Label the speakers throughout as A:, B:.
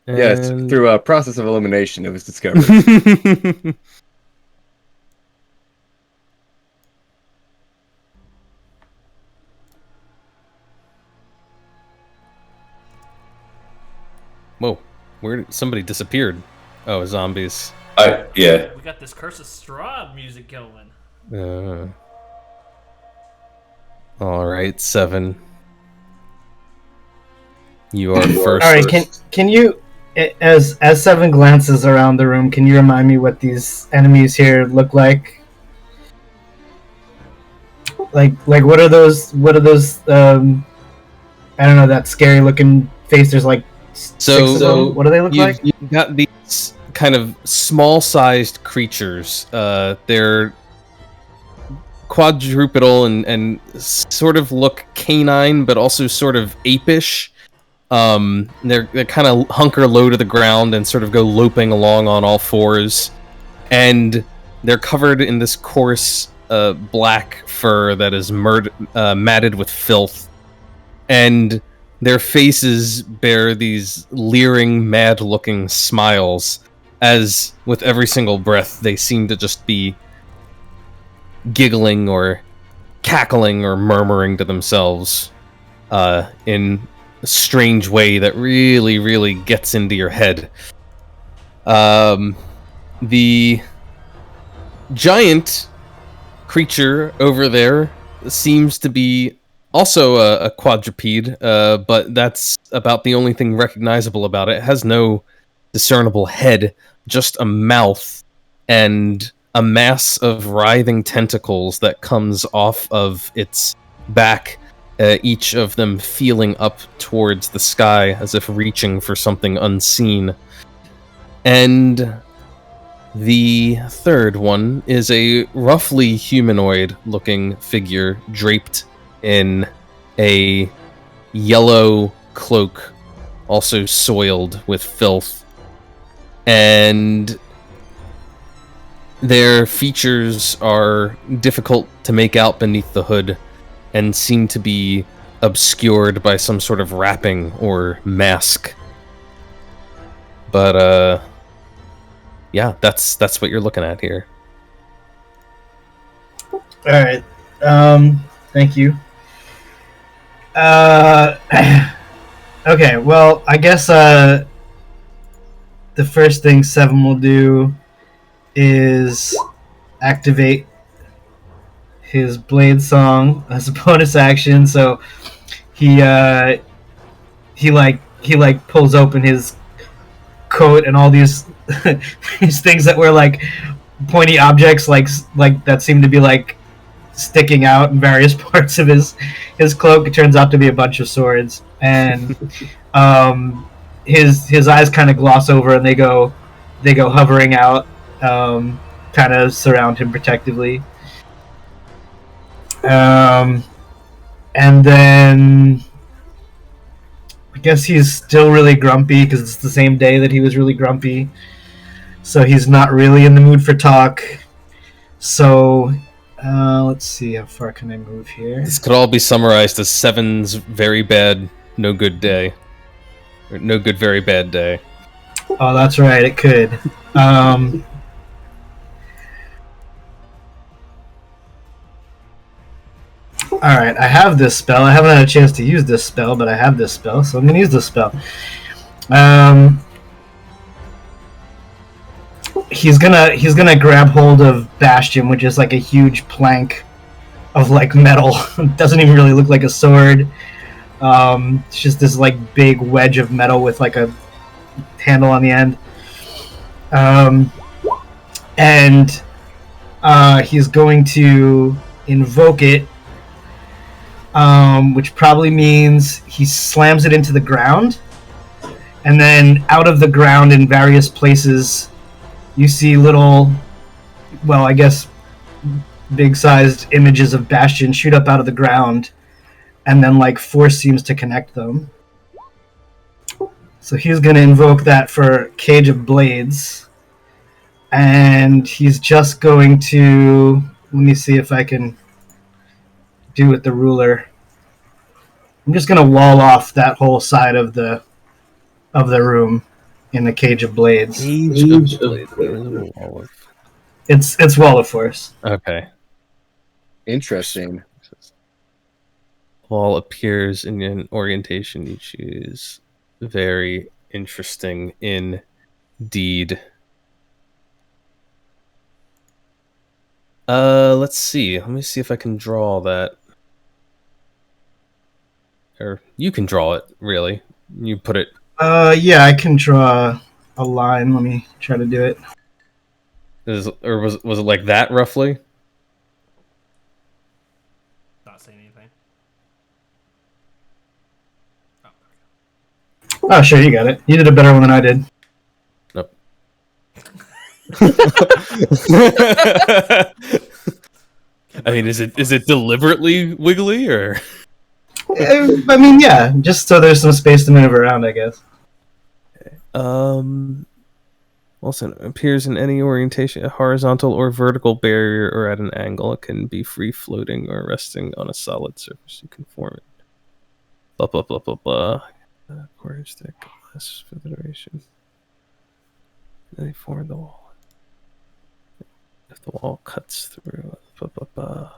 A: Yes,
B: And
A: through a process of elimination, it was discovered.
B: whoa, where did somebody disappeared? Oh, zombies.
C: Yeah.
D: We got this Curse of Straw music going.
B: All right, Seven. You are first.
E: All right, can you, as Seven glances around the room, can you remind me what these enemies here look like? Like what are those? What are those? I don't know, that scary looking face. There's like six of them. What do they look like?
B: You've got these kind of small-sized creatures. They're quadrupedal and sort of look canine, but also sort of apish. They're kind of hunker low to the ground and sort of go loping along on all fours, and they're covered in this coarse black fur that is matted with filth, and their faces bear these leering, mad-looking smiles, as with every single breath they seem to just be giggling or cackling or murmuring to themselves in a strange way that really, really gets into your head. The giant creature over there seems to be also a quadruped, but that's about the only thing recognizable about it. It has no discernible head, just a mouth and a mass of writhing tentacles that comes off of its back, each of them feeling up towards the sky as if reaching for something unseen. And the third one is a roughly humanoid-looking figure draped in a yellow cloak, also soiled with filth. And their features are difficult to make out beneath the hood and seem to be obscured by some sort of wrapping or mask. But, yeah, that's what you're looking at here.
E: Alright. Thank you. Okay, well, I guess the first thing Seven will do is activate his blade song as a bonus action. So he pulls open his coat, and all these these things that were like pointy objects like that seem to be like sticking out in various parts of his cloak. It turns out to be a bunch of swords, and his eyes kind of gloss over and they go hovering out, kind of surround him protectively. And then I guess he's still really grumpy because it's the same day that he was really grumpy. So he's not really in the mood for talk. So let's see, how far can I move here?
B: This could all be summarized as Seven's very bad, no good day. Or no good, very bad day.
E: Oh, that's right, it could. Alright, I have this spell. I haven't had a chance to use this spell, but I have this spell, so I'm going to use this spell. He's gonna grab hold of Bastion, which is like a huge plank of like metal. It doesn't even really look like a sword. It's just this like big wedge of metal with like a handle on the end. And he's going to invoke it, which probably means he slams it into the ground, and then out of the ground in various places you see little, well, I guess big-sized images of Bastion shoot up out of the ground, and then like force seems to connect them. So he's going to invoke that for Cage of Blades, and he's just going to, let me see if I can do with the ruler. I'm just going to wall off that whole side of the room. in a cage of blades.
B: Age of Blade. Invisible wall of...
E: It's Wall of Force.
B: Okay.
A: Interesting.
B: Wall appears in an orientation you choose. Very interesting indeed. Let's see. Let me see if I can draw that. Or you can draw it, really. You put it...
E: Yeah, I can draw a line. Let me try to do it.
B: Was it like that, roughly?
D: Not saying anything.
E: Oh, sure, you got it. You did a better one than I did.
B: Nope. I mean, is it deliberately wiggly, or?
E: I mean, yeah, just so there's some space to move around, I guess.
B: Also, it appears in any orientation, a horizontal or vertical barrier, or at an angle. It can be free floating or resting on a solid surface. You can form it. Blah blah blah blah blah. Quarter stick, less for the duration. Then they form the wall. If the wall cuts through, blah blah blah.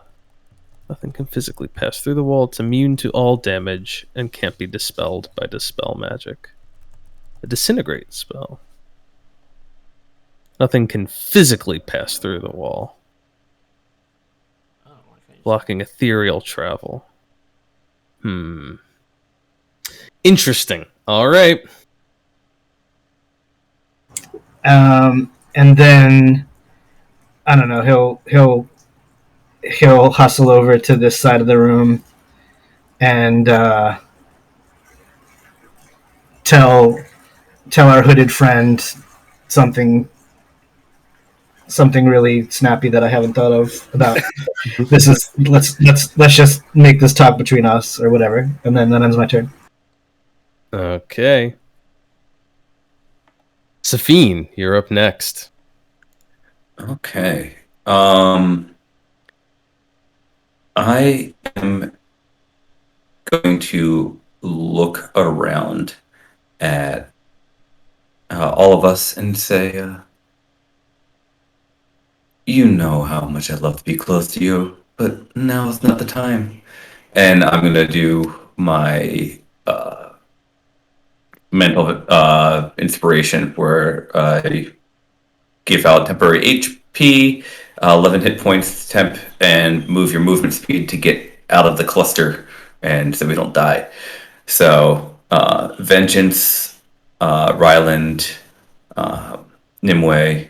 B: Nothing can physically pass through the wall. It's immune to all damage and can't be dispelled by dispel magic. A disintegrate spell. Nothing can physically pass through the wall.
D: Oh, okay.
B: Blocking ethereal travel. Interesting. All right.
E: And then I don't know. He'll hustle over to this side of the room and tell our hooded friend something really snappy that I haven't thought of about. This is let's just make this talk between us or whatever, and then that ends my turn.
B: Okay. Safine, you're up next.
C: Okay. I am going to look around at all of us and say, you know how much I'd love to be close to you, but now is not the time. And I'm going to do my mental inspiration where I give out temporary HP, 11 hit points temp, and move your movement speed to get out of the cluster and so we don't die. So Vengeance, Ryland, Nimue,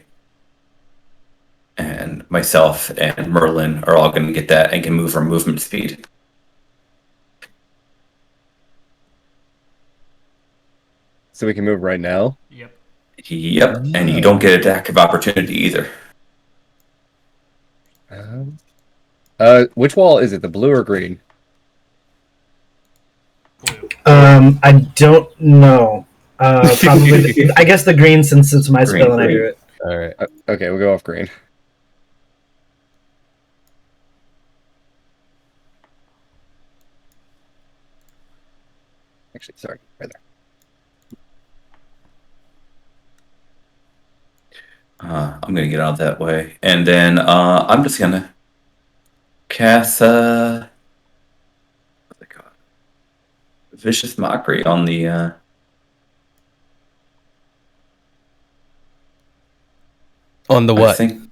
C: and myself and Merlin are all going to get that and can move our movement speed.
A: So we can move right now?
D: Yep.
C: Yep, and you don't get attack of opportunity either.
A: Which wall is it? The blue or green?
D: Blue.
E: I don't know. Probably. I guess the green, since it's my
C: Green,
E: spell and I
C: green.
E: do it.
B: All right.
A: Okay, we'll go off green. Actually, sorry, right there.
C: I'm going to get out that way. And then I'm just going to cast what's it called? Vicious Mockery on the...
B: On the
C: I
B: what?
C: think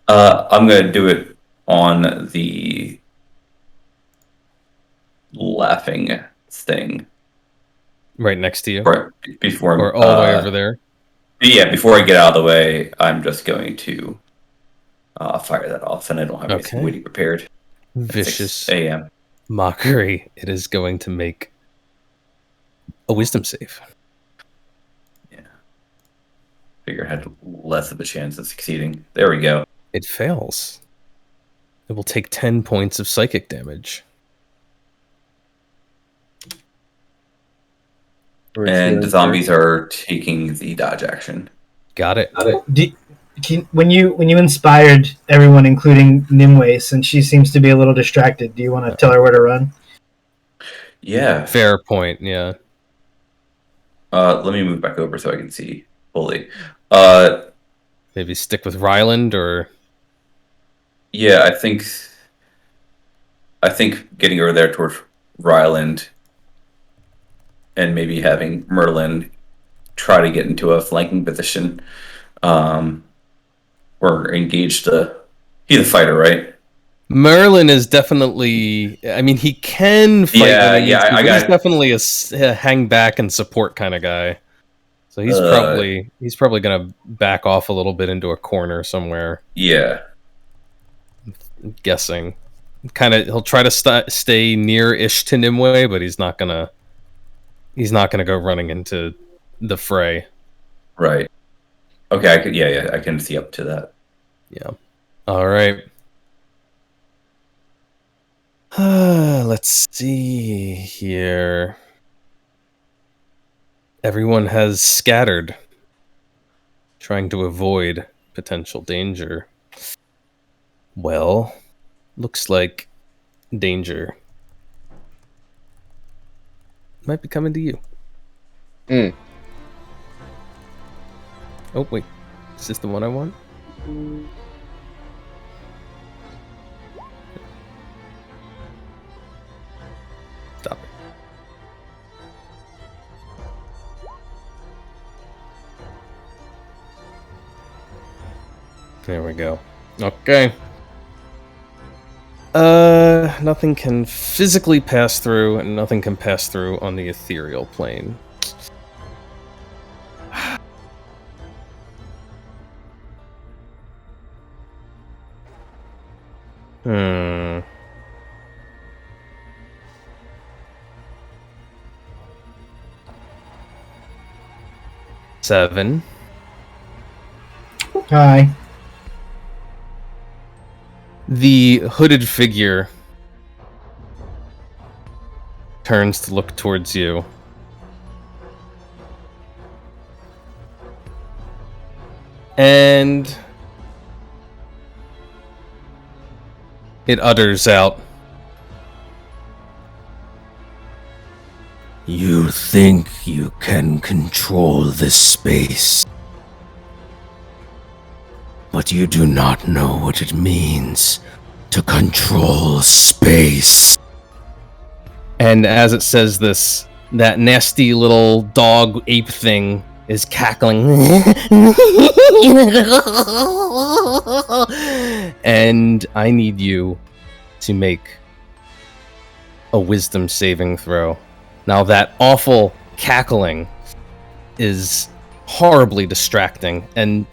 C: I'm going to do it on the laughing thing.
B: Right next to you?
C: Right before...
B: Or all the way over there?
C: Yeah, before I get out of the way, I'm just going to fire that off, and I don't have anything
B: Okay.
C: waiting prepared. At
B: Vicious
C: 6 a.m.
B: Mockery. It is going to make a wisdom save.
C: Yeah. Figure I had less of a chance of succeeding. There we go.
B: It fails. It will take 10 points of psychic damage.
C: And the zombies are taking the dodge action.
B: Got it.
E: When you inspired everyone, including Nimue, since she seems to be a little distracted, do you want to tell her where to run?
C: Yeah.
B: Fair point, yeah.
C: Let me move back over so I can see fully. Uh,
B: Maybe stick with Ryland or
C: yeah, I think getting over there towards Ryland and maybe having Merlin try to get into a flanking position, um, or engage he's a fighter, right?
B: Merlin is definitely. I mean, he can fight
C: Yeah,
B: when he
C: yeah,
B: needs to,
C: I
B: but he's
C: got.
B: definitely a hang back and support kind of guy. So he's probably gonna back off a little bit into a corner somewhere.
C: Yeah,
B: I'm guessing, kind of he'll try to stay near-ish to Nimue, but he's not gonna go running into the fray.
C: right. Okay, I could. Yeah, I can see up to that.
B: Yeah. All right. Let's see here. Everyone has scattered, trying to avoid potential danger. Well, looks like danger might be coming to you.
A: Mm.
B: Oh, wait. Is this the one I want? Stop it. There we go. Okay. Nothing can physically pass through, and nothing can pass through on the ethereal plane. Hmm. Seven.
E: Hi.
B: The hooded figure turns to look towards you. And it utters out,
F: You think you can control this space, but you do not know what it means to control space.
B: and as it says this, that nasty little dog ape thing is cackling. And I need you to make a wisdom saving throw. Now, that awful cackling is horribly distracting, and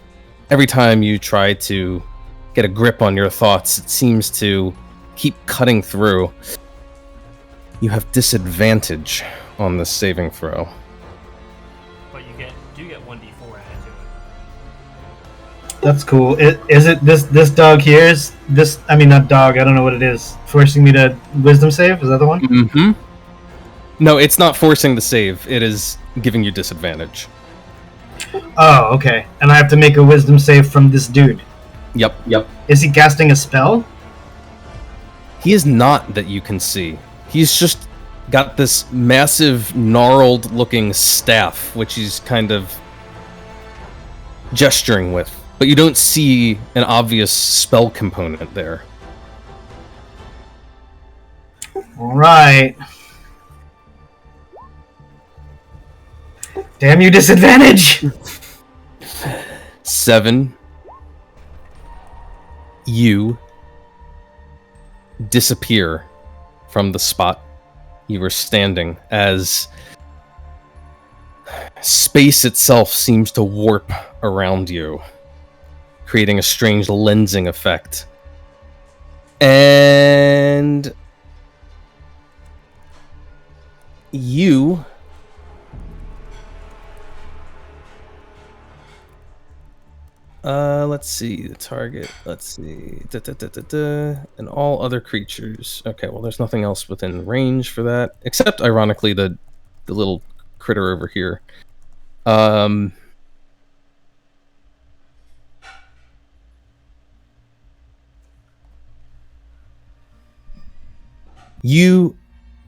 B: every time you try to get a grip on your thoughts, it seems to keep cutting through. You have disadvantage on this saving throw.
D: But you do get 1d4 added to it.
E: That's cool. Is it this dog here? Is this? I mean, not dog. I don't know what it is. Forcing me to wisdom save. Is that the one?
B: Mm-hmm. No, it's not forcing the save. It is giving you disadvantage.
E: Oh, okay. And I have to make a wisdom save from this dude.
B: Yep.
E: Is he casting a spell?
B: He is not that you can see. He's just got this massive, gnarled-looking staff, which he's kind of gesturing with. But you don't see an obvious spell component there.
E: All right. Damn you, disadvantage!
B: 7. You disappear from the spot you were standing as space itself seems to warp around you, creating a strange lensing effect. And you let's see the target. Let's see, and all other creatures. Okay, well, there's nothing else within range for that, except ironically the little critter over here. You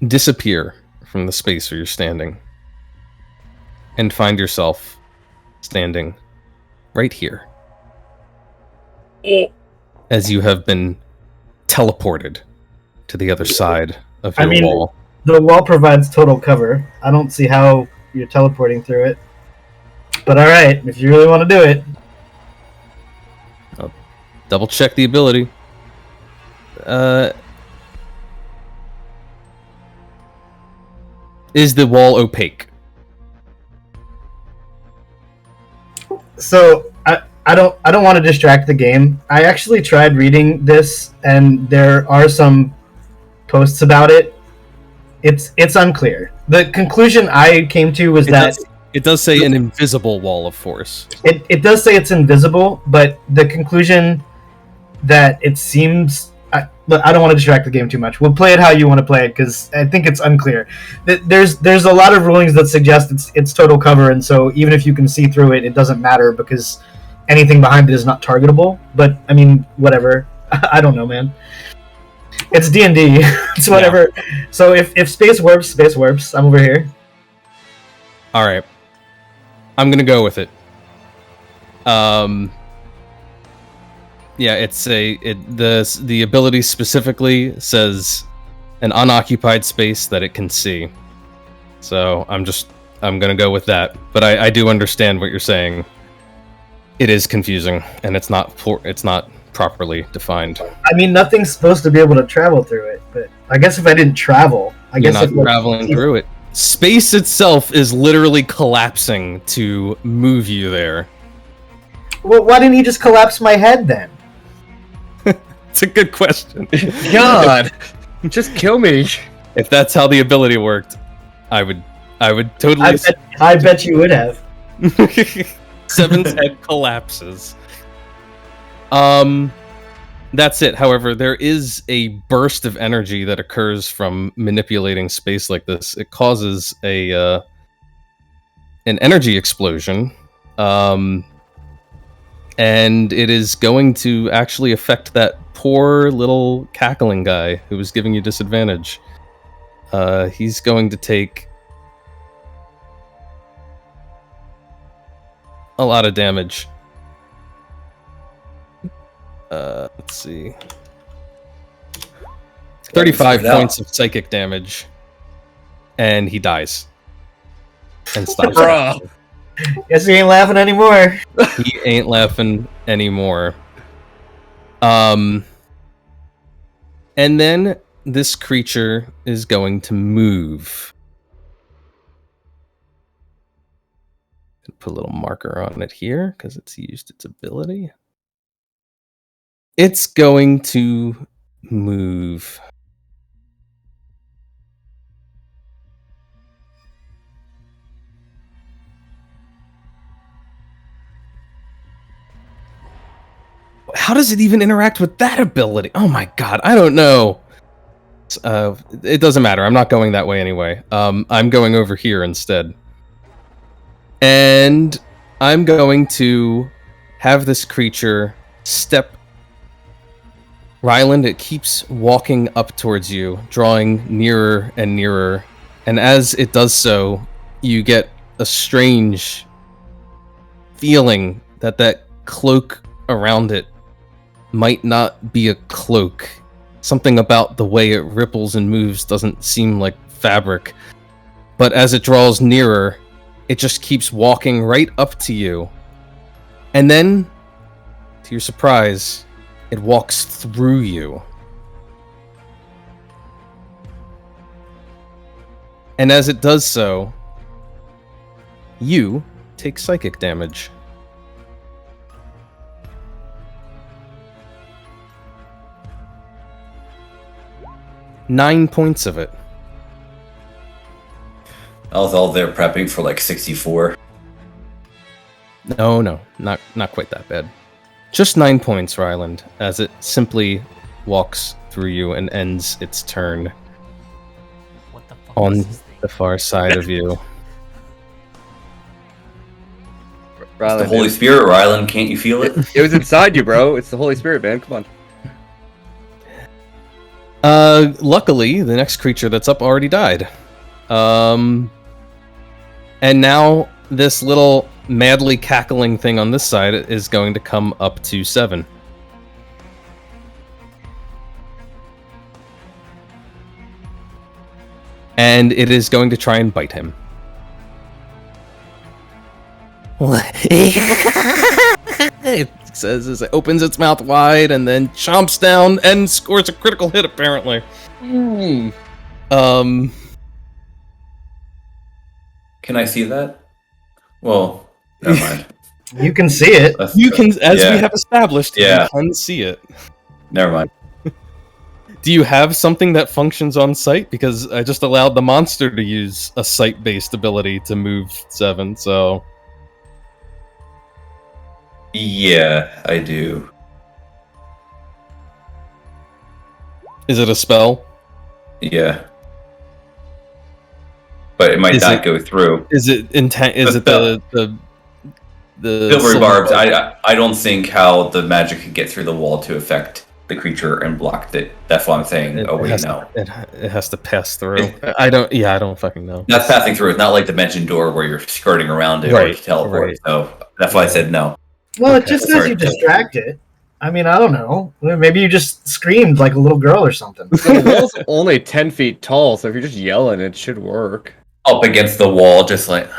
B: disappear from the space where you're standing. and find yourself standing right here. As you have been teleported to the other side of your wall.
E: The wall provides total cover. I don't see how you're teleporting through it. But alright, if you really want to do it.
B: I'll double check the ability. Is the wall opaque?
E: So I don't want to distract the game. I actually tried reading this, and there are some posts about it. It's unclear. The conclusion I came to was
B: It does say an invisible wall of force.
E: It does say it's invisible, but the conclusion that it seems... I don't want to distract the game too much. We'll play it how you want to play it, because I think it's unclear. There's a lot of rulings that suggest it's total cover, and so even if you can see through it, it doesn't matter, because anything behind it is not targetable. But, I mean, whatever. I don't know, man. It's D&D. It's whatever. Yeah. So if space warps, space warps. I'm over here.
B: Alright. I'm gonna go with it. Yeah, the ability specifically says an unoccupied space that it can see. So I'm gonna go with that. But I do understand what you're saying. It is confusing, and it's not properly defined.
E: I mean, nothing's supposed to be able to travel through it, but I guess if I didn't travel,
B: You're not traveling through it. Space itself is literally collapsing to move you there.
E: Well, why didn't you just collapse my head then?
B: It's a good question.
A: God, just kill me.
B: If that's how the ability worked, I would totally.
E: I bet you would have.
B: Seven's head collapses. That's it. However, there is a burst of energy that occurs from manipulating space like this. It causes an energy explosion. And it is going to actually affect that poor little cackling guy who was giving you disadvantage. He's going to take a lot of damage. Let's see. 35 points of psychic damage. And he dies. And stops.
A: Bruh.
E: Guess he ain't laughing anymore.
B: He ain't laughing anymore. And then this creature is going to move. Put a little marker on it here because it's used its ability. It's going to move. How does it even interact with that ability? Oh my god, I don't know. It doesn't matter. I'm not going that way anyway. I'm going over here instead. And I'm going to have this creature step. Ryland, it keeps walking up towards you, drawing nearer and nearer. And as it does so, you get a strange feeling that cloak around it might not be a cloak. Something about the way it ripples and moves doesn't seem like fabric. But as it draws nearer, it just keeps walking right up to you. And then, to your surprise, it walks through you. And as it does so, you take psychic damage. 9 points of it.
C: I was all there prepping for like 64.
B: No, not quite that bad. Just 9 points, Ryland, as it simply walks through you and ends its turn
D: What the fuck
B: on
D: is this thing?
B: the far side of you.
A: Ryland,
C: The Holy Spirit, Ryland, can't you feel it?
A: it was inside you, bro. It's the Holy Spirit, man. Come on.
B: Luckily, the next creature that's up already died. And now this little madly cackling thing on this side is going to come up to 7. And it is going to try and bite him. It says as it opens its mouth wide and then chomps down and scores a critical hit, apparently.
C: Can I see that? Well, never mind.
E: You can see it.
B: You can, as
C: Yeah.
B: we have established,
C: Yeah.
B: you can see it.
C: Never mind.
B: Do you have something that functions on sight? Because I just allowed the monster to use a sight-based ability to move 7, so...
C: Yeah, I do.
B: Is it a spell?
C: Yeah. But it might
B: Is
C: not
B: it-
C: go through.
B: Is it Is it the
C: Silvery
B: silver
C: barbs,
B: barb?
C: I don't think how the magic could get through the wall to affect the creature and block it. That's why I'm saying,
B: It
C: wait,
B: has
C: no.
B: It has to pass through. I don't fucking know.
C: That's passing through. It's not like Dimension Door where you're skirting around it or
B: Right,
C: to teleport.
B: right.
C: So that's why I said no.
E: Well, it
B: Okay,
E: just says
C: sorry.
E: you distract it. I mean, I don't know. Maybe you just screamed like a little girl or something.
A: The wall's only 10 feet tall, so if you're just yelling, it should work.
C: Up against the wall, just like.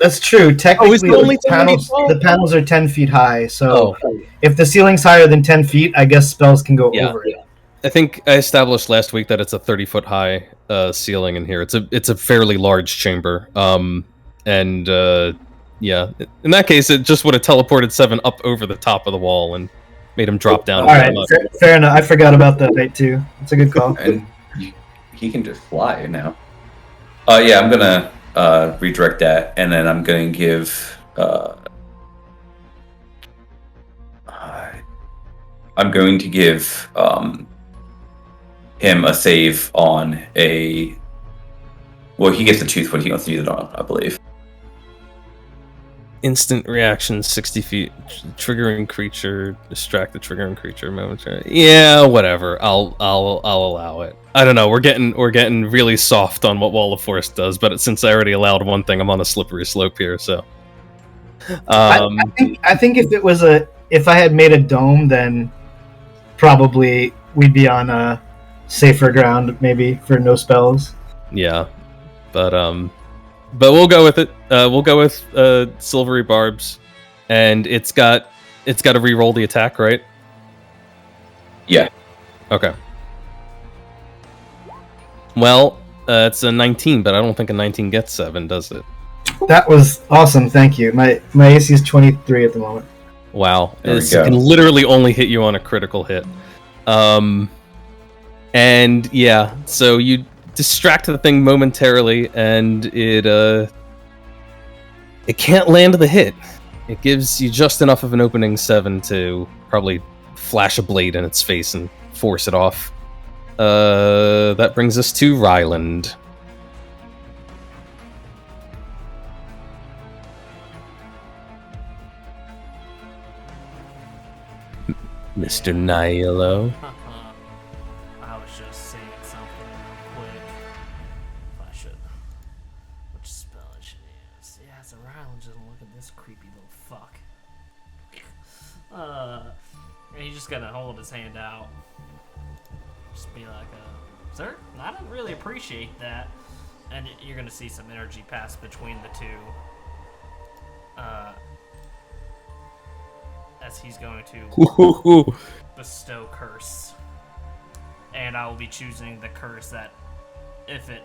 E: That's true. Technically,
B: it only 10 feet tall?
E: the panels are 10 feet high. So
B: Oh.
E: if the ceiling's higher than 10 feet, I guess spells can go
B: Yeah.
E: over it.
B: I think I established last week that it's a 30-foot high ceiling in here. It's a fairly large chamber. Yeah, in that case, it just would have teleported 7 up over the top of the wall and made him drop down.
E: All right, fair enough. I forgot about that height too. It's a good call.
C: And he can just fly now. Yeah, I'm gonna redirect that, and then I'm gonna give. I'm going to give him a save on a. Well, he gets to choose what he wants to use it on, I believe.
B: Instant reaction, 60 feet, triggering creature, distract the triggering creature momentarily. Yeah, whatever. I'll allow it. I don't know. We're getting really soft on what Wall of Force does, but since I already allowed one thing, I'm on a slippery slope here. So,
E: I think if I had made a dome, then probably we'd be on a safer ground, maybe for no spells.
B: yeah, but we'll go with it. We'll go with Silvery Barbs, and it's got to re-roll the attack, right?
C: Yeah.
B: Okay. Well, it's a 19, but I don't think a 19 gets 7, does it?
E: That was awesome. Thank you. My AC is 23 at the moment.
B: Wow.
C: There we
B: It
C: go.
B: can literally only hit you on a critical hit. And yeah, so you distract the thing momentarily, and it can't land the hit. It gives you just enough of an opening 7 to probably flash a blade in its face and force it off. That brings us to Ryland. Mr. Nihilo.
D: I was just saying something real quick. If I should. Which spell I should use. Yeah, it's a Ryland. Just look at this creepy little fuck. And he's just gonna hold his hand out. Just be like, sir, I don't really appreciate that. And you're gonna see some energy pass between the two. As he's going to bestow curse, and I will be choosing the curse that if it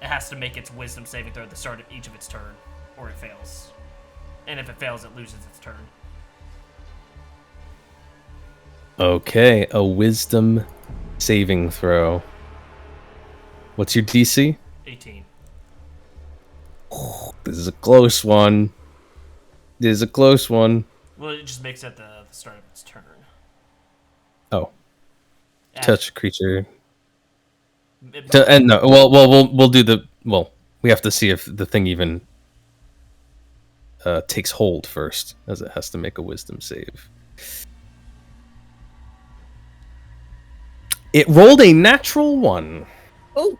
D: has to make its wisdom saving throw at the start of each of its turn, or it fails, and if it fails, it loses its turn.
B: Okay, a wisdom saving throw. What's your DC?
D: 18.
B: This is a close one. This is a close one.
D: Well, it just makes it at the start of its turn.
B: Oh,
D: And
B: touch a creature.
D: it-
B: And no, we'll do the we have to see if the thing even takes hold first, as it has to make a wisdom save. It rolled a natural 1.
A: Oh.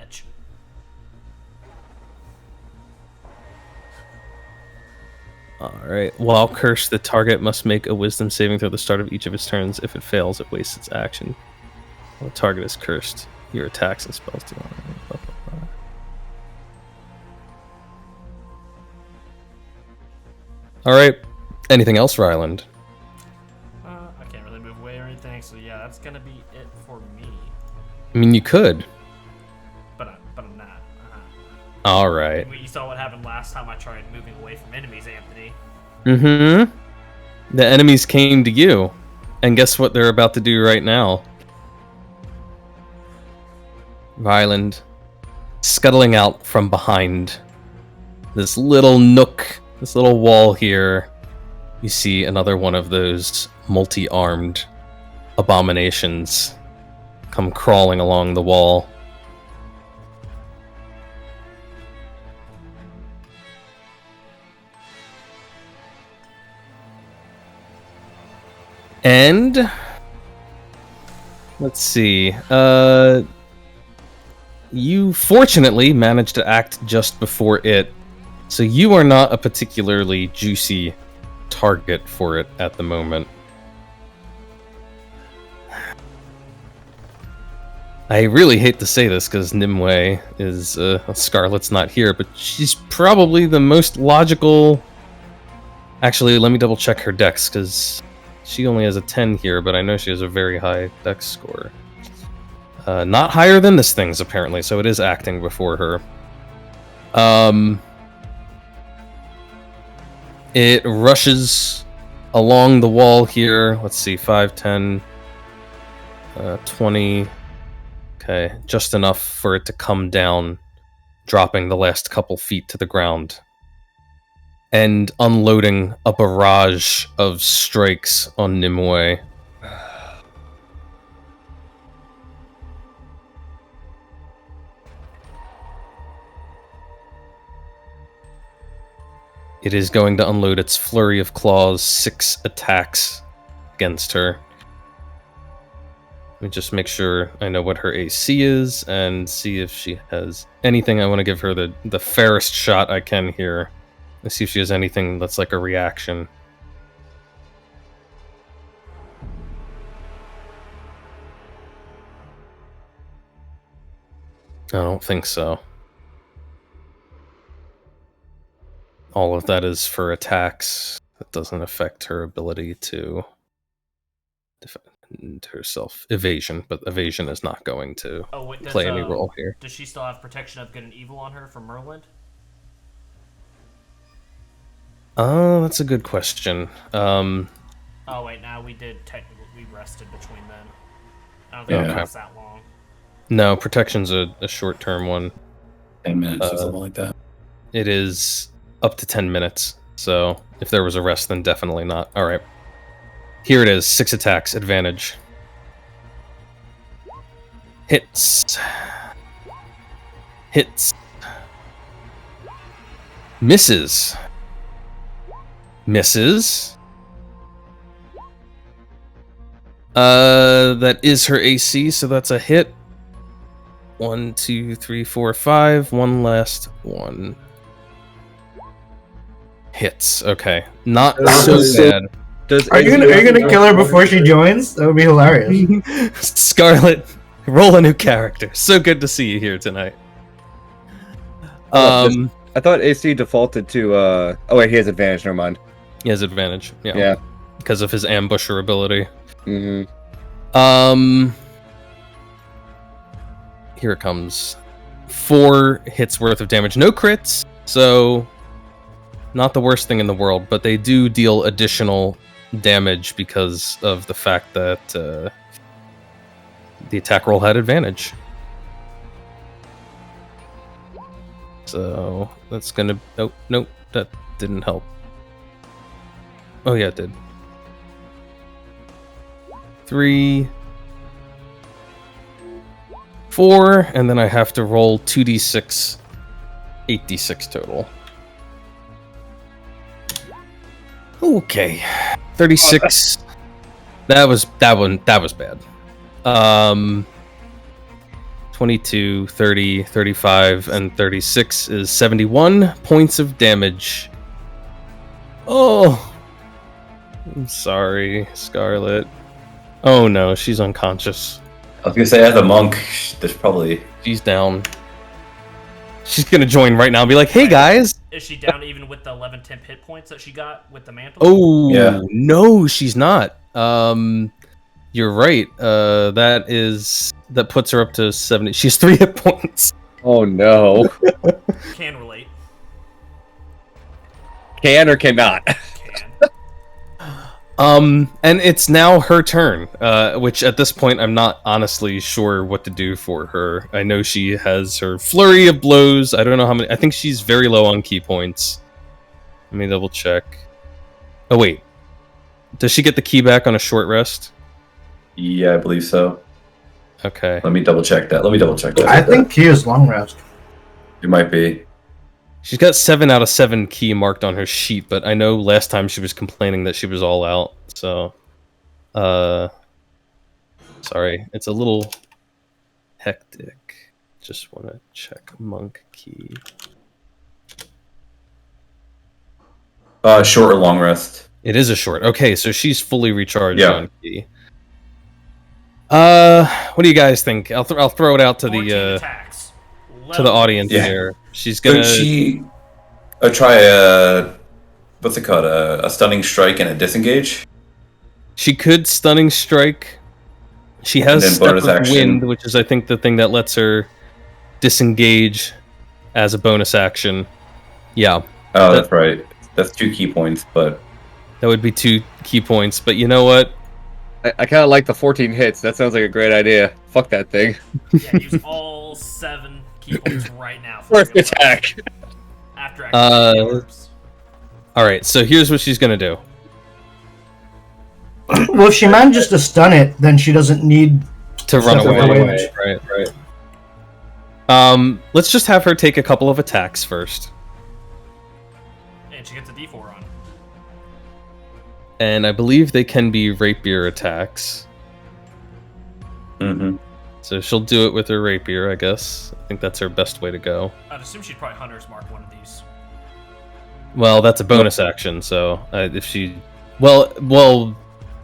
D: bitch.
B: Alright. While cursed, the target must make a wisdom saving throw at the start of each of its turns. If it fails, it wastes its action. While the target is cursed, your attacks and spells do not. Alright. Anything else, Ryland?
D: I can't really move away or anything, so yeah, that's gonna be it for me.
B: I mean, you could.
D: But I'm not.
B: Alright.
D: You saw what happened last time I tried moving away from enemies, Anthony.
B: Mm-hmm. The enemies came to you. And guess what they're about to do right now? Ryland, scuttling out from behind this little nook, this little wall here, you see another one of those multi-armed abominations come crawling along the wall. And let's see. You fortunately managed to act just before it, so you are not a particularly juicy target for it at the moment. I really hate to say this because Nimue is Scarlet's not here, but she's probably the most logical. Actually, let me double check her dex because she only has a 10 here, but I know she has a very high dex score. Not higher than this thing's, apparently, so it is acting before her. It rushes along the wall here. Let's see, 5, 10, 20. Okay, just enough for it to come down, dropping the last couple feet to the ground. And unloading a barrage of strikes on Nimue. It is going to unload its flurry of claws, 6 attacks against her. Let me just make sure I know what her AC is and see if she has anything. I want to give her the fairest shot I can here. Let's see if she has anything that's like a reaction. I don't think so. All of that is for attacks. That doesn't affect her ability to defend herself. Evasion, but evasion is not going to play any role here.
D: Does she still have protection of good and evil on her from Merlin?
B: Oh, that's a good question.
D: Oh wait, now we rested between then. I don't think it lasts that long.
B: No, protection's a short-term one.
C: 10 minutes or something like that.
B: It is up to 10 minutes, so if there was a rest, then definitely not. Alright. Here it is, 6 attacks, advantage. Hits. Hits. Misses. Misses. That is her AC, so that's a hit. 1, 2, 3, 4, 5. One last one. Hits. Okay. Not so bad.
E: Are you gonna kill her before she joins? That would be hilarious.
B: Scarlet, roll a new character. So good to see you here tonight.
A: I thought AC defaulted to oh wait, he has advantage, never mind.
B: He has advantage.
A: Yeah.
B: Because of his ambusher ability.
A: Mm-hmm.
B: Here it comes. 4 hits worth of damage. No crits, so not the worst thing in the world, but they do deal additional damage because of the fact that the attack roll had advantage. So that's gonna... Nope, that didn't help. Oh yeah, it did. 3, 4, and then I have to roll 2d6, 8d6 total. Okay, 36. That was bad. 22, 30, 35, and 36 is 71 points of damage. Oh, I'm sorry, Scarlet. Oh no, she's unconscious.
C: I was gonna say, as a monk, there's probably...
B: She's down. She's gonna join right now and be like, hey guys!
D: Is she down even with the 11 temp hit points that she got with the mantle?
B: Oh,
C: Yeah.
B: no, she's not. You're right. That puts her up to 70. She's 3 hit points.
A: Oh no.
D: Can relate.
A: Can or cannot?
D: Can.
B: And it's now her turn, which at this point I'm not honestly sure what to do for her. I know she has her flurry of blows. I don't know how many. I think she's very low on key points. Let me double check. Oh wait, does she get the key back on a short rest?
C: Yeah, I believe so.
B: Okay.
C: Let me double check that.
E: I think key is long rest.
C: It might be.
B: She's got 7 out of 7 key marked on her sheet, but I know last time she was complaining that she was all out, so... Sorry, it's a little hectic. Just want to check monk key.
C: Short or long rest?
B: It is a short. Okay, so she's fully recharged
C: Yeah.
B: on key. What do you guys think? I'll throw it out to
D: 14
B: the
D: attacks.
B: audience
C: Yeah.
B: here. She's
C: Could
B: gonna...
C: she try a... What's it called? A stunning strike and a disengage?
B: She could stunning strike. She
C: And
B: has
C: then
B: step
C: bonus
B: of
C: action.
B: wind, which is I think the thing that lets her disengage as a bonus action. Yeah,
C: Oh, that's right. That's 2 key points, but...
B: that would be 2 key points. But you know what?
A: I kind of like the 14 hits. That sounds like a great idea. Fuck that thing.
D: Yeah, use all 7 key points right now. For
A: First
D: regular
A: attack.
D: after activating the orbs.
B: All right, so here's what she's gonna do.
E: Well, if she manages to stun it, then she doesn't need.
B: To run
E: Step
B: away.
E: away.
B: Right. Let's just have her take a couple of attacks first.
D: And she gets a d4 on.
B: And I believe they can be rapier attacks.
C: Mm-hmm.
B: So she'll do it with her rapier, I guess. I think that's her best way to go.
D: I'd assume she'd probably Hunter's Mark one of these.
B: Well, that's a bonus action, so if she... Well,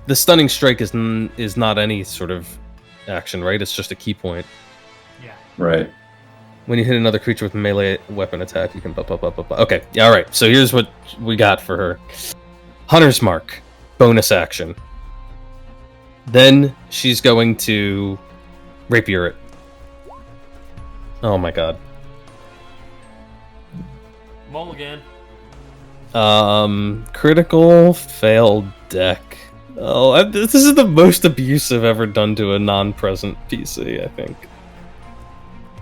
B: the stunning strike is not any sort of action, right? It's just a key point.
D: Yeah.
C: Right.
B: When you hit another creature with melee weapon attack, you can... Okay, yeah, alright. So here's what we got for her. Hunter's Mark. Bonus action. Then she's going to rapier it. Oh my god.
D: Mulligan.
B: Critical failed deck. Oh, this is the most abuse I've ever done to a non-present PC, I think.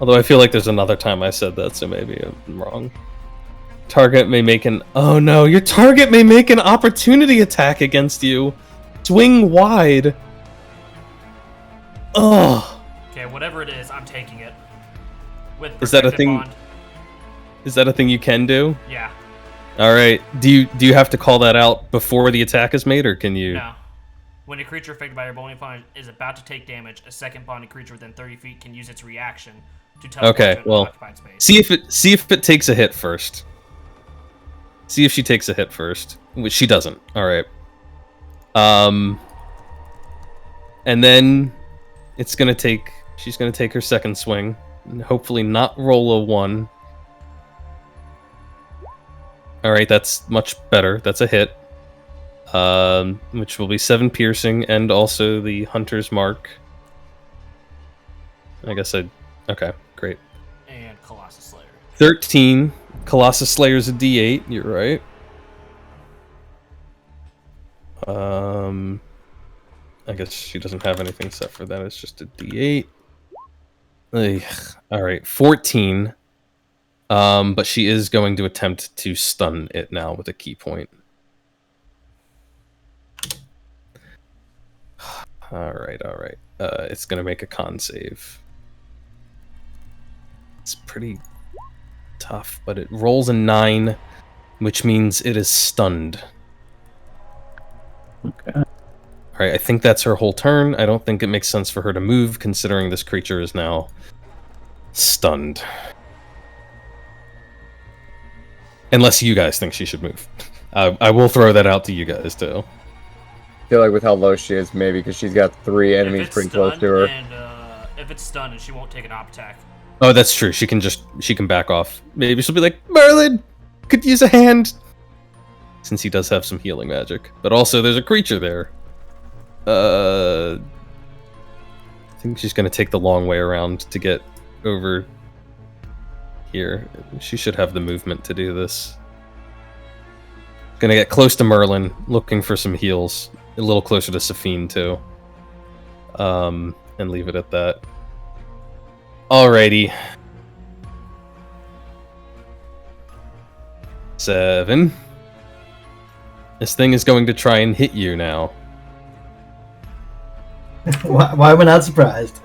B: Although I feel like there's another time I said that, so maybe I'm wrong. Target may make an... Oh no, your target may make an opportunity attack against you. Swing wide. Ugh.
D: Okay, whatever it is, I'm taking it. With
B: Is that a
D: Protective
B: thing-
D: Bond.
B: Is that a thing you can do?
D: Yeah.
B: Alright, do you have to call that out before the attack is made, or can you...
D: No. When a creature affected by your bonding bond is about to take damage, a second bonded creature within 30 feet can use its reaction to teleport
B: Okay,
D: to an
B: well,
D: unoccupied space.
B: See if it takes a hit first. See if she takes a hit first, which she doesn't. All right. And then she's gonna take her second swing, and hopefully not roll a 1. All right, that's much better. That's a hit. Which will be 7 piercing and also the Hunter's Mark. I guess okay, great.
D: And Colossus Slayer.
B: 13. Colossus Slayer's a D8, you're right. I guess she doesn't have anything set for that, it's just a D8. Ugh. Alright, 14. But she is going to attempt to stun it now with a key point. Alright. It's gonna make a con save. It's pretty tough, but it rolls a 9, which means it is stunned.
C: Okay.
B: Alright, I think that's her whole turn. I don't think it makes sense for her to move, considering this creature is now stunned. Unless you guys think she should move. I will throw that out to you guys, too.
A: I feel like with how low she is, maybe, because she's got 3 enemies
D: If it's
A: pretty close
D: stunned
A: to her.
D: And, if it's stunned and she won't take an op attack.
B: Oh, that's true. She can back off. Maybe she'll be like, Merlin, could use a hand. Since he does have some healing magic. But also, there's a creature there. I think she's going to take the long way around to get over here. She should have the movement to do this. Gonna get close to Merlin, looking for some heals. A little closer to Safine, too. And leave it at that. Alrighty. 7. This thing is going to try and hit you now.
E: Why am I not surprised?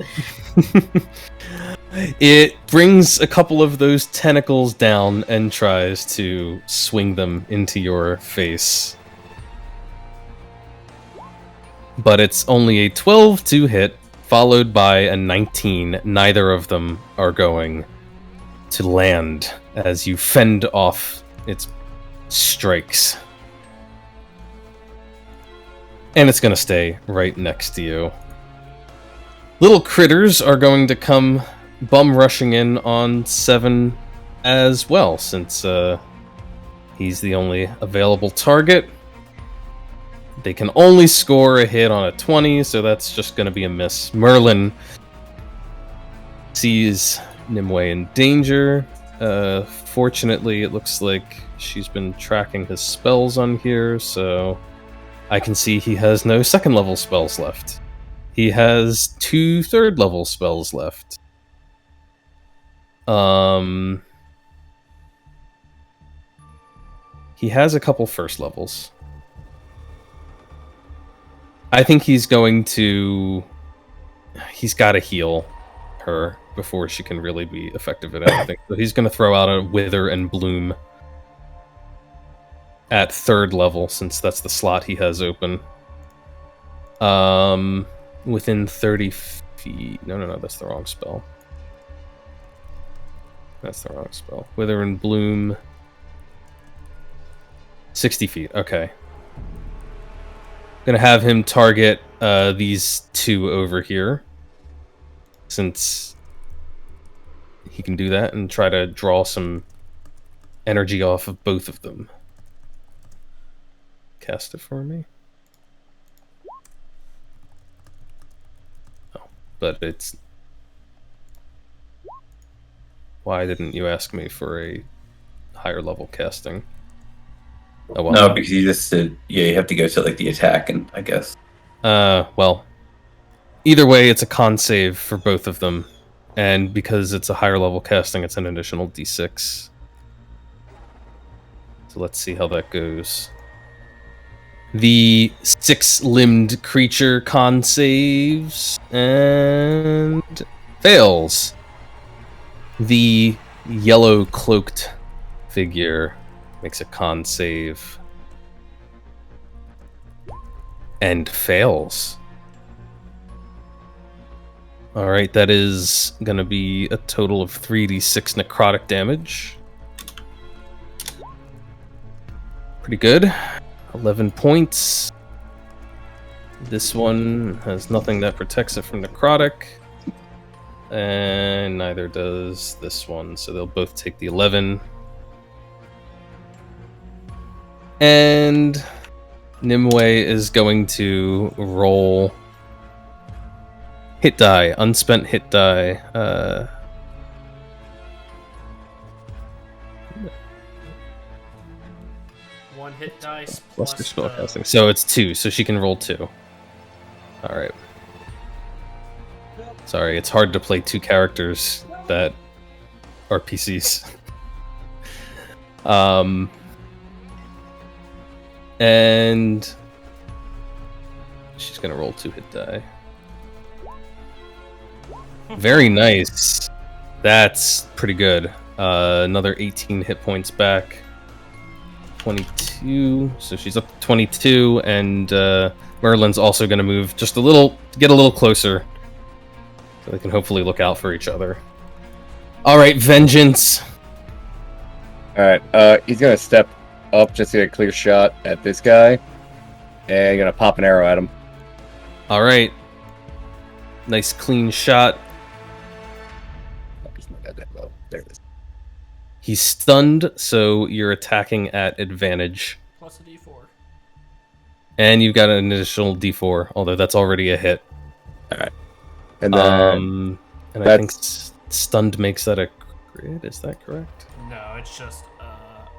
B: It brings a couple of those tentacles down and tries to swing them into your face. But it's only a 12 to hit, followed by a 19. Neither of them are going to land as you fend off its strikes. And it's going to stay right next to you. Little critters are going to come bum rushing in on 7 as well, since he's the only available target. They can only score a hit on a 20, so that's just going to be a miss. Merlin sees Nimue in danger. Fortunately, it looks like she's been tracking his spells on here, so I can see he has no 2nd level spells left. He has 2 3rd level spells left. He has a couple 1st levels. I think he's going to... He's got to heal her before she can really be effective at anything. So he's going to throw out a Wither and Bloom at 3rd level, since that's the slot he has open. Within 30 feet... No, that's the wrong spell. That's the wrong spell. Wither and Bloom... 60 feet, okay. Gonna have him target these 2 over here, since he can do that, and try to draw some energy off of both of them. Cast it for me. Oh, but it's... Why didn't you ask me for a higher level casting? Oh, well.
C: No, because you just said, you have to go to like the attack, and I guess.
B: Well, either way, it's a con save for both of them, and because it's a higher level casting, it's an additional d6. So let's see how that goes. The 6-limbed creature con saves and fails. The yellow cloaked figure makes a con save and fails. Alright, that is going to be a total of 3d6 necrotic damage. Pretty good. 11 points. This one has nothing that protects it from necrotic. And neither does this one, so they'll both take the 11. And Nimue is going to roll hit die, unspent hit die.
D: One hit dice
B: Plus her spellcasting. So it's 2, so she can roll 2. Alright. Sorry, it's hard to play 2 characters that are PCs. And she's gonna roll 2 hit die. Very nice. That's pretty good. Another 18 hit points back. 22. So she's up to 22, and Merlin's also gonna move just a little to get a little closer, so they can hopefully look out for each other. All right, vengeance.
A: Alright, he's gonna step up just to get a clear shot at this guy. And gonna pop an arrow at him.
B: All right. Nice clean shot.
A: He's not that low. There it is.
B: He's stunned, so you're attacking at advantage.
D: Plus a d4.
B: And you've got an additional d4, although that's already a hit.
A: And then
B: And I think stunned makes that a crit, is that correct?
D: No, it's just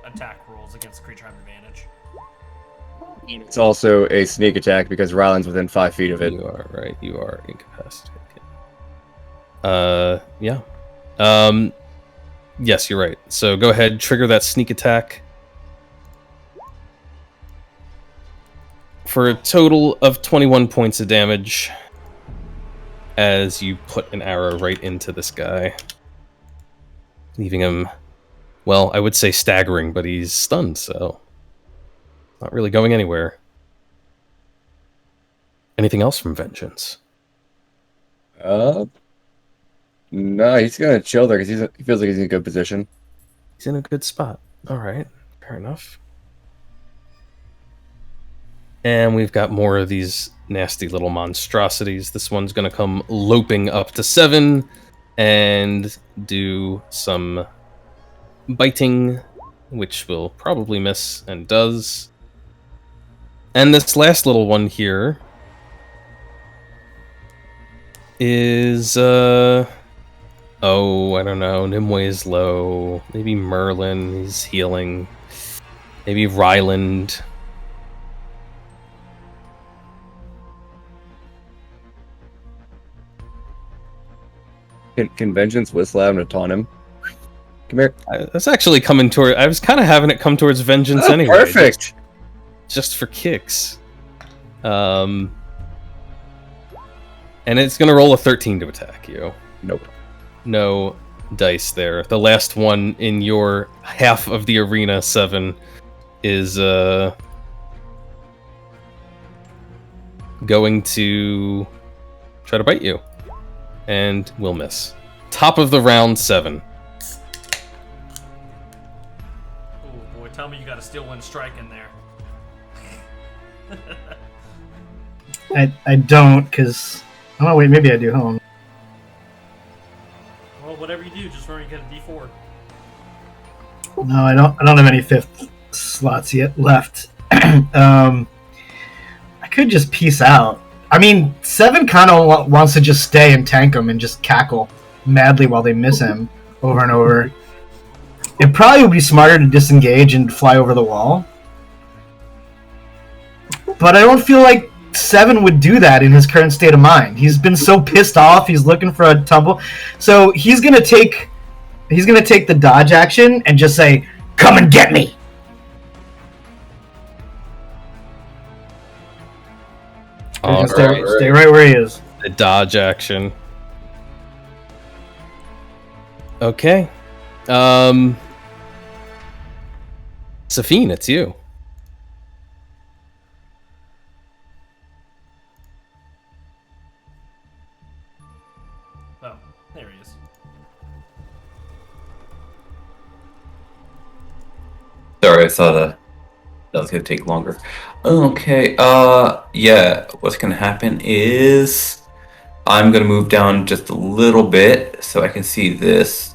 D: attack rolls against creature have advantage.
A: it's also a sneak attack because Ryland's within 5 feet of it.
B: You are right, you are incapacitated. Yeah. Yes, you're right. So go ahead, trigger that sneak attack. For a total of 21 points of damage as you put an arrow right into this guy. Leaving him, well, I would say staggering, but he's stunned, so not really going anywhere. Anything else from Vengeance?
A: No, he's gonna chill there because he feels like he's in a good position.
B: He's in a good spot. All right, fair enough. And we've got more of these nasty little monstrosities. This one's going to come loping up to 7 and do some biting, which will probably miss and does. And this last little one here is, oh, I don't know. Nimue is low. Maybe Merlin, he's healing. Maybe Ryland.
A: Can Vengeance whistle at him to taunt him? Come here.
B: That's actually coming toward. I was kind of having it come towards Vengeance anyway.
A: Perfect!
B: Just for kicks. And it's going to roll a 13 to attack you.
A: Nope.
B: No dice there. The last one in your half of the arena, 7, is going to try to bite you. And will miss. Top of the round, 7.
D: Oh boy, tell me you got a steel wind strike in there.
E: I don't, because... Oh, wait, maybe I do. Hold on.
D: Well, whatever you do, just remember you get a d4.
E: No, I don't have any 5th slots yet left. I could just peace out. I mean, 7 kind of wants to just stay and tank him and just cackle madly while they miss him over and over. It probably would be smarter to disengage and fly over the wall. But I don't feel like 7 would do that in his current state of mind. He's been so pissed off, he's looking for a tumble. So he's gonna take the dodge action and just say, "Come and get me!" Stay right where he is.
B: The dodge action. Okay. Safine, it's you.
D: Oh, there he is.
C: Sorry, I saw that was gonna take longer. Okay, yeah, what's gonna happen is I'm gonna move down just a little bit so I can see this.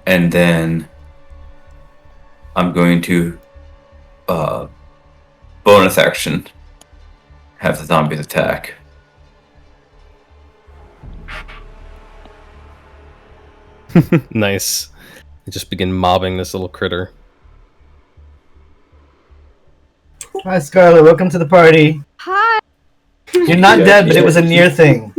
C: And then I'm going to bonus action have the zombies attack.
B: Nice. They just begin mobbing this little critter.
E: Hi, Scarlet. Welcome to the party.
G: Hi.
E: You're not dead, but it was a near thing.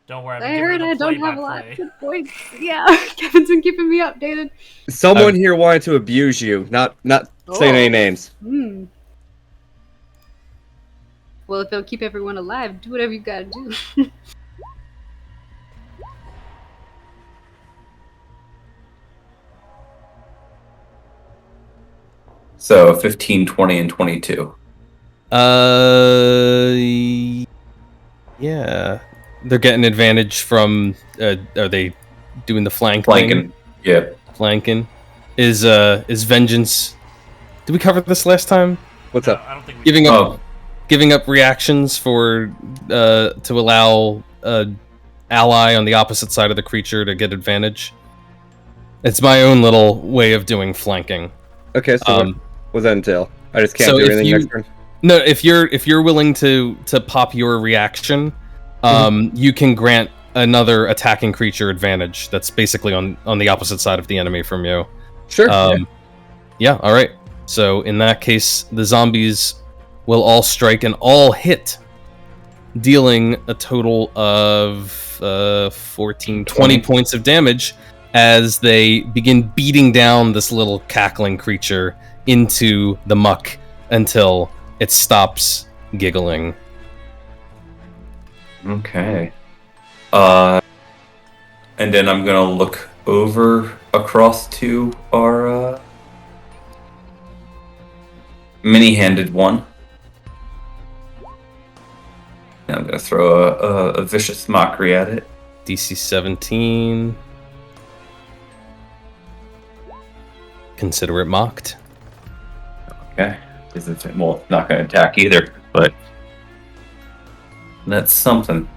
D: Don't worry,
G: I heard I don't have a lot
D: play-by-play.
G: of good points. Yeah, Kevin's been keeping me updated.
A: Someone here wanted to abuse you, not saying any names.
G: Hmm. Well, if it'll keep everyone alive, do whatever you gotta do.
C: So 15, 20, and 22.
B: Yeah. they're getting advantage from. Are they doing the flank thing?
C: Flanking. Yeah.
B: Flanking. Is vengeance? Did we cover this last time?
A: What's
D: No,
A: up?
D: I don't think we
B: Giving up reactions for to allow ally on the opposite side of the creature to get advantage. It's my own little way of doing flanking.
A: Okay, so what does that entail? I just can't
B: so
A: do
B: if
A: anything
B: you-
A: next turn.
B: No, if you're willing to pop your reaction, you can grant another attacking creature advantage. That's basically on the opposite side of the enemy from you.
A: Sure.
B: Yeah. All right. So in that case, the zombies will all strike and all hit, dealing a total of 14, 20 points of damage as they begin beating down this little cackling creature into the muck until it stops giggling.
C: Okay. And then I'm gonna look over across to our mini-handed one. And I'm gonna throw a vicious mockery at it.
B: DC 17. Consider it mocked.
C: Okay. It's not gonna attack either, but that's something.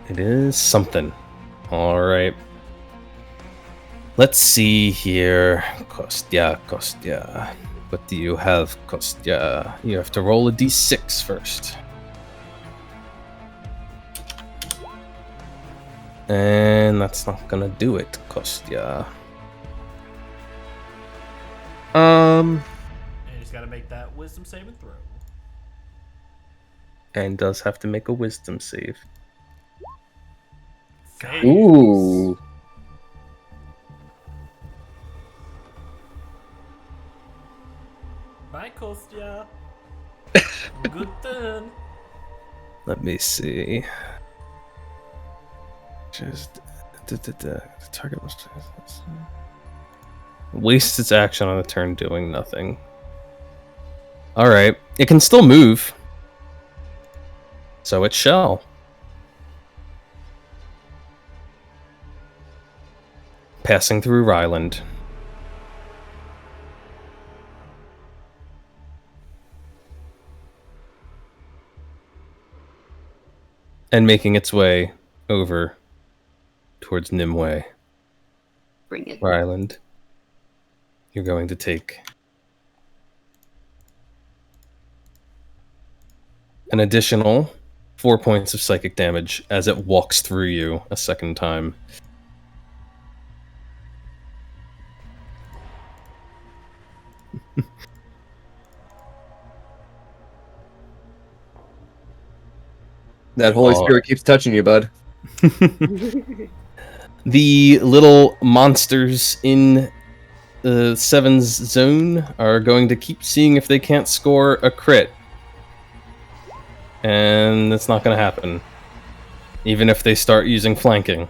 B: It is something. All right. Let's see here. Kostya. What do you have, Kostya? You have to roll a d6 first. And that's not gonna do it, Kostya.
D: And he's got to make that wisdom saving throw.
B: And does have to make a wisdom save.
D: Fails.
A: Ooh.
D: Bye, Kostya. Good turn.
B: Let me see. Just the target must waste its action on a turn doing nothing. All right, it can still move, so it shall. Passing through Ryland. And making its way over towards Nimue.
G: Bring it.
B: Ryland, you're going to take an additional 4 points of psychic damage as it walks through you a second time.
A: That Holy Spirit keeps touching you, bud.
B: The little monsters in the Seven's zone are going to keep seeing if they can't score a crit. And it's not going to happen. Even if they start using flanking.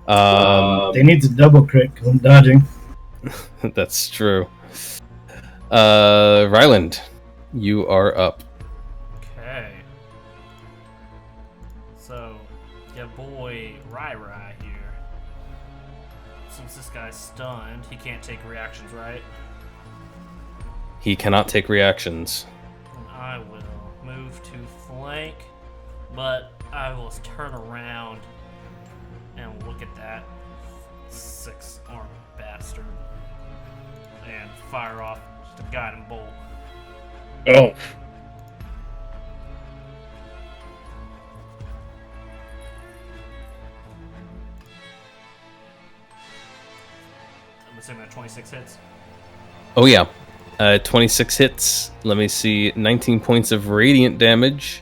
E: They need to double crit because I'm dodging.
B: That's true. Ryland, you are up.
D: Okay. So, your boy Rai here. Since this guy's stunned, he can't take reactions, right?
B: He cannot take reactions.
D: And I will move to flank, but I will turn around and look at that 6-armed bastard and fire off just a guiding bolt.
A: Oh.
D: I'm assuming that 26 hits.
B: Oh yeah. 26 hits. Let me see. 19 points of radiant damage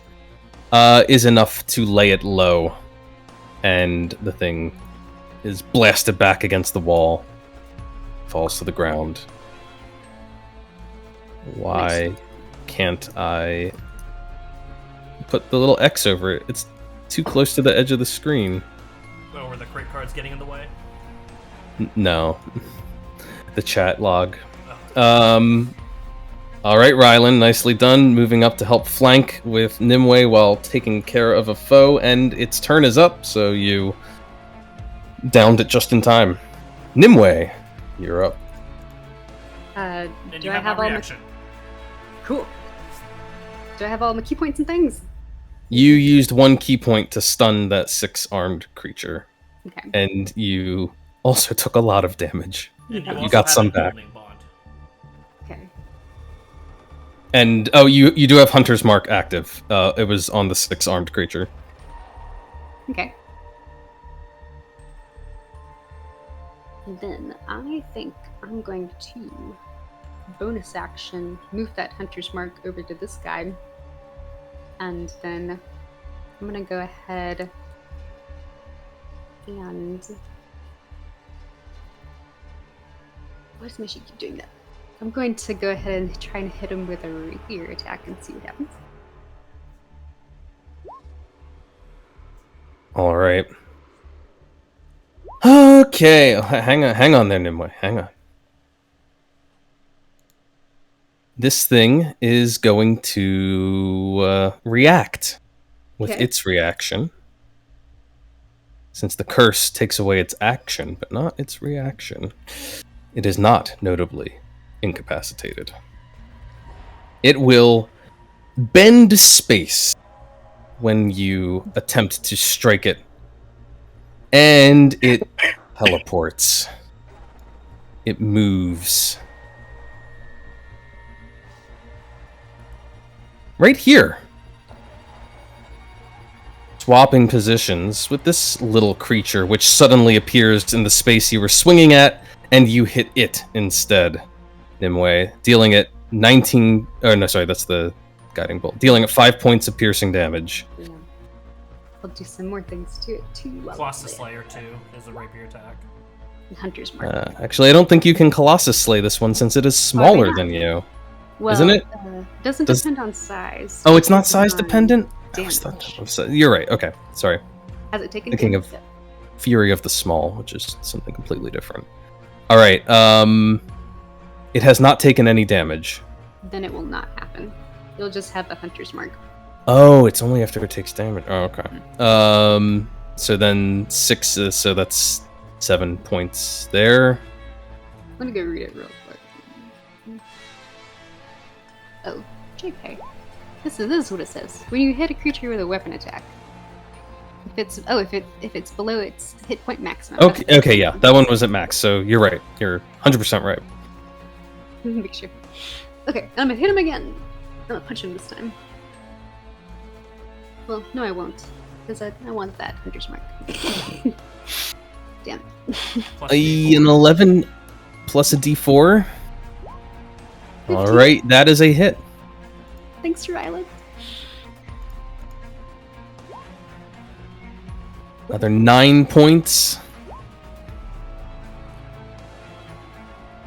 B: is enough to lay it low. And the thing is blasted back against the wall. Falls to the ground. Why can't I put the little X over it? It's too close to the edge of the screen.
D: Oh, were the crit cards getting in the way?
B: No. The chat log. All right, Rylan, nicely done. Moving up to help flank with Nimue while taking care of a foe, and its turn is up, so you downed it just in time. Nimue, you're up.
D: And
G: Do
D: you
G: I
D: have
G: have
D: a
G: all my
D: reaction.
G: cool? Do I have all my key points and things?
B: You used one key point to stun that 6-armed creature,
G: Okay.
B: and you also took a lot of damage.
D: And
G: You
D: also
B: got
D: have
B: some
D: an
B: back.
D: holding bond.
G: Okay.
B: And you do have Hunter's Mark active. It was on the 6-armed creature.
G: Okay. And then I think I'm going to bonus action move that hunter's mark over to this guy, and then I'm gonna go ahead and why does my sheet keep doing that? I'm going to go ahead and try and hit him with a rapier attack and see what happens.
B: All right. Okay, hang on there, Nimue. Hang on. This thing is going to react with
G: Okay.
B: its reaction. Since the curse takes away its action, but not its reaction, it is not notably incapacitated. It will bend space when you attempt to strike it, and it teleports. It moves. Right here. Swapping positions with this little creature, which suddenly appears in the space you were swinging at, and you hit it instead, Nimue, dealing it 19... Oh, no, sorry, that's the guiding bolt. Dealing it 5 points of piercing damage.
G: Yeah. I'll do some more things to it too. while
D: Colossus
G: I play
D: Slayer 2 is a rapier attack.
G: it. Hunter's mark.
B: Actually, I don't think you can Colossus Slay this one, since it is smaller
G: not?
B: than you.
G: Well,
B: isn't it?
G: Doesn't
B: Does-
G: depend on size.
B: Oh, it's not
G: Depends
B: size
G: on
B: dependent? I always thought
G: damage.
B: that was... You're right, okay, sorry.
G: Has it taken
B: Thinking
G: damage?
B: of Fury of the Small, which is something completely different. Alright, it has not taken any damage.
G: Then it will not happen. You'll just have the hunter's mark.
B: Oh, it's only after it takes damage. Oh, okay. So then 6, so that's 7 points there.
G: I'm gonna go read it real quick. Oh, JK. This is what it says. When you hit a creature with a weapon attack, if it's below its hit point maximum.
B: Okay, yeah, that one was at max, so you're right. You're 100% right.
G: Make sure. Okay, I'm gonna hit him again. I'm gonna punch him this time. Well, no, I won't, because I want that hunter's mark. Damn.
D: Plus
B: An
D: D4.
B: 11 plus a d4.
G: 15.
B: Alright, that is a hit.
G: Thanks, Rylan.
B: Another 9 points.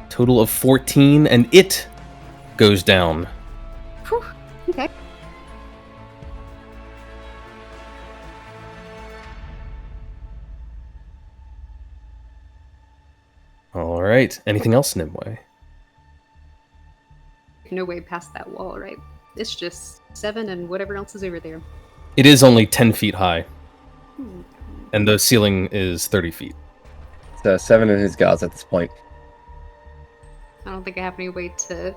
B: Total of 14, and it goes down.
G: Whew. Okay.
B: Alright, anything else, Nimue?
G: No way past that wall, right? It's just 7 and whatever else is over there.
B: It is only 10 feet high,
G: Hmm.
B: and the ceiling is 30 feet.
A: It's 7 in his gods at this point.
G: I don't think I have any way to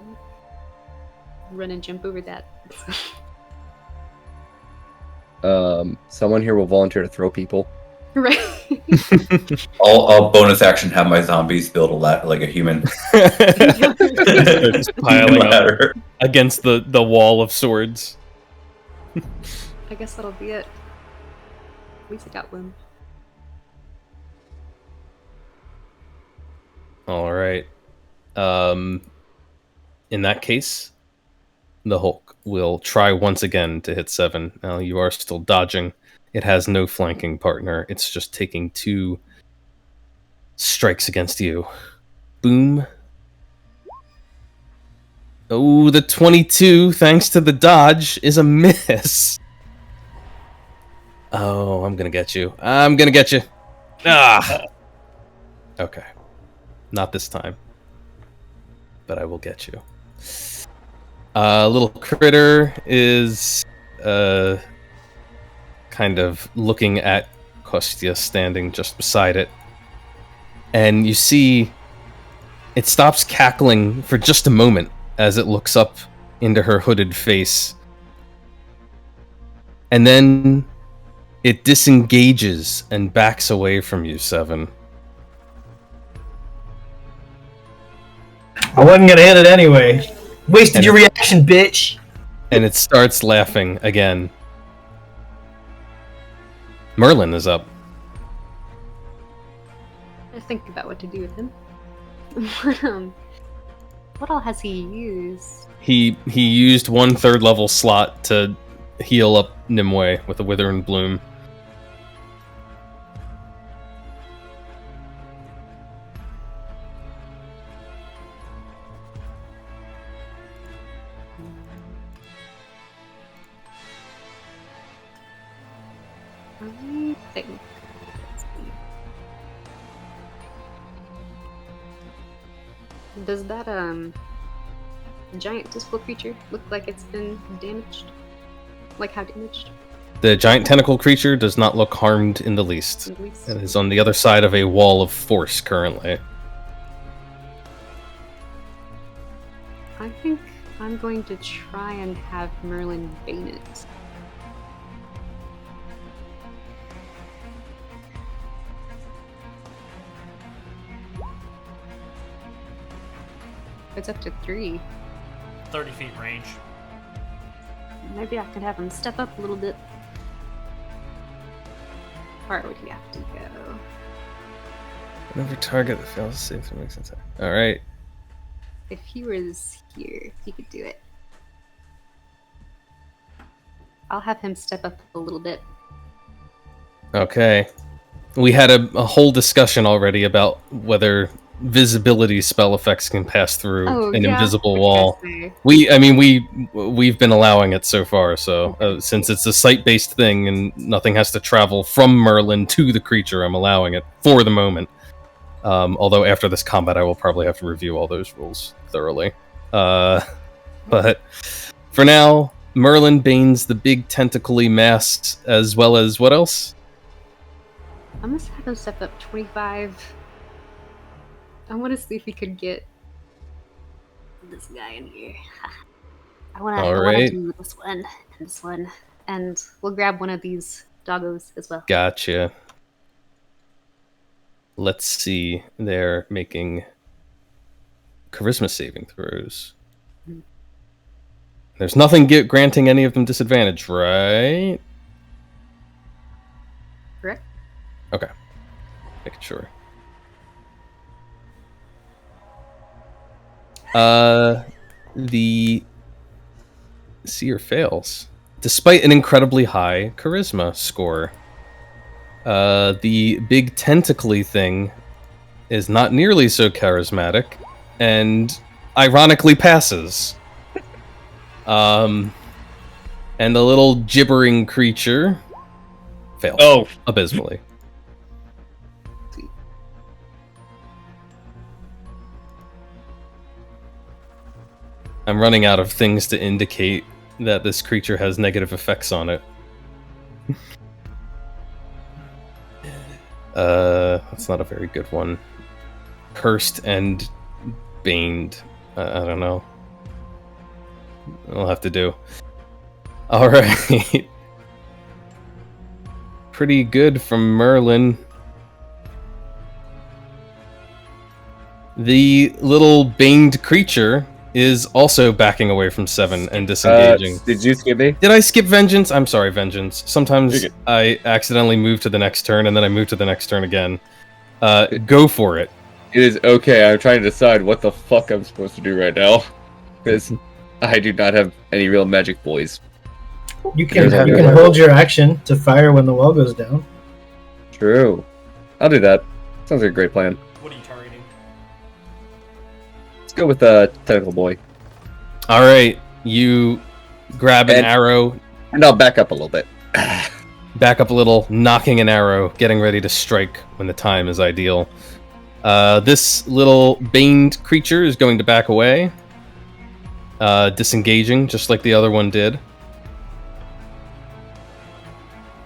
G: run and jump over that.
A: Someone here will volunteer to throw people.
G: Right.
C: I'll bonus action have my zombies build a ladder like a human.
B: They're just piling up
C: Ladder.
B: against the wall of swords.
G: I guess that'll be it. At least I got one.
B: Alright. In that case, the Hulk will try once again to hit 7. Now, you are still dodging. It has no flanking partner. It's just taking 2 strikes against you. Boom. Oh, the 22, thanks to the dodge, is a miss. Oh, I'm gonna get you. I'm gonna get you. Ah! Okay. Not this time. But I will get you. Little critter is kind of looking at Kostya standing just beside it. And you see it stops cackling for just a moment as it looks up into her hooded face. And then it disengages and backs away from you, Seven.
E: I wasn't gonna hit it anyway. Wasted
B: And
E: your reaction, bitch.
B: And it starts laughing again. Merlin is up.
G: I think about what to do with him. What all has he used?
B: He used 1/3 level slot to heal up Nimue with a Withering Bloom.
G: I think. Let's see. Does that giant tentacle creature look like it's been damaged? Like how damaged?
B: The giant tentacle creature does not look harmed in the least.
G: At least.
B: It is on the other side of a wall of force currently.
G: I think I'm going to try and have Merlin bane it. It's up to 3.
D: 30 feet range.
G: Maybe I could have him step up a little bit. How far would he have to go?
B: Whenever target that fails to save makes sense. Alright.
G: If he was here, he could do it. I'll have him step up a little bit.
B: Okay. We had a whole discussion already about whether visibility spell effects can pass through an invisible wall. We've been allowing it so far, so since it's a site-based thing and nothing has to travel from Merlin to the creature, I'm allowing it for the moment. Although after this combat, I will probably have to review all those rules thoroughly. But for now, Merlin banes the big tentacly mass, as well as what else?
G: I'm gonna have him step up 25. I want to see if we could get this guy in here. I want to do this one and this one, and we'll grab one of these doggos as well.
B: Gotcha. Let's see. They're making charisma saving throws. There's nothing granting any of them disadvantage, right?
G: Correct.
B: Okay. Making sure. The seer fails, despite an incredibly high charisma score. The big tentacly thing is not nearly so charismatic, and ironically passes. And the little gibbering creature fails abysmally. I'm running out of things to indicate that this creature has negative effects on it. That's not a very good one. Cursed and baned. I don't know. I'll have to do. Alright. Pretty good from Merlin. The little baned creature is also backing away from 7 and disengaging.
A: Did you skip me?
B: Did I skip Vengeance? I'm sorry, Vengeance. Sometimes I accidentally move to the next turn and then I move to the next turn again. Go for it.
A: It is okay. I'm trying to decide what the fuck I'm supposed to do right now. Because I do not have any real magic boys.
E: You can hold your action to fire when the wall goes down.
A: True. I'll do that. Sounds like a great plan.
D: What are you targeting?
A: Let's go with the Tentacle Boy.
B: Alright, you grab an arrow.
A: And I'll back up a little bit.
B: Back up a little, knocking an arrow, getting ready to strike when the time is ideal. This little baned creature is going to back away. disengaging just like the other one did.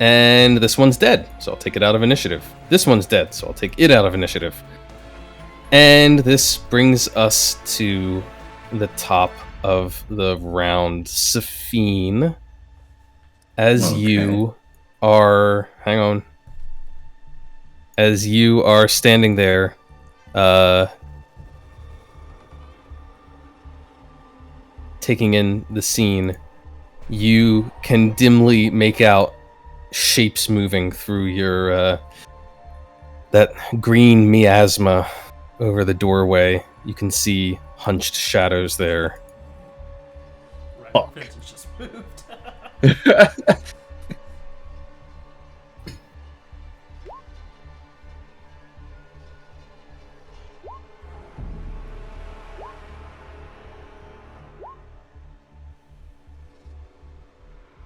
B: And this one's dead, so I'll take it out of initiative. This one's dead, so I'll take it out of initiative. And this brings us to the top of the round. Safine, as you are... Hang on. As you are standing there, taking in the scene, you can dimly make out shapes moving through your that green miasma over the doorway. You can see hunched shadows there.
D: Fuck. Just moved.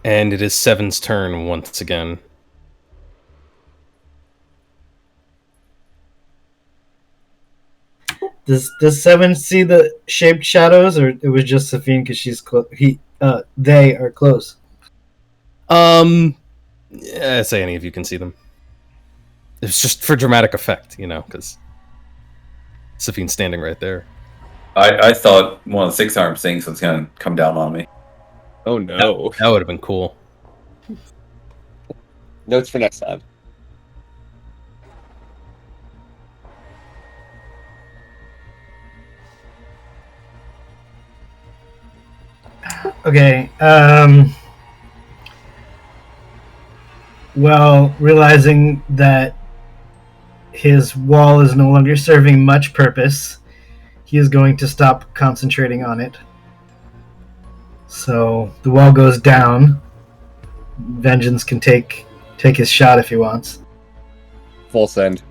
B: And it is Seven's turn once again.
E: Does Seven see the shaped shadows, or it was just Safine because she's they are close?
B: Say any of you can see them. It's just for dramatic effect, because Safine's standing right there.
C: I thought one of the 6-armed things was going to come down on me.
A: Oh no.
B: That would have been cool.
A: Notes for next time.
E: Okay. Well, realizing that his wall is no longer serving much purpose, he is going to stop concentrating on it. So the wall goes down. Vengeance can take his shot if he wants.
A: Full send.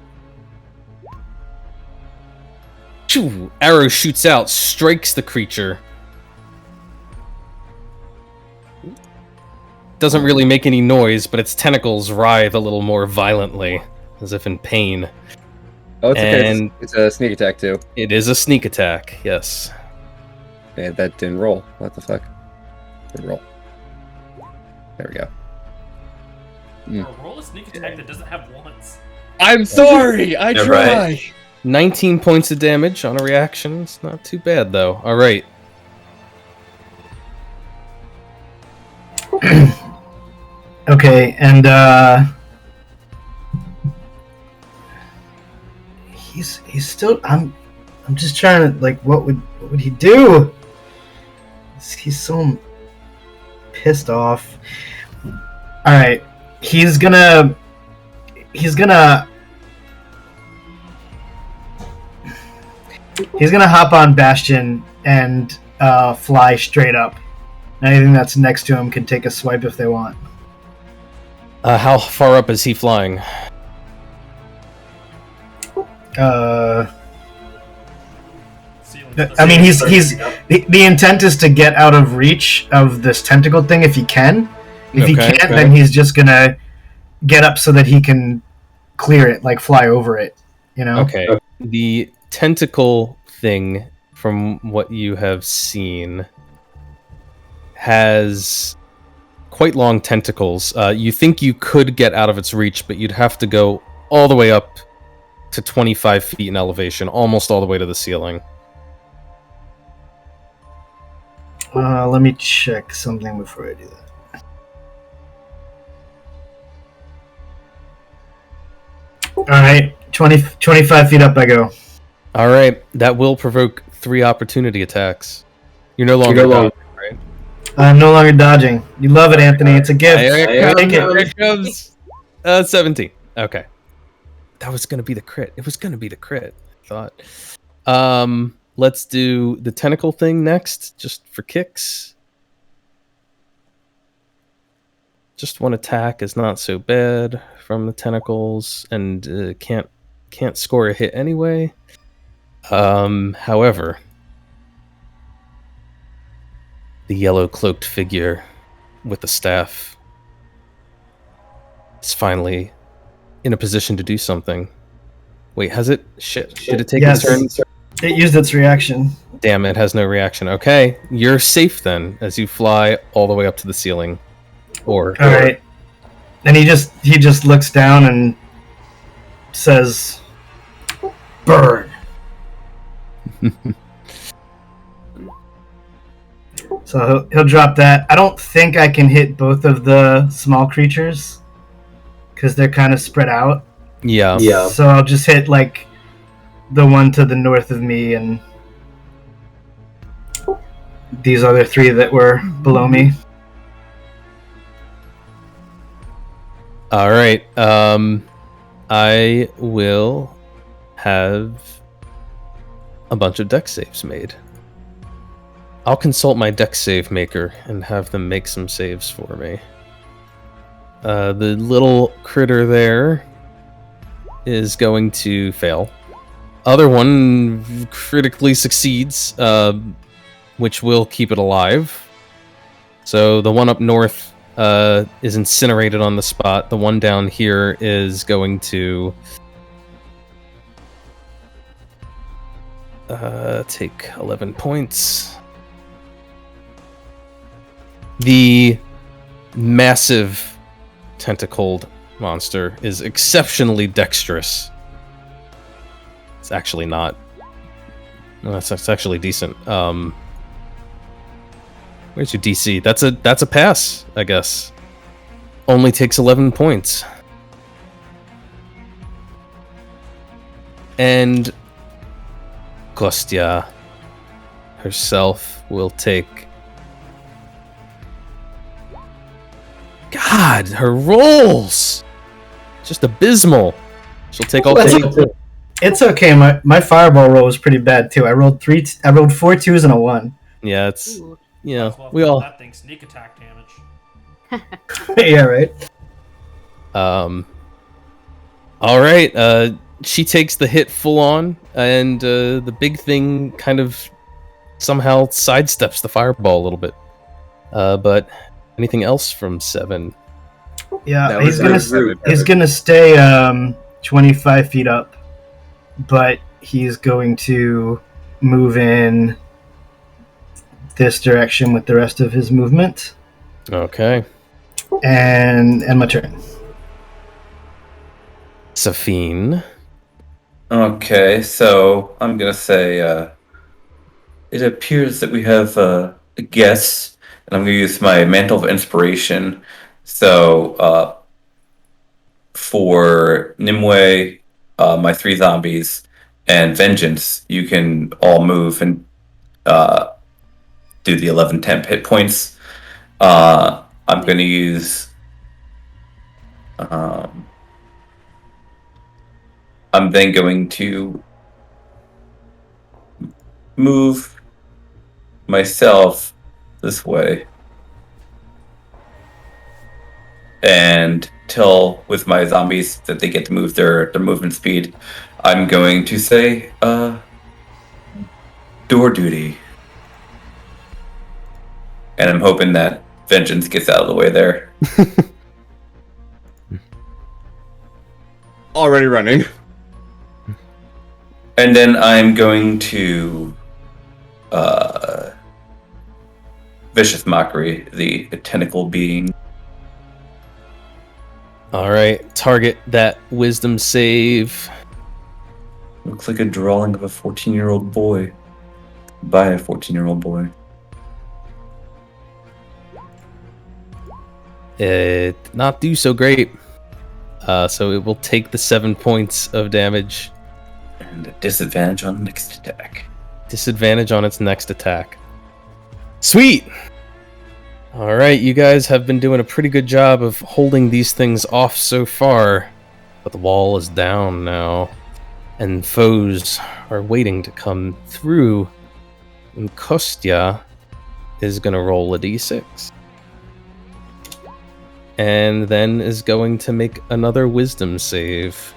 B: Choo! Arrow shoots out, strikes the creature. Doesn't really make any noise, but its tentacles writhe a little more violently, as if in pain.
A: Oh, it's okay.
B: And
A: It's a sneak attack too.
B: it is a sneak attack, yes.
A: Man, that didn't roll. What the fuck? Didn't roll. There we go.
D: Roll a sneak attack that doesn't have ones.
A: I'm sorry! I
C: Yeah,
A: try!
C: right.
B: 19 points of damage on a reaction. It's not too bad, though. Alright.
E: Okay, and he's still. I'm just trying to what would he do? He's so pissed off. All right, he's gonna hop on Bastion and fly straight up. Anything that's next to him can take a swipe if they want.
B: How far up is he flying?
E: I mean, he's the intent is to get out of reach of this tentacle thing if he can. If he can't, then he's just gonna get up so that he can clear it, fly over it.
B: Okay. The tentacle thing, from what you have seen, has quite long tentacles. You think you could get out of its reach, but you'd have to go all the way up to 25 feet in elevation, almost all the way to the ceiling.
E: Let me check something before I do that. Alright, 25 feet up I go.
B: Alright, that will provoke 3 opportunity attacks. You're no longer dodging, right?
E: I'm no longer dodging. You love it, Anthony. It's a gift.
B: Here
E: Take
B: it comes. 17. Okay. That was going to be the crit. It was going to be the crit, I thought. Let's do the tentacle thing next, just for kicks. Just one attack is not so bad from the tentacles, and can't score a hit anyway. However, the yellow cloaked figure with the staff is finally in a position to do something. Wait, has it? Shit. Did it take its turn?
E: It used its reaction.
B: Damn, it has no reaction. Okay, you're safe then, as you fly all the way up to the ceiling.
E: All right. And he just looks down and says, "Burn." So he'll drop that. I don't think I can hit both of the small creatures because they're kind of spread out.
B: Yeah.
E: So I'll just hit like the one to the north of me and these other three that were below me.
B: All right. I will have a bunch of dex saves made. I'll consult my dex save maker and have them make some saves for me. The little critter there is going to fail. Other one critically succeeds, which will keep it alive. So the one up north is incinerated on the spot. The one down here is going to take 11 points. The massive tentacled monster is exceptionally dexterous. It's actually not. No, that's actually decent. Where's your DC? That's a pass, I guess. Only takes 11 points. And Kostya herself will take... God, her rolls! Just abysmal. She'll take all the...
E: It's okay. My fireball roll was pretty bad too. I rolled 4 2s and a 1.
B: Yeah, it's...
G: Ooh.
B: Yeah,
D: Well,
B: we all...
D: that thing sneak attack damage.
E: Yeah, right.
B: All right. She takes the hit full on, and the big thing kind of somehow sidesteps the fireball a little bit. But anything else from 7?
E: Yeah,
A: That
E: he's
A: was
E: gonna
A: rude.
E: he's gonna stay 25 feet up, but he's going to move in this direction with the rest of his movement.
B: Okay.
E: And my turn.
B: Safine.
C: Okay, so I'm gonna say it appears that we have a guest, and I'm gonna use my Mantle of Inspiration. So for Nimue, my 3 zombies, and Vengeance, you can all move and do the 11 temp hit points. I'm gonna use I'm then going to move myself this way and tell with my zombies that they get to move their movement speed. I'm going to say door duty, and I'm hoping that Vengeance gets out of the way there.
A: Already running.
C: And then I'm going to Vicious Mockery, the tentacle being.
B: All right. Target that wisdom save.
C: Looks like a drawing of a 14-year-old boy by a 14-year-old boy.
B: It did not do so great. So it will take the 7 points of damage.
C: And a disadvantage on the next attack.
B: Disadvantage on its next attack. Sweet! Alright, you guys have been doing a pretty good job of holding these things off so far. But the wall is down now. And foes are waiting to come through. And Kostya is going to roll a d6. And then is going to make another wisdom save.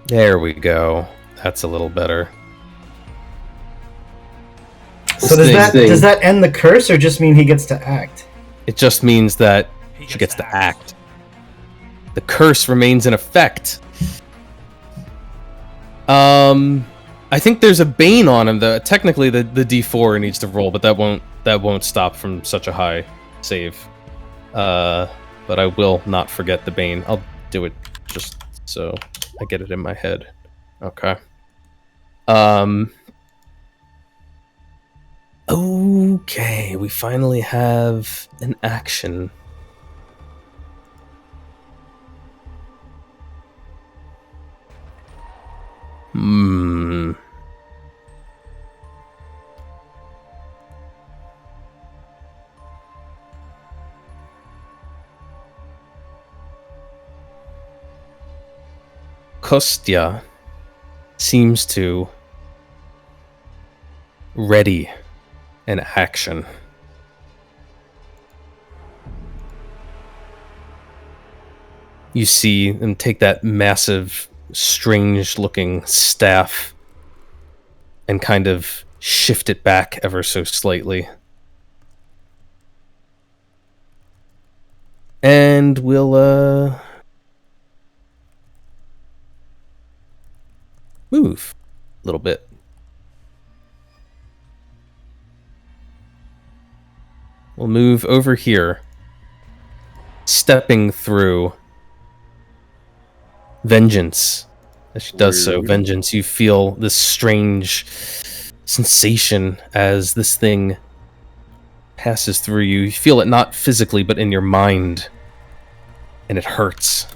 B: There we go. That's a little better.
E: So does that end the curse, or just mean he gets to act?
B: It just means that
D: He
B: she gets to act. The curse remains in effect. I think there's a Bane on him. Technically, the D4 needs to roll, but that won't stop from such a high save. But I will not forget the Bane. I'll do it just so I get it in my head. Okay. Okay, we finally have an action. Kostya seems to ready an action. You see him take that massive, strange-looking staff and kind of shift it back ever so slightly. And we'll, move a little bit. We'll move over here, stepping through Vengeance. As she does so, Vengeance, you feel this strange sensation as this thing passes through you. You feel it not physically, but in your mind, and it hurts.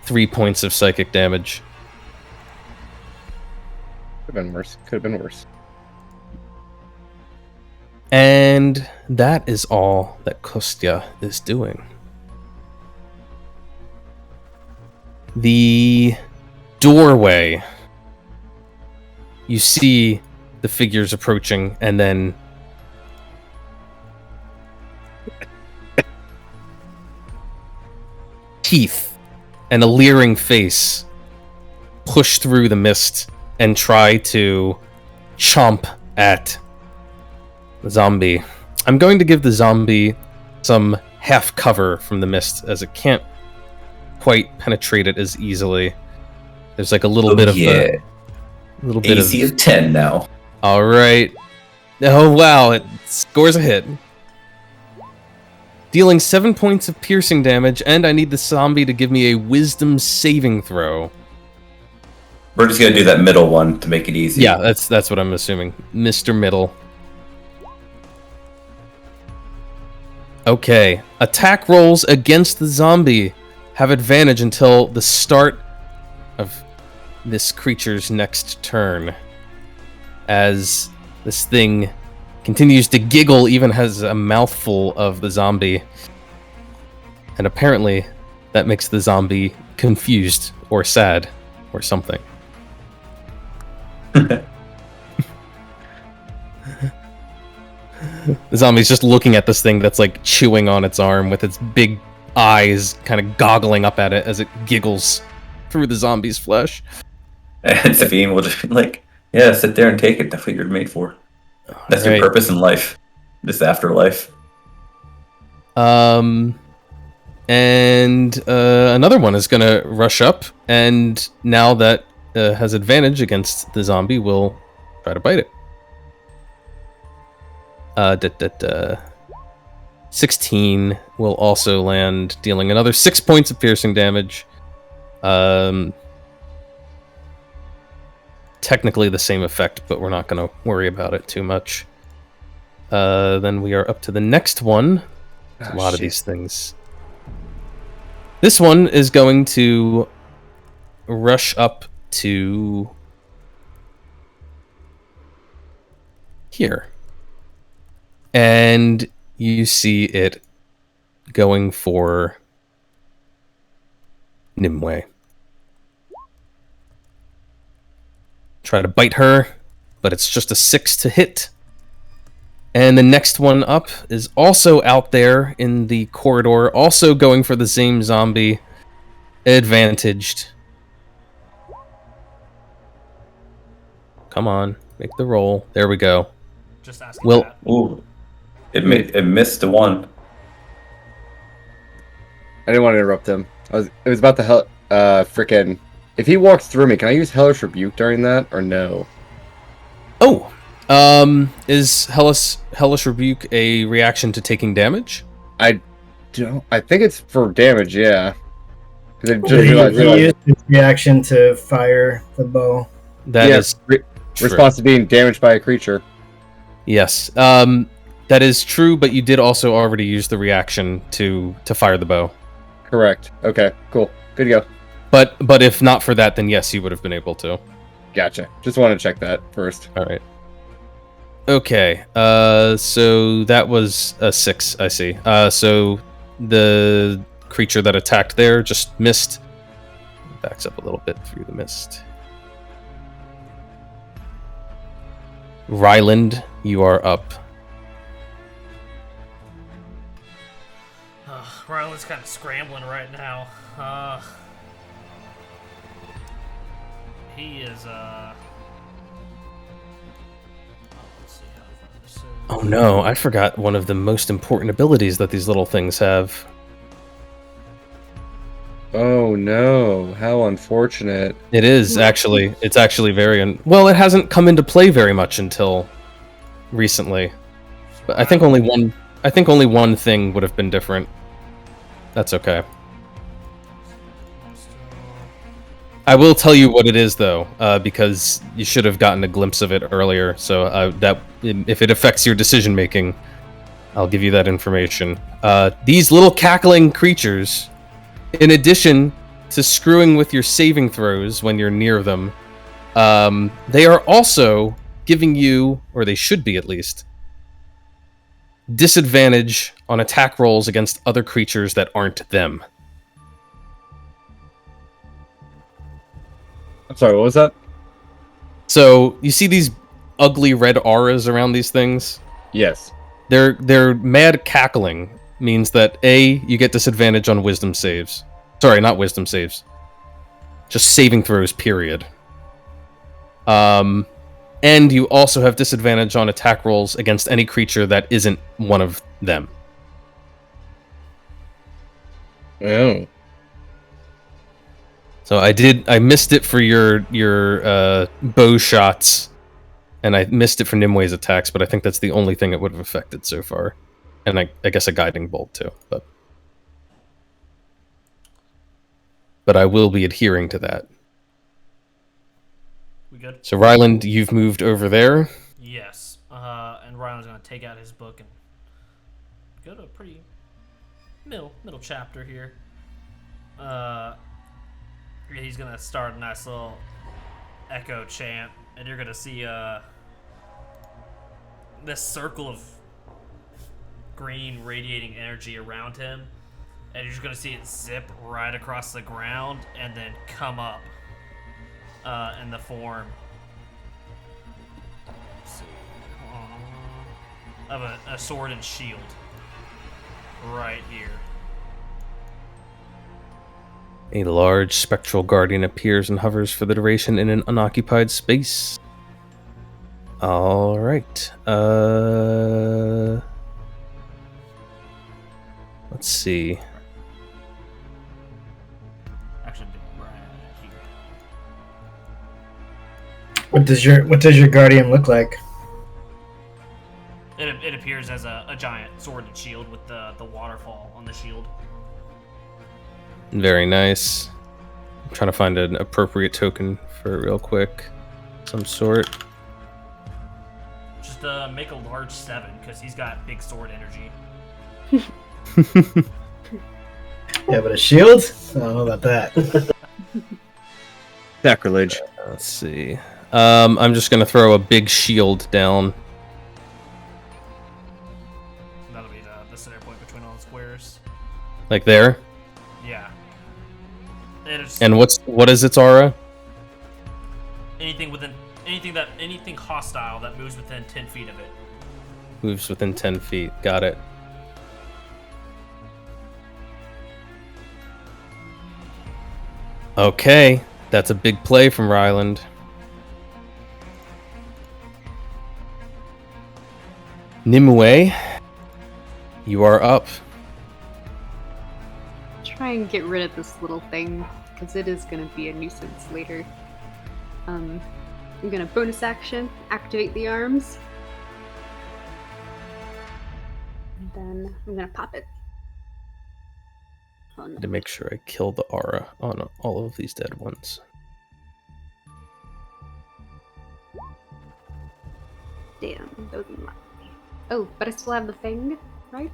B: 3 points of psychic damage.
A: Could have been worse. Could have been worse.
B: And that is all that Kostya is doing. The doorway. You see the figures approaching, and then teeth and a leering face push through the mist and try to chomp at the zombie. I'm going to give the zombie some half cover from the mist, as it can't quite penetrate it as easily. There's like a little bit of a little bit
C: AC of 10 now.
B: All right. Oh wow, it scores a hit. Dealing 7 points of piercing damage, and I need the zombie to give me a wisdom saving throw.
C: We're just gonna do that middle one to make it easy.
B: Yeah, that's what I'm assuming. Mr. Middle. Okay. Attack rolls against the zombie have advantage until the start of this creature's next turn. As this thing continues to giggle, even has a mouthful of the zombie. And apparently, that makes the zombie confused or sad or something. The zombie's just looking at this thing that's like chewing on its arm with its big eyes kind of goggling up at it as it giggles through the zombie's flesh.
C: And Sabine will just be like, yeah, sit there and take it. That's what you're made for. That's your purpose in life. This afterlife.
B: And another one is gonna rush up, and now that has advantage against the zombie, will try to bite it. 16 will also land, dealing another 6 points of piercing damage. Technically the same effect, but we're not going to worry about it too much. Then we are up to the next one. A lot of these things. This one is going to rush up to here. And you see it going for Nimue. Try to bite her, but it's just a 6 to hit. And the next one up is also out there in the corridor, also going for the same zombie. Advantaged. Come on, make the roll. There we go.
D: Just asking that.
C: Ooh. It missed the one.
A: I didn't want to interrupt him. It was about the frickin'. If he walks through me, can I use Hellish Rebuke during that, or no?
B: Oh, is Hellish Rebuke a reaction to taking damage?
A: I think it's for damage, yeah. Because I just
E: He
A: realized
E: used his reaction to fire the bow.
B: That is true.
A: response to being damaged by a creature.
B: Yes. That is true, but you did also already use the reaction to fire the bow.
A: Correct. Okay, cool. Good to go.
B: But if not for that, then yes, you would have been able to.
A: Gotcha. Just want to check that first.
B: All right. Okay. So that was a 6, I see. So the creature that attacked there just missed. Backs up a little bit through the mist. Ryland, you are up.
D: Ryland's kind of scrambling right now. He is, let's see how far this is.
B: Oh no, I forgot one of the most important abilities that these little things have.
A: Oh no, how unfortunate.
B: It is actually. It's actually very well. It hasn't come into play very much until recently. But I think only one. I think only one thing would have been different. That's okay. I will tell you what it is though, because you should have gotten a glimpse of it earlier. So that if it affects your decision making, I'll give you that information. These little cackling creatures, in addition to screwing with your saving throws when you're near them, they are also giving you, or they should be at least, disadvantage on attack rolls against other creatures that aren't them.
A: I'm sorry, what was that?
B: So, you see these ugly red auras around these things?
A: Yes.
B: Their mad cackling means that A, you get disadvantage on wisdom saves. Sorry, not wisdom saves. Just saving throws, period. And you also have disadvantage on attack rolls against any creature that isn't one of them.
A: Oh.
B: So I missed it for your bow shots, and I missed it for Nimwe's attacks, but I think that's the only thing it would have affected so far. And I guess a guiding bolt too, but I will be adhering to that.
D: We good?
B: So Ryland, you've moved over there.
D: Yes. And Ryland's gonna take out his book and go to a pretty middle chapter here. He's gonna start a nice little echo chant, and you're gonna see this circle of green radiating energy around him, and you're just gonna see it zip right across the ground and then come up in the form of a sword and shield right here.
B: A large spectral guardian appears and hovers for the duration in an unoccupied space. All right. Let's see.
D: Actually, right here.
E: What does your guardian look like?
D: It appears as a giant sword and shield with the waterfall on the shield.
B: Very nice. I'm trying to find an appropriate token for it real quick. Some sort.
D: Just make a large 7 because he's got big sword energy.
E: Yeah, but a shield? I don't know about that.
A: Sacrilege.
B: Let's see. I'm just gonna throw a big shield down.
D: That'll be the center point between all the squares.
B: Like there.
D: Yeah. It's
B: And what is its aura?
D: anything hostile that moves within 10 feet of it.
B: Moves within 10 feet. Got it. Okay. That's a big play from Ryland. Nimue, you are up.
G: try and get rid of this little thing, because it is going to be a nuisance later. I'm going to bonus action, activate the arms. And then I'm going to pop it. Oh, no.
B: To make sure I kill the aura on all of these dead ones.
G: Damn, those are not. Oh, but I still have the thing, right?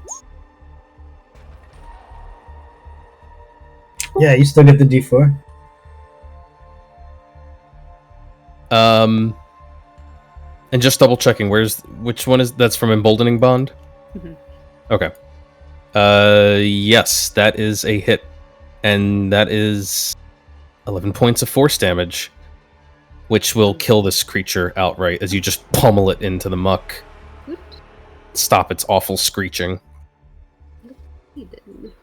E: Yeah, you still get the D4.
B: And just double checking, which one is that's from Emboldening Bond?
G: Mhm.
B: Okay. Yes, that is a hit, and that is 11 points of force damage, which will kill this creature outright as you just pummel it into the muck.
G: Good.
B: Stop its awful screeching.
G: See then.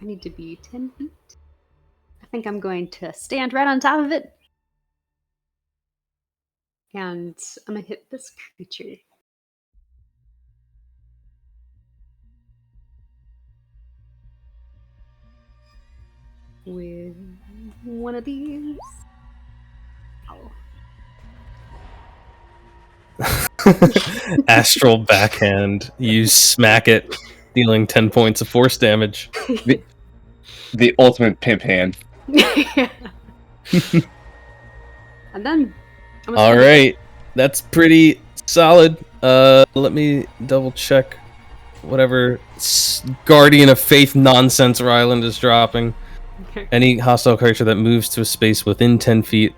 G: I need to be 10 feet. I think I'm going to stand right on top of it. And I'm gonna hit this creature. With one of these. Ow.
B: Astral backhand. You smack it, dealing 10 points of force damage.
A: The ultimate pimp hand.
G: And then I'm
B: All right, that's pretty solid. Let me double check whatever Guardian of Faith nonsense Ryland is dropping.
G: Okay.
B: Any hostile creature that moves to a space within 10 feet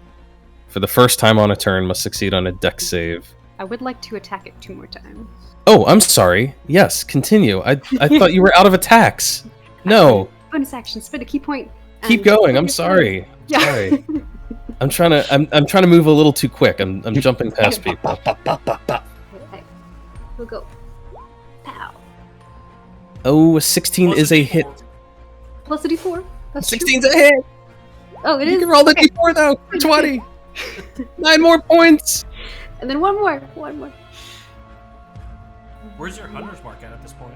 B: for the first time on a turn must succeed on a dex save.
G: I would like to attack it 2 more times.
B: Oh, I'm sorry. Yes, continue. I thought you were out of attacks. No,
G: Bonus action, spend a key point.
B: keep
G: and
B: going. I'm
G: bonus
B: sorry.
G: action. Yeah.
B: Sorry. I'm trying to move a little too quick. I'm jumping past people.
G: Okay. We'll go. Pow.
B: Oh, 16 is a hit.
G: Plus a d4. That's
B: 16's a hit.
G: true. Oh, it
B: You
G: is.
B: can roll the
G: Okay.
B: d4 though. 20. 9 more points.
G: And then one more. One more.
D: Where's your hunter's mark at this point?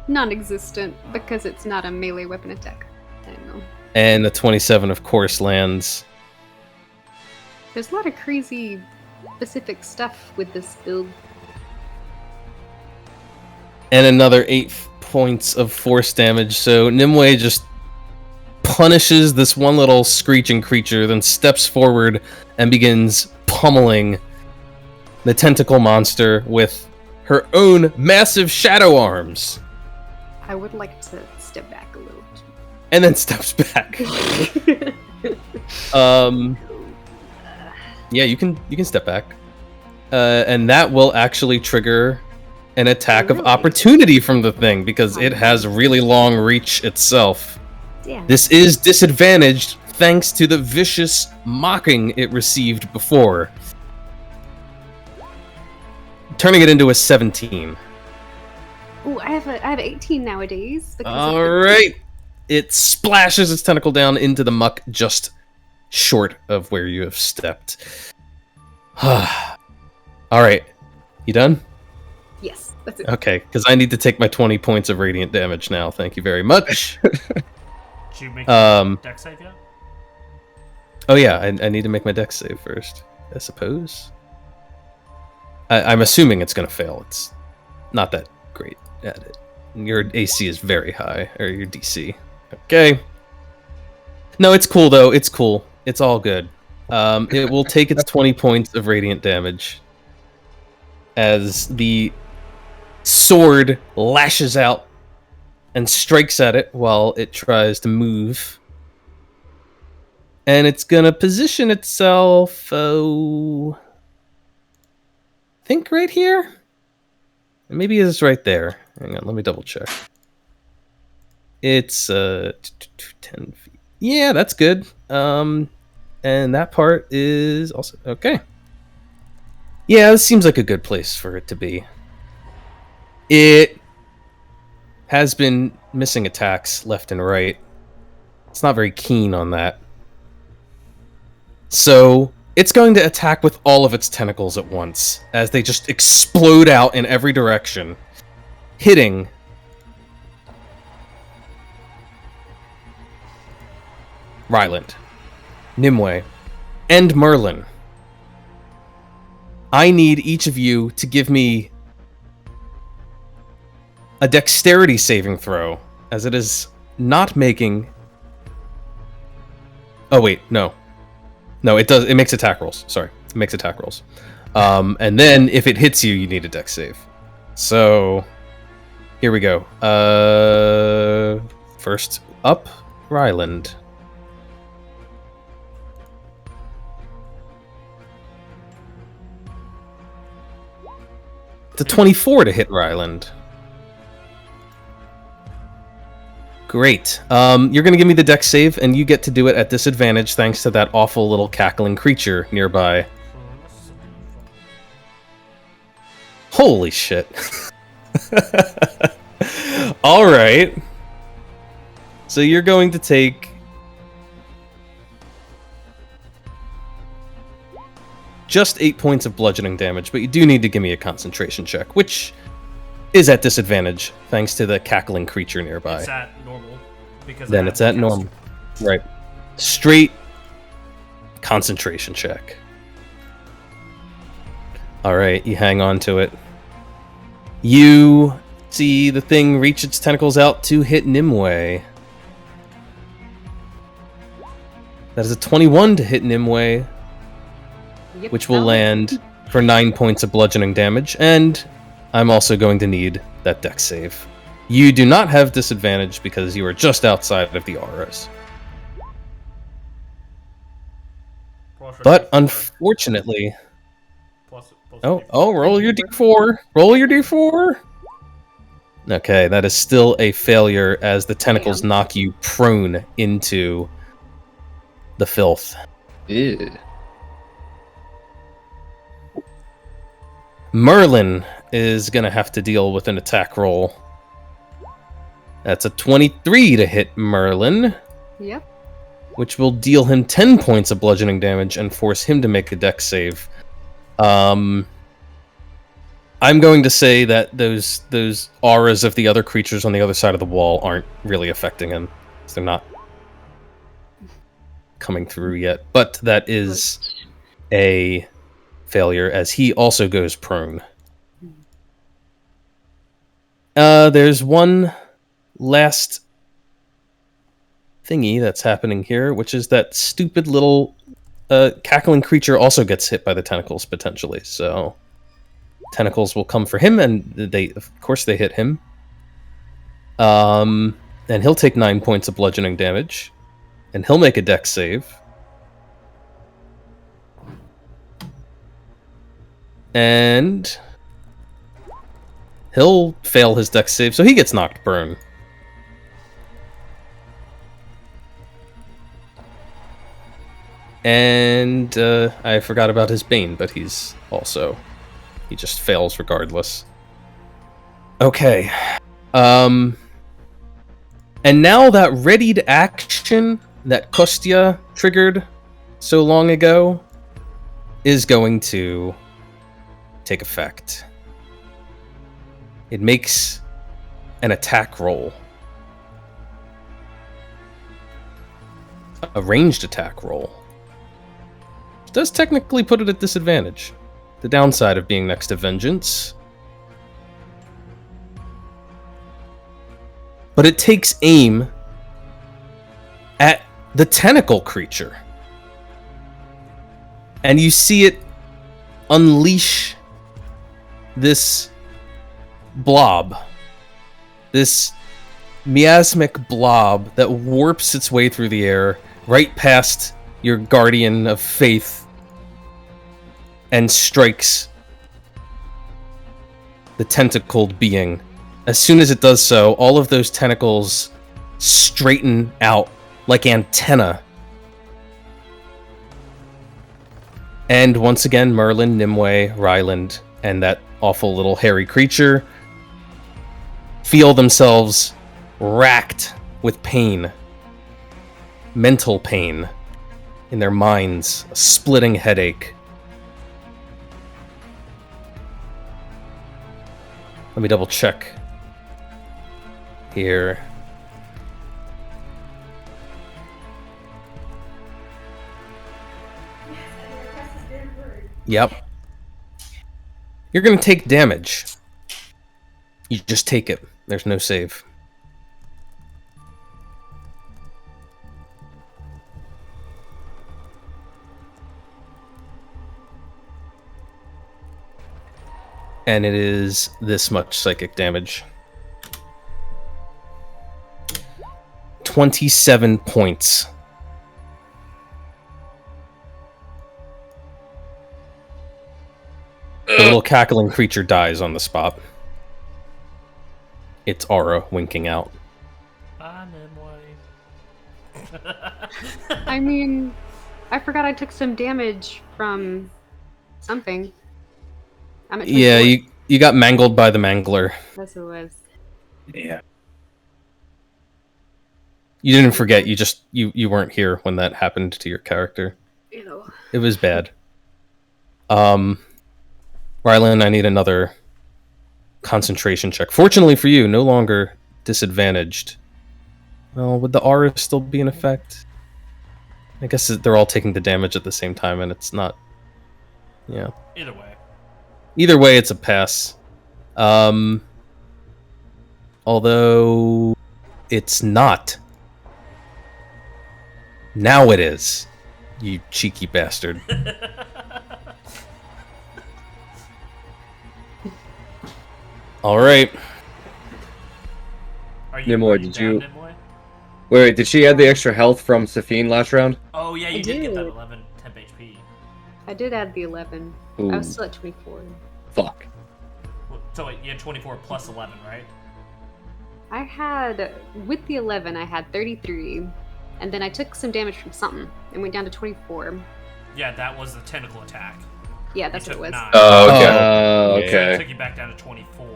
G: Non-existent because it's not a melee weapon attack. I don't know.
B: And the 27, of course, lands.
G: There's a lot of crazy specific stuff with this build.
B: And another 8 points of force damage. So Nimue just punishes this one little screeching creature, then steps forward and begins pummeling the tentacle monster with her own massive shadow arms.
G: I would like to step back a little.
B: And then steps back. Yeah, you can step back. And that will actually trigger an attack of
G: Really?
B: opportunity from the thing because it has really long reach itself.
G: Damn.
B: This is disadvantaged thanks to the vicious mocking it received before. Turning it into a 17.
G: Ooh, I have 18 nowadays. because of the-
B: Alright. It splashes its tentacle down into the muck just short of where you have stepped. Alright. You done?
G: Yes, that's it.
B: Okay, because I need to take my 20 points of radiant damage now. Thank you very much.
D: Did you make deck save yet?
B: Oh yeah, I need to make my dex save first, I suppose. I'm assuming it's going to fail. It's not that great at it. Your AC is very high, or your DC. Okay. No, it's cool though. It's cool. It's all good. It will take its 20 points of radiant damage as the sword lashes out and strikes at it while it tries to move. And it's gonna position itself, I think right here? Maybe it's right there. Hang on, let me double check. It's 10 feet. Yeah, that's good. And that part is also okay. Yeah, this seems like a good place for it to be. It has been missing attacks left and right. It's not very keen on that. So it's going to attack with all of its tentacles at once, as they just explode out in every direction, hitting Ryland, Nimue, and Merlin. I need each of you to give me a dexterity saving throw, as it is not making... Oh, wait, no. No, it does. It makes attack rolls. Sorry, it makes attack rolls. And then, if it hits you, you need a dex save. So, here we go. First up, Ryland. It's a 24 to hit Ryland. Great. You're going to give me the dex save, and you get to do it at disadvantage thanks to that awful little cackling creature nearby. Holy shit. Alright. So you're going to take... just 8 points of bludgeoning damage, but you do need to give me a concentration check, which is at disadvantage thanks to the cackling creature nearby.
D: It's at normal. Because
B: Then it's at normal. Right. Straight concentration check. Alright, you hang on to it. You see the thing reach its tentacles out to hit Nimue. That is a 21 to hit Nimue,
G: Yep,
B: which will
G: that'll-
B: land for 9 points of bludgeoning damage, and I'm also going to need that dex save. You do not have disadvantage because you are just outside of the auras. But unfortunately... roll your d4. Roll your d4. Okay, that is still a failure as the tentacles knock you prone into the filth.
A: Ew.
B: Merlin is going to have to deal with an attack roll. That's a 23 to hit Merlin,
G: Yep.
B: which will deal him 10 points of bludgeoning damage and force him to make a dex save. I'm going to say that those auras of the other creatures on the other side of the wall aren't really affecting him. So they're not coming through yet. But that is a failure as he also goes prone. There's one last thingy that's happening here, which is that stupid little cackling creature also gets hit by the tentacles potentially. So tentacles will come for him, and of course they hit him. And he'll take 9 points of bludgeoning damage, and he'll make a dex save. And he'll fail his dex save, so he gets knocked prone. And I forgot about his Bane, but he just fails regardless. Okay. And now that readied action that Kostya triggered so long ago is going to take effect. It makes an attack roll. A ranged attack roll. It does technically put it at disadvantage. The downside of being next to Vengeance. But it takes aim at the tentacle creature. And you see it unleash this blob. This miasmic blob that warps its way through the air, right past your guardian of faith, and strikes the tentacled being. As soon as it does so, all of those tentacles straighten out like antennae. And once again, Merlin, Nimue, Ryland, and that awful little hairy creature feel themselves racked with pain. Mental pain. In their minds, a splitting headache. Let me double check here. Yep. You're going to take damage. You just take it. There's no save. And it is this much psychic damage. 27 points. The little cackling creature dies on the spot. Its aura winking out.
G: I mean, I forgot I took some damage from something. I'm at
B: Yeah,
G: 24.
B: you got mangled by the mangler.
G: That's what it was.
C: Yeah.
B: You didn't forget, you weren't here when that happened to your character.
G: Ew.
B: It was bad. Rylan, I need another concentration check. Fortunately for you, no longer disadvantaged. Well, would the aura still be in effect? I guess they're all taking the damage at the same time, and it's not... Yeah. Either way, it's a pass. Although... It's not. Now it is. You cheeky bastard. Alright.
A: Nimoy, did you... Wait, did she add the extra health from Safine last round?
D: Oh yeah, you
G: I
D: did get that
G: did.
D: 11 temp HP.
G: I did add the 11.
A: Ooh,
G: I was still at 24.
A: fuck.
D: So wait, you had 24 plus 11, right?
G: I had, with the 11, I had 33. And then I took some damage from something and went down to 24.
D: Yeah, that was the tentacle attack.
G: Yeah, that's
D: You
G: what it
D: took
G: was.
D: 9.
C: Oh, okay.
D: So it
A: Okay.
D: took you back down to 24.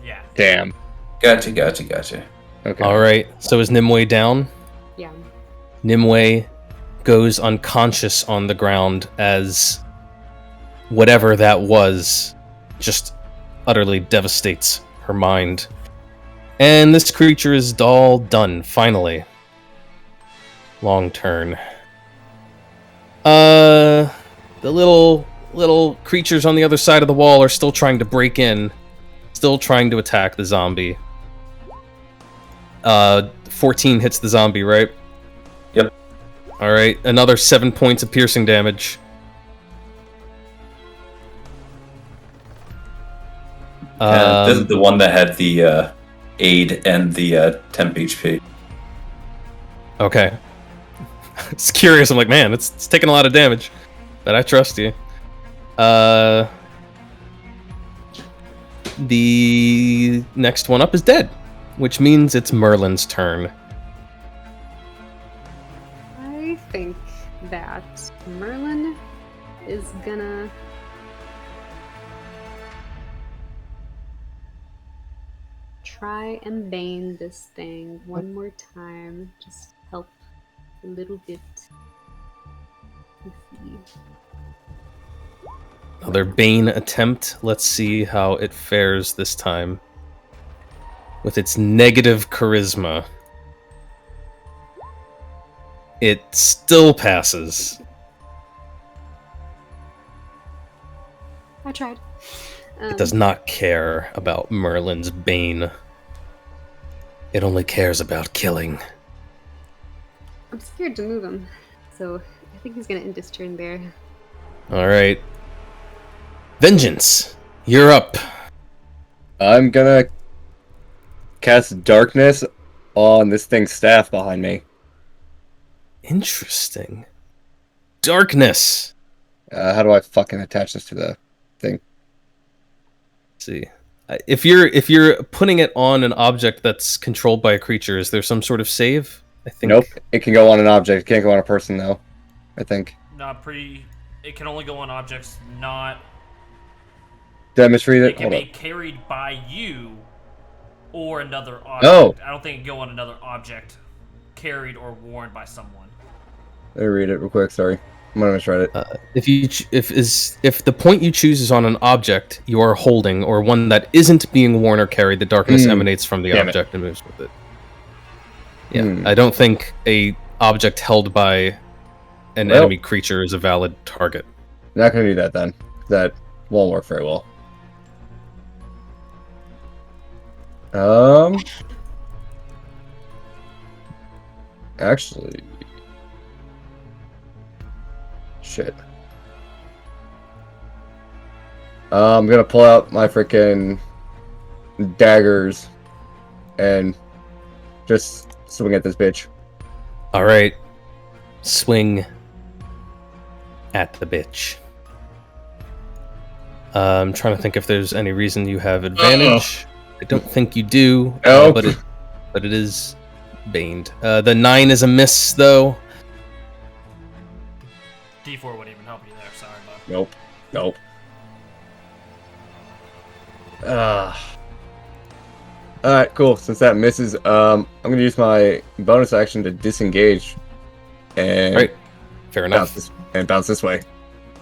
D: Yeah.
A: Damn.
C: Gotcha.
A: Okay.
B: Alright, so is Nimue down?
G: Yeah.
B: Nimue goes unconscious on the ground as whatever that was just utterly devastates her mind. And this creature is all done, finally. Long turn. The little creatures on the other side of the wall are still trying to break in, still trying to attack the zombie. 14 hits the zombie, right?
C: Yep.
B: Alright, another 7 points of piercing damage.
C: This is the one that had the aid and the temp HP.
B: Okay. It's curious, I'm like, man, it's taking a lot of damage. But I trust you. The next one up is dead, which means it's Merlin's turn.
G: I think that Merlin is gonna try and bane this thing one more time. Just help a little bit. Let's see.
B: Another Bane attempt. Let's see how it fares this time. With its negative charisma. It still passes.
G: I tried.
B: It does not care about Merlin's Bane. It only cares about killing.
G: I'm scared to move him, so I think he's gonna end his turn there.
B: Alright. Vengeance, you're up.
A: I'm gonna cast darkness on this thing's staff behind me.
B: Interesting. Darkness.
A: How do I fucking attach this to the thing?
B: Let's see. If you're putting it on an object that's controlled by a creature, is there some sort of save? I think.
A: Nope. It can go on an object. It can't go on a person, though. I think.
D: It can only go on objects not...
A: Demonstrate
D: It
A: it.
D: can
A: Hold
D: be
A: up.
D: carried by you or another object.
A: Oh.
D: I don't think it can go on another object carried or worn by someone.
A: Let me read it real quick. Sorry. I'm gonna try it.
B: If the point you choose is on an object you are holding or one that isn't being worn or carried, the darkness emanates from the
A: Damn it.
B: object and moves with it. Yeah, I don't think a object held by an
A: Well-
B: enemy creature is a valid target.
A: Not gonna do that then. That won't work very well. Actually, shit. I'm gonna pull out my freaking daggers and just swing at this bitch.
B: All right, swing at the bitch. I'm trying to think if there's any reason you have advantage. I don't think you do,
A: Nope.
B: but it is baned. The 9 is a miss, though.
D: D4 wouldn't even help you there. Sorry, bud.
A: Nope. Nope. Alright, cool. Since that misses, I'm gonna use my bonus action to disengage and
B: Right. Fair enough.
A: bounce this way.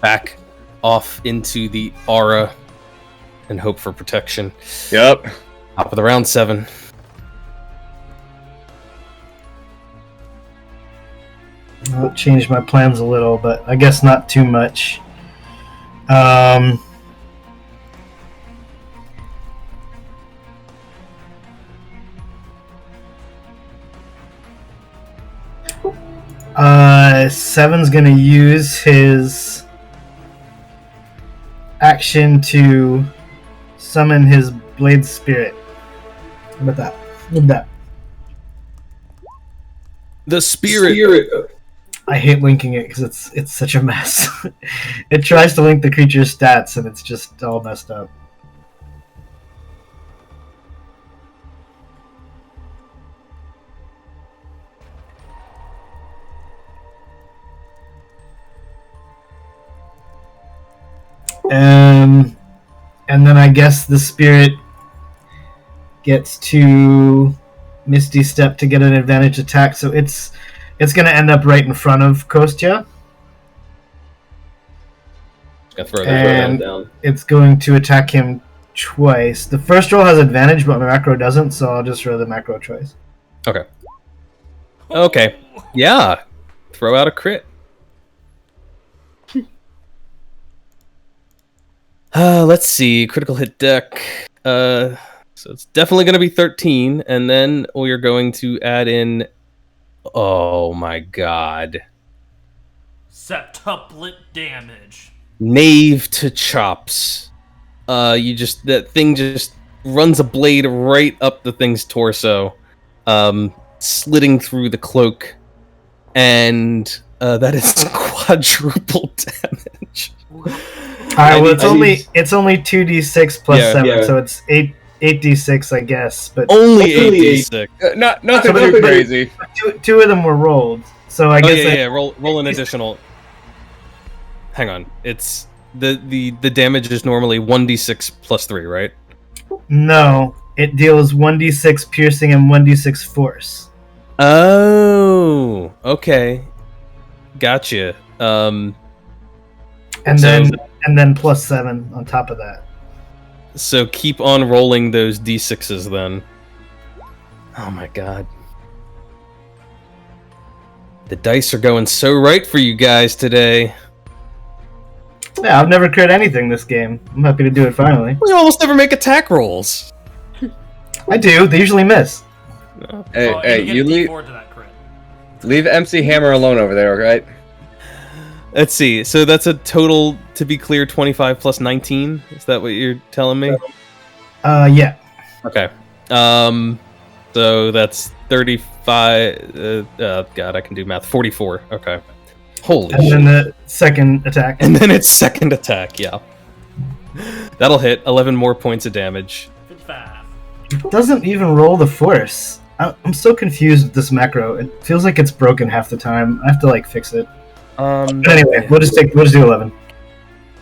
B: Back off into the aura and hope for protection.
A: Yep.
B: Top of the round, 7.
E: I'll change my plans a little, but I guess not too much. Um, 7's gonna use his action to summon his blade spirit. How about that? With that.
B: The spirit.
E: I hate linking it because it's such a mess. It tries to link the creature's stats and it's just all messed up. And then I guess the spirit gets to Misty Step to get an advantage attack, so it's going to end up right in front of Kostya.
B: Gotta throw that
E: And
B: down.
E: it's going to attack him twice. The first roll has advantage, but my macro doesn't, so I'll just roll the macro twice.
B: Okay. Okay. Yeah. Throw out a crit. Let's see. Critical hit deck. So it's definitely going to be 13, and then we're going to add in. Oh my god.
D: Septuplet damage.
B: Knave to chops. That thing just runs a blade right up the thing's torso, slitting through the cloak, and that is quadruple damage.
E: Alright, well it's only 2d6 plus 7, so it's 8d6 I guess, but
B: Only 8d6.
A: Nothing too crazy.
E: two of them were rolled. So I guess
B: Roll an additional. Hang on. It's the damage is normally 1d6 plus 3, right?
E: No, it deals 1d6 piercing and 1d6 force.
B: Oh, okay. Gotcha.
E: And then plus 7 on top of that.
B: So keep on rolling those d6s then. Oh my god. The dice are going so right for you guys today.
E: Yeah, I've never crit anything this game. I'm happy to do it finally.
B: We almost never make attack rolls.
E: I do. They usually miss.
A: Hey,
D: you
A: you
D: get D4 to that crit.
A: leave MC Hammer alone over there, alright?
B: Let's see. So that's a total, to be clear, 25 plus 19. Is that what you're telling me?
E: Yeah.
B: Okay. So that's 35. God, I can do math. 44. Okay. Holy
E: And
B: shit.
E: then the second attack.
B: And then its second attack, yeah. That'll hit. 11 more points of damage.
D: 55.
E: It doesn't even roll the force. I'm so confused with this macro. It feels like it's broken half the time. I have to fix it. But anyway, we'll just do 11.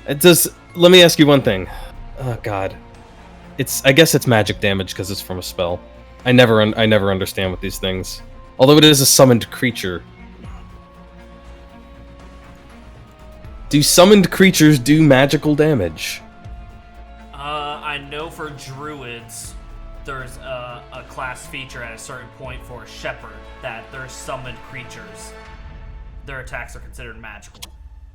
B: It does. Let me ask you one thing. Oh God, I guess it's magic damage because it's from a spell. I never understand with these things. Although it is a summoned creature. Do summoned creatures do magical damage?
D: I know for druids, there's a class feature at a certain point for a shepherd that they're summoned creatures. their attacks are considered magical.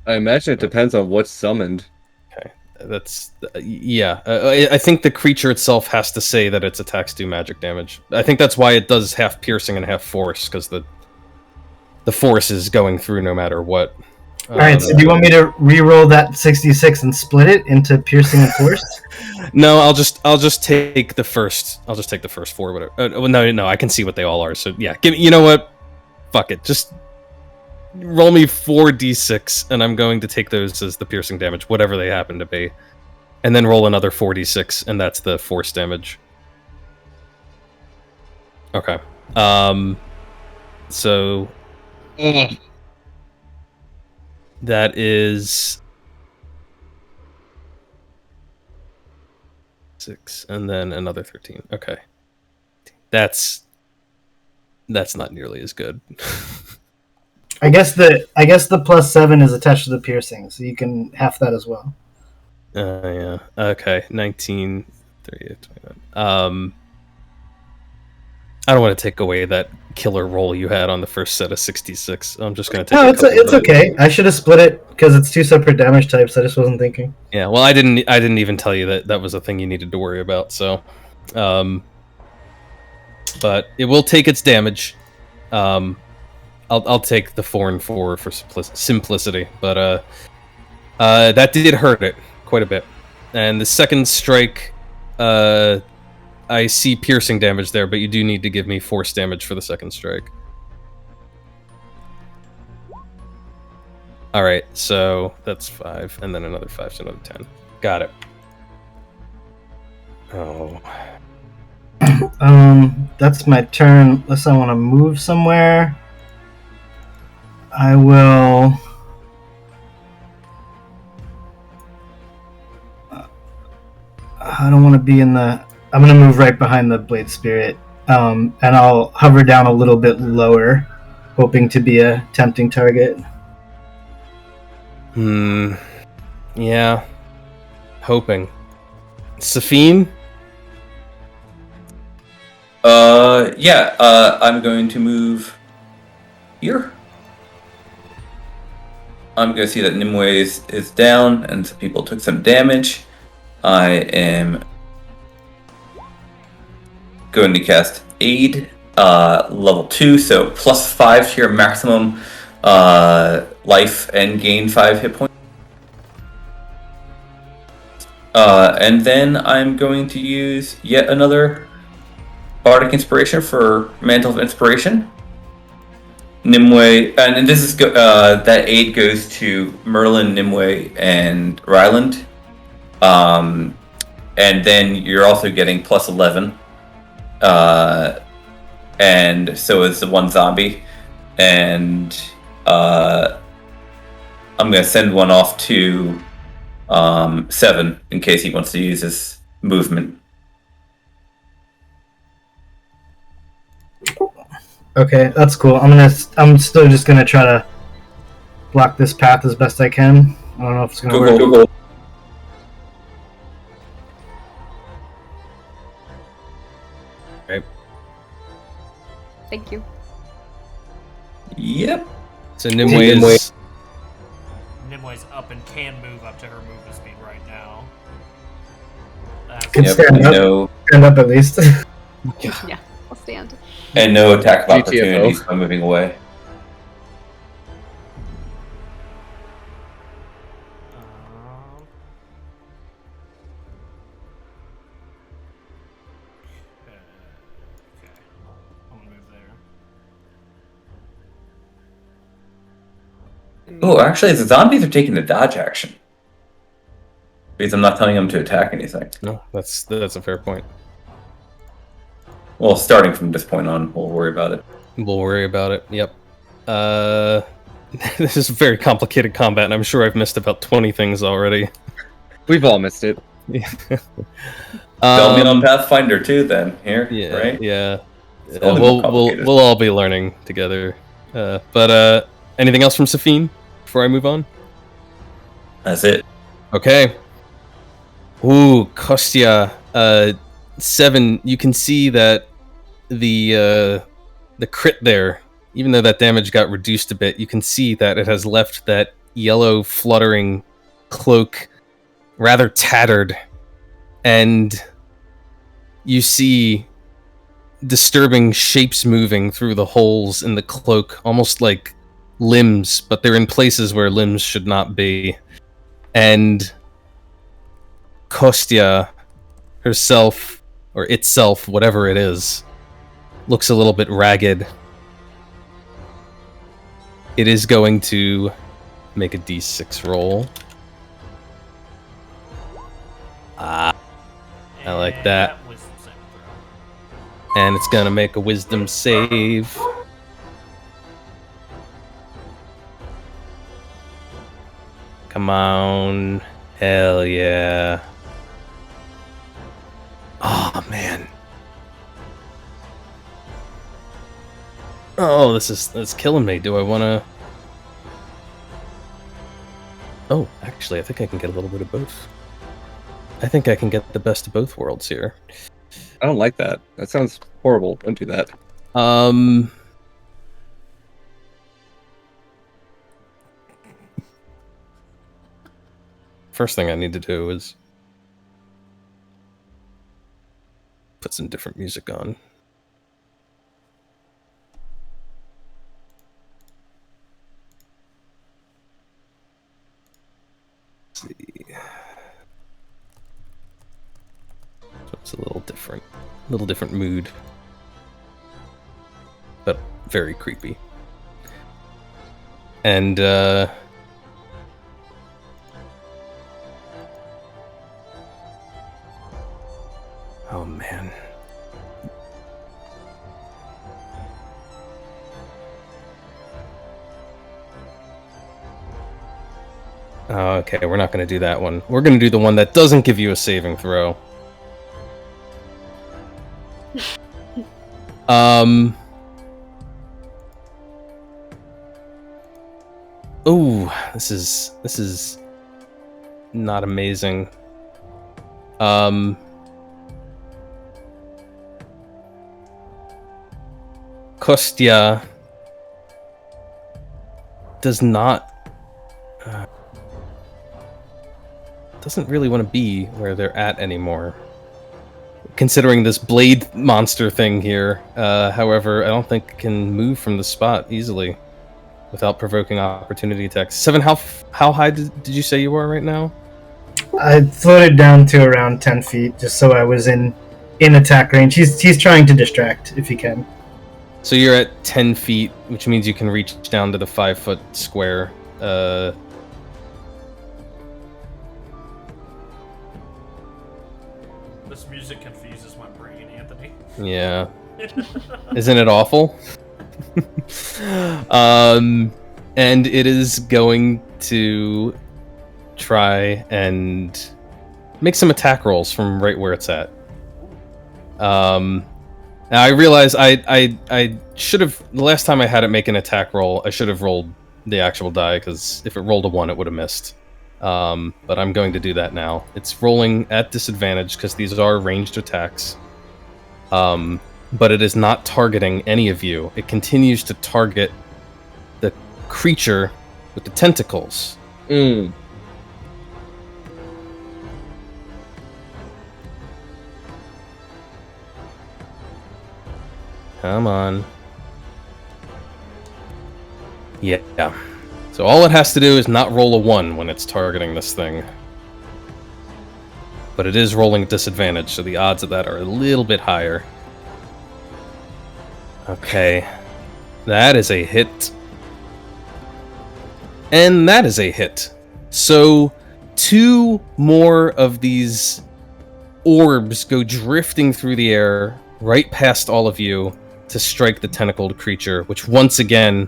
A: I imagine it depends on what's summoned.
B: Okay, that's yeah. I think the creature itself has to say that its attacks do magic damage. I think that's why it does half piercing and half force, because the force is going through no matter what.
E: All right. So do you want me to re-roll that 66 and split it into piercing and force?
B: No, I'll just take the first. I'll just take the first 4. Whatever. Well, no, I can see what they all are. So yeah, give me. You know what? Fuck it. Just roll me 4d6, and I'm going to take those as the piercing damage, whatever they happen to be, and then roll another 4d6, and that's the force damage. Okay. So that is 6, and then another 13. Okay, that's not nearly as good.
E: I guess the +7 is attached to the piercing, so you can half that as well.
B: Yeah. Okay. 19, 30, 29. I don't want to take away that killer roll you had on the first set of 66. I'm just going to take.
E: No, it's okay. I should have split it because it's 2 separate damage types. I just wasn't thinking.
B: Yeah. Well, I didn't even tell you that was a thing you needed to worry about. So, but it will take its damage. I'll take the 4 and 4 for simplicity, but that did hurt it quite a bit. And the second strike, I see piercing damage there, but you do need to give me force damage for the second strike. All right, so that's 5, and then another 5, so another 10. Got it. Oh.
E: That's my turn. Unless I want to move somewhere. I will. I don't want to be in the. I'm going to move right behind the Blade Spirit, and I'll hover down a little bit lower, hoping to be a tempting target.
B: Yeah. Hoping. Safine?
C: Yeah. I'm going to move here. I'm going to see that Nimue is down, and some people took some damage. I am going to cast Aid, level 2, so +5 to your maximum life and gain 5 hit points. And then I'm going to use yet another Bardic Inspiration for Mantle of Inspiration. Nimue, and this is that aid goes to Merlin, Nimue, and Ryland. And then you're also getting +11. And so is the one zombie. And I'm going to send one off to 7 in case he wants to use his movement.
E: Okay, that's cool. I'm still just gonna try to block this path as best I can. I don't know if it's gonna work.
C: Go.
B: Right.
G: Thank you.
C: Yep.
B: So Nimue's
D: Nimue's up and can move up to her movement speed right now.
E: Can stand up.
C: No,
E: Stand up at least.
G: Yeah, I'll stand.
C: and no attack of
A: GTFO.
C: opportunities by moving away.
D: Okay. I'm gonna move there.
C: Oh, actually, the zombies are taking the dodge action. Because I'm not telling them to attack anything.
B: no, that's a fair point.
C: Well, starting from this point on, we'll worry about it.
B: We'll worry about it. Yep. This is very complicated combat, and I'm sure I've missed about 20 things already.
A: We've all missed it.
C: Tell me on Pathfinder too, then here,
B: Yeah,
C: right?
B: yeah.
C: It's only more complicated.
B: We'll all be learning together. But anything else from Safine before I move on?
C: That's it.
B: Okay. Ooh, Kostya. 7. You can see that the crit there even though that damage got reduced a bit, you can see that it has left that yellow fluttering cloak rather tattered, and you see disturbing shapes moving through the holes in the cloak, almost like limbs, but they're in places where limbs should not be. And Kostya herself, or itself, whatever it is, looks a little bit ragged. It is going to make a d6 roll. I like that.
D: Wisdom saving throw.
B: And it's going to make a wisdom save. Come on. Hell yeah. Oh, man. Oh, that's killing me. Do I want to... Oh, actually, I think I can get a little bit of both. I think I can get the best of both worlds here.
A: I don't like that. That sounds horrible. Don't do that.
B: First thing I need to do is put some different music on. Let's see. So it's a little different mood, but very creepy. And oh man. Okay, we're not going to do that one. We're going to do the one that doesn't give you a saving throw. Oh, this is not amazing. Kostya does not doesn't really want to be where they're at anymore, considering this blade monster thing here. However, I don't think it can move from the spot easily without provoking opportunity attacks. Seven, how high did you say you were right now?
E: I floated down to around 10 feet, just so I was in attack range. He's trying to distract if he can.
B: So you're at 10 feet, which means you can reach down to the 5-foot square.
D: This music confuses my brain, Anthony.
B: Yeah. Isn't it awful? And it is going to try and make some attack rolls from right where it's at. Now I realize I should have, the last time I had it make an attack roll, I should have rolled the actual die, because if it rolled a 1, it would have missed. But I'm going to do that now. It's rolling at disadvantage because these are ranged attacks. But it is not targeting any of you. It continues to target the creature with the tentacles. Come on. Yeah. So all it has to do is not roll a 1 when it's targeting this thing. But it is rolling at disadvantage, so the odds of that are a little bit higher. Okay. That is a hit. And that is a hit. So 2 more of these orbs go drifting through the air right past all of you to strike the tentacled creature, which once again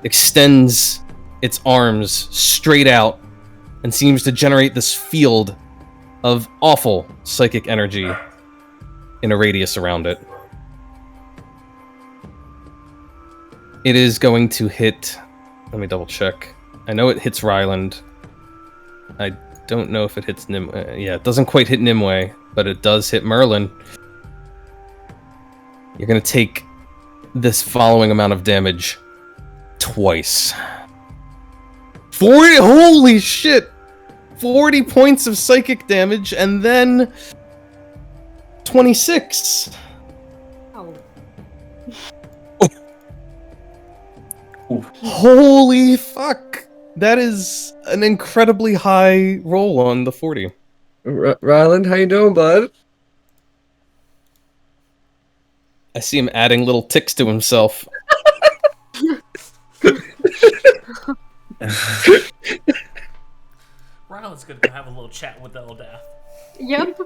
B: extends its arms straight out and seems to generate this field of awful psychic energy in a radius around it. It is going to hit... Let me double check. I know it hits Ryland. I don't know if it hits Nimue. Yeah, it doesn't quite hit Nimue, but it does hit Merlin. You're going to take this following amount of damage twice. 40, holy shit! 40 points of psychic damage, and then 26.
G: Oh.
B: Holy fuck! That is an incredibly high roll on the 40.
A: Ryland, how you doing, bud?
B: I see him adding little ticks to himself.
D: Ryland's gonna go have a little chat with the Eldath.
G: Yep.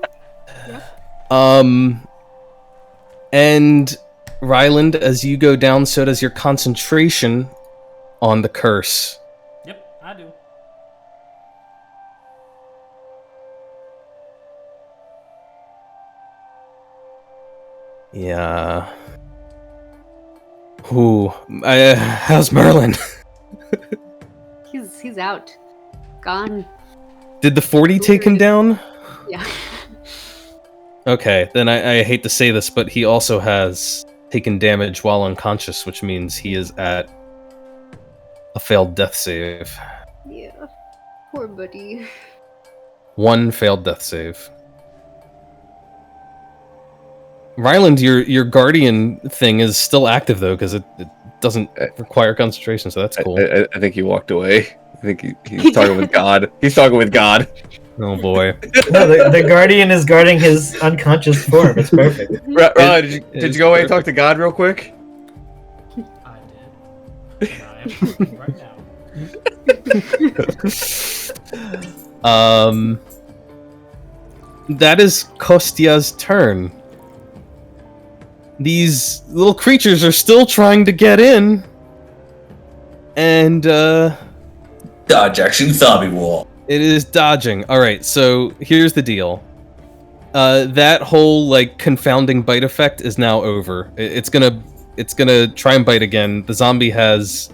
B: And Ryland, as you go down, so does your concentration on the curse.
D: Yep, I do.
B: Yeah. Ooh. How's Merlin?
G: He's out. Gone.
B: Did the 40 take him down?
G: Yeah.
B: Okay, then I hate to say this, but he also has taken damage while unconscious, which means he is at a failed death save.
G: Yeah. Poor buddy.
B: 1 failed death save. Ryland, your guardian thing is still active though, because it doesn't require concentration, so that's cool.
A: I think he walked away. I think he's talking with God. He's talking with God.
B: Oh boy.
E: No, the guardian is guarding his unconscious form. It's perfect.
A: Ryland, did you go away and talk to God real quick?
D: I did. And I am talking right now.
B: That is Kostia's turn. These little creatures are still trying to get in. And,
C: Dodge action zombie wall.
B: it is dodging. Alright, so here's the deal. That whole, like, confounding bite effect is now over. It's gonna try and bite again. The zombie has...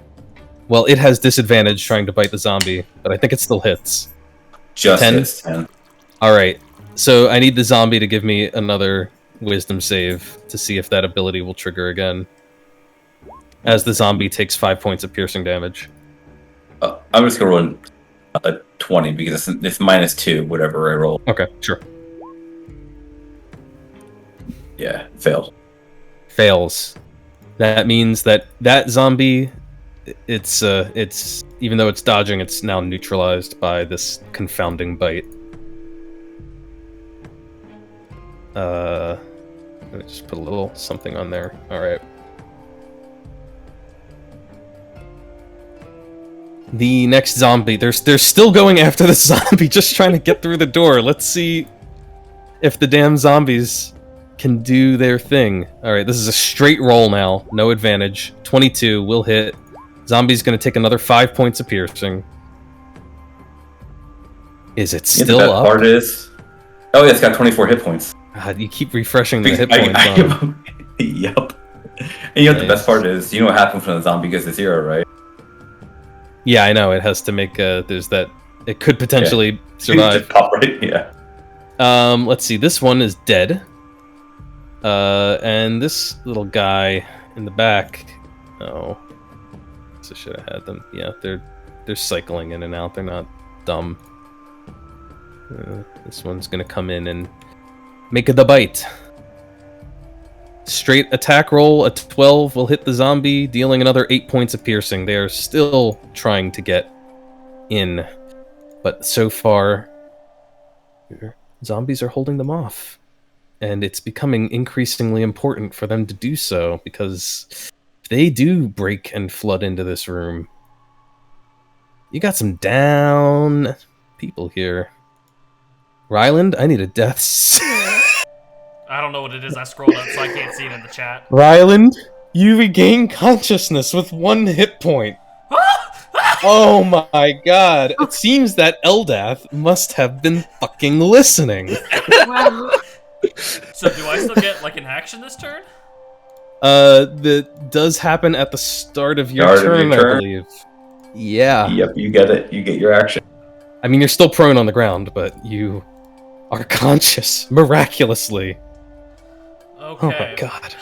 B: Well, it has disadvantage trying to bite the zombie, but I think it still hits.
C: Just
B: 10?
C: hits 10.
B: Alright, so I need the zombie to give me another wisdom save to see if that ability will trigger again. As the zombie takes 5 points of piercing damage.
C: I'm just gonna roll a 20 because it's -2, whatever I roll.
B: Okay, sure.
C: Yeah, failed.
B: Fails. That means that zombie, it's even though it's dodging, it's now neutralized by this confounding bite. Let me just put a little something on there. Alright. The next zombie, they're still going after the zombie, just trying to get through the door. Let's see if the damn zombies can do their thing. Alright, this is a straight roll now. No advantage. 22 will hit. Zombie's gonna take another 5 points of piercing. Is it
C: You know
B: still
C: the best
B: up?
C: part is... Oh yeah, it's got 24 hit points.
B: God, you keep refreshing the hit points on.
C: Yep. And you know what the best part is? You know what happens when the zombie gets to 0, right?
B: Yeah, I know. It has to make there's that it could potentially survive.
C: Just pop right, yeah.
B: Let's see. This one is dead. And this little guy in the back. Oh. So should have had them. Yeah, they're cycling in and out. They're not dumb. This one's gonna come in and make the bite. Straight attack roll, a 12 will hit the zombie, dealing another 8 points of piercing. They are still trying to get in, but so far, zombies are holding them off. And it's becoming increasingly important for them to do so, because if they do break and flood into this room, you got some down people here. Ryland, I need a death.
D: I don't know what it is. I scrolled up, so I can't see it in the chat.
B: Ryland, you regain consciousness with 1 hit point. Oh my god. It seems that Eldath must have been fucking listening.
G: Wow.
D: So do I still get like an action this turn?
B: That does happen at the start of your turn, I believe. Yeah.
C: Yep, you get it. You get your action.
B: I mean, you're still prone on the ground, but you are conscious, miraculously.
D: Okay.
B: Oh my god.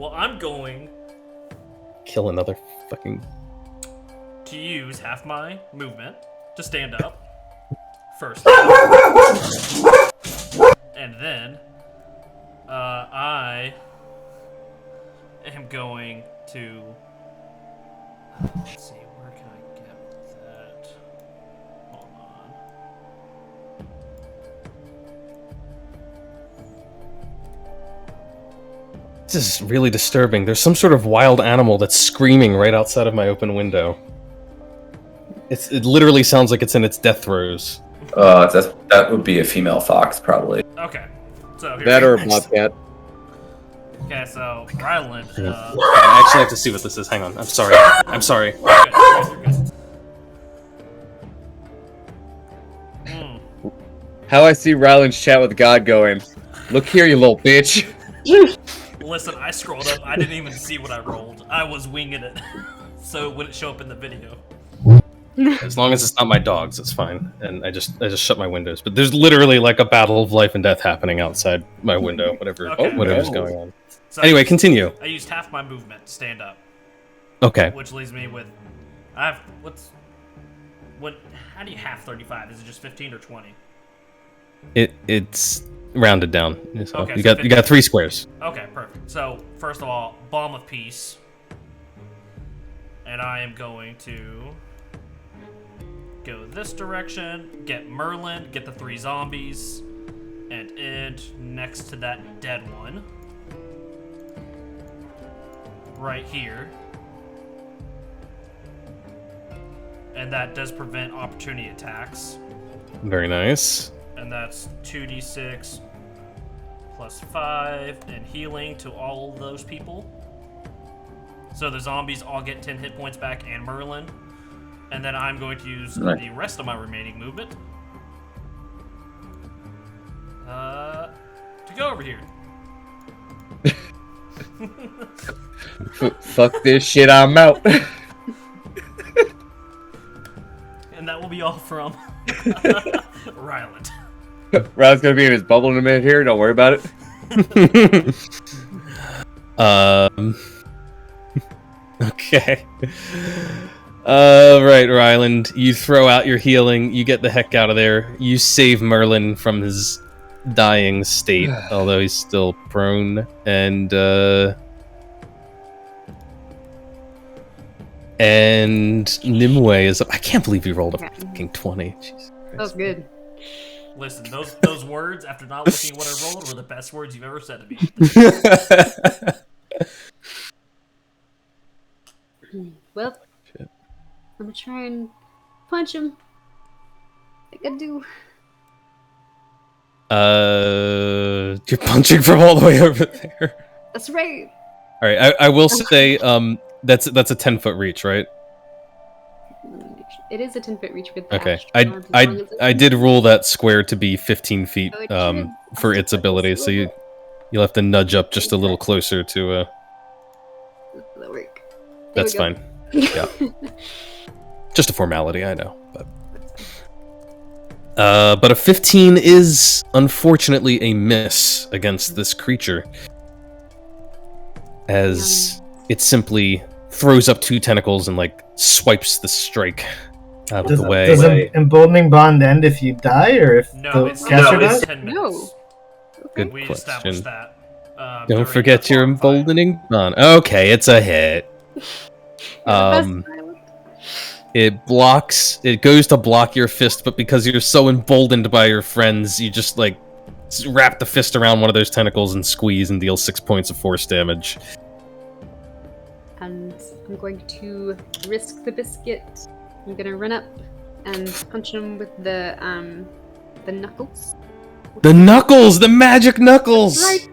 D: Well, I'm going
B: Kill another fucking...
D: to use half my movement to stand up first. And then I am going to... Let's see, where can I get that? Hold on.
B: This is really disturbing. There's some sort of wild animal that's screaming right outside of my open window. It literally sounds like it's in its death throes.
C: That would be a female fox, probably.
D: Okay. So
A: That or a bobcat.
D: Okay, so Ryland.
B: I actually have to see what this is. Hang on. I'm sorry. I'm sorry.
D: You're good.
A: How I see Ryland's chat with God going, look here, you little bitch.
D: Listen, I scrolled up. I didn't even see what I rolled. I was winging it, so it wouldn't show up in the video.
B: As long as it's not my dogs, it's fine. And I just shut my windows. But there's literally like a battle of life and death happening outside my window. Whatever's going on.
D: So
B: Anyway, continue.
D: I used half my movement to stand up.
B: Okay.
D: Which leaves me with, I have how do you half 35? Is it just 15 or 20?
B: It's rounded down. So
D: Okay,
B: you
D: so
B: got 3 squares.
D: Okay, perfect. So first of all, Balm of Peace, and I am going to go this direction, get Merlin, get the 3 zombies, and end next to that dead one. Right here. And that does prevent opportunity attacks.
B: Very nice.
D: And that's 2d6 plus 5 and healing to all of those people. So the zombies all get 10 hit points back and Merlin. And then I'm going to use the rest of my remaining movement to go over here.
A: Fuck this shit, I'm out.
D: And that will be all from Ryland.
A: Ryland's gonna be in his bubble in a minute here, don't worry about it.
B: Okay. Right, Ryland. You throw out your healing, you get the heck out of there. You save Merlin from his dying state, although he's still prone, and Nimue is up. I can't believe you rolled a fucking 20. Jesus
G: That was good.
D: Listen, those words, after not looking at what I rolled, were the best words you've ever said to me.
G: Well,
B: Shit.
G: I'm gonna try and punch him. I think I do.
B: You're punching from all the way over there.
G: That's right.
B: All right, I will say, that's a 10-foot reach, right?
G: It is a 10-foot reach with
B: Okay,
G: dash.
B: I did rule that square to be 15 feet
G: Oh, it should.
B: for its ability, so you'll have to nudge up just a little closer to.
G: That'll work. There
B: That's
G: we go.
B: fine. Yeah, just a formality, I know, but a 15 is unfortunately a miss against this creature, as it simply throws up 2 tentacles and like swipes the strike out of the way.
E: Does an emboldening bond end if you die, or if
D: No,
E: the
D: it's
E: caster
D: it's
E: dies?
D: 10 minutes.
G: No.
B: Good
D: We
B: question.
D: established that.
B: Don't
D: during
B: forget
D: the
B: your
D: farm fight.
B: emboldening bond. Okay, it's a hit. It blocks. It goes to block your fist, but because you're so emboldened by your friends, you just like wrap the fist around one of those tentacles and squeeze and deal 6 points of force damage.
G: And I'm going to risk the biscuit. I'm gonna run up and punch him with the knuckles.
B: The knuckles, the magic knuckles.
G: Right.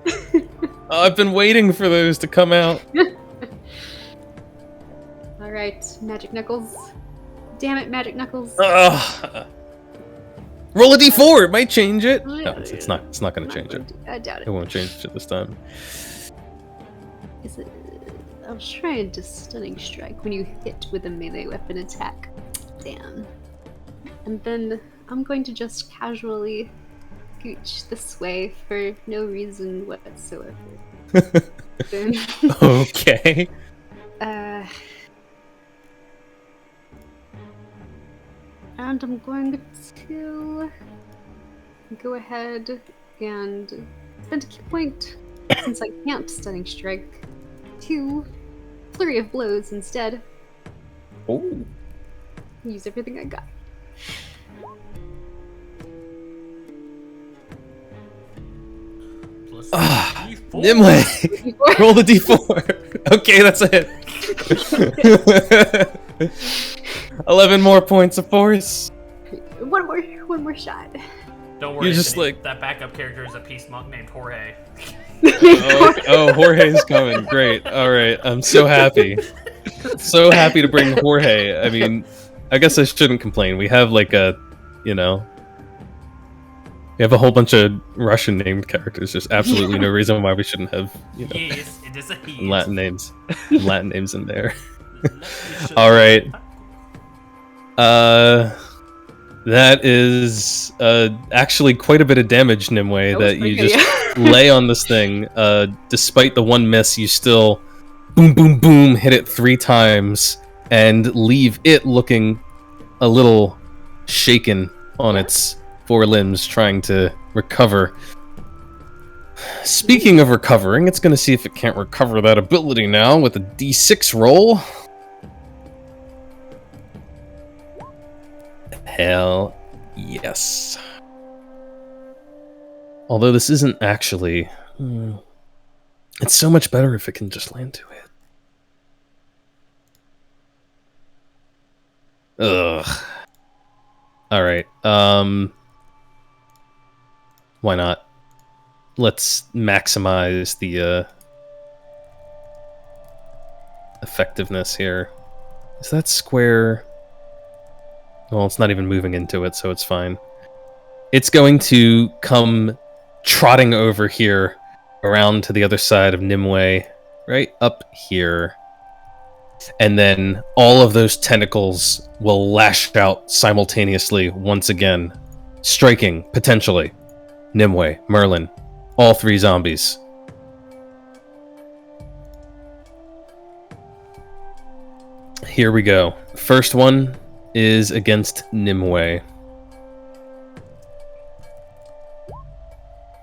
B: I've been waiting for those to come out.
G: All right, magic knuckles. Damn it, magic knuckles.
B: Ugh. Roll a d4. It might change it. No, it's not. It's not going to change it.
G: I doubt
B: It
G: it.
B: won't change it this time.
G: Is it? I'll try and do stunning strike when you hit with a melee weapon attack. Damn. And then I'm going to just casually gooch this way for no reason whatsoever. Then,
B: Okay.
G: and I'm going to go ahead and spend a key point, since I can't Stunning Strike, to Flurry of Blows instead.
A: Oh.
G: Use everything I got.
D: Plus
B: Ah,
D: D4.
B: Nimue, roll the d4. Okay, that's it. 11 more points of force.
G: One more shot.
D: Don't worry,
B: You're just
D: Anthony,
B: like-
D: that backup character is a peace monk named Jorge.
B: Oh, Jorge's coming. Great. All right, I'm so happy. So happy to bring Jorge. I mean, I guess I shouldn't complain. We have like a, we have a whole bunch of Russian named characters. There's absolutely no reason why we shouldn't have,
D: Yes, it is a he.
B: Latin names in there. All right. That is actually quite a bit of damage, Nimue, that you
G: okay,
B: just lay on this thing. Despite the one miss, you still boom, boom, boom, hit it 3 times and leave it looking a little shaken on its 4 limbs, trying to recover. Speaking of recovering, it's going to see if it can't recover that ability now with a d6 roll. Hell yes. Although this isn't actually... It's so much better if it can just land to it. Ugh. Alright, why not? Let's maximize the, effectiveness here. Is that square... Well, it's not even moving into it, so it's fine. It's going to come trotting over here, around to the other side of Nimue, right up here. And then all of those tentacles will lash out simultaneously once again, striking, potentially, Nimue, Merlin, all 3 zombies. Here we go. First one is against Nimue.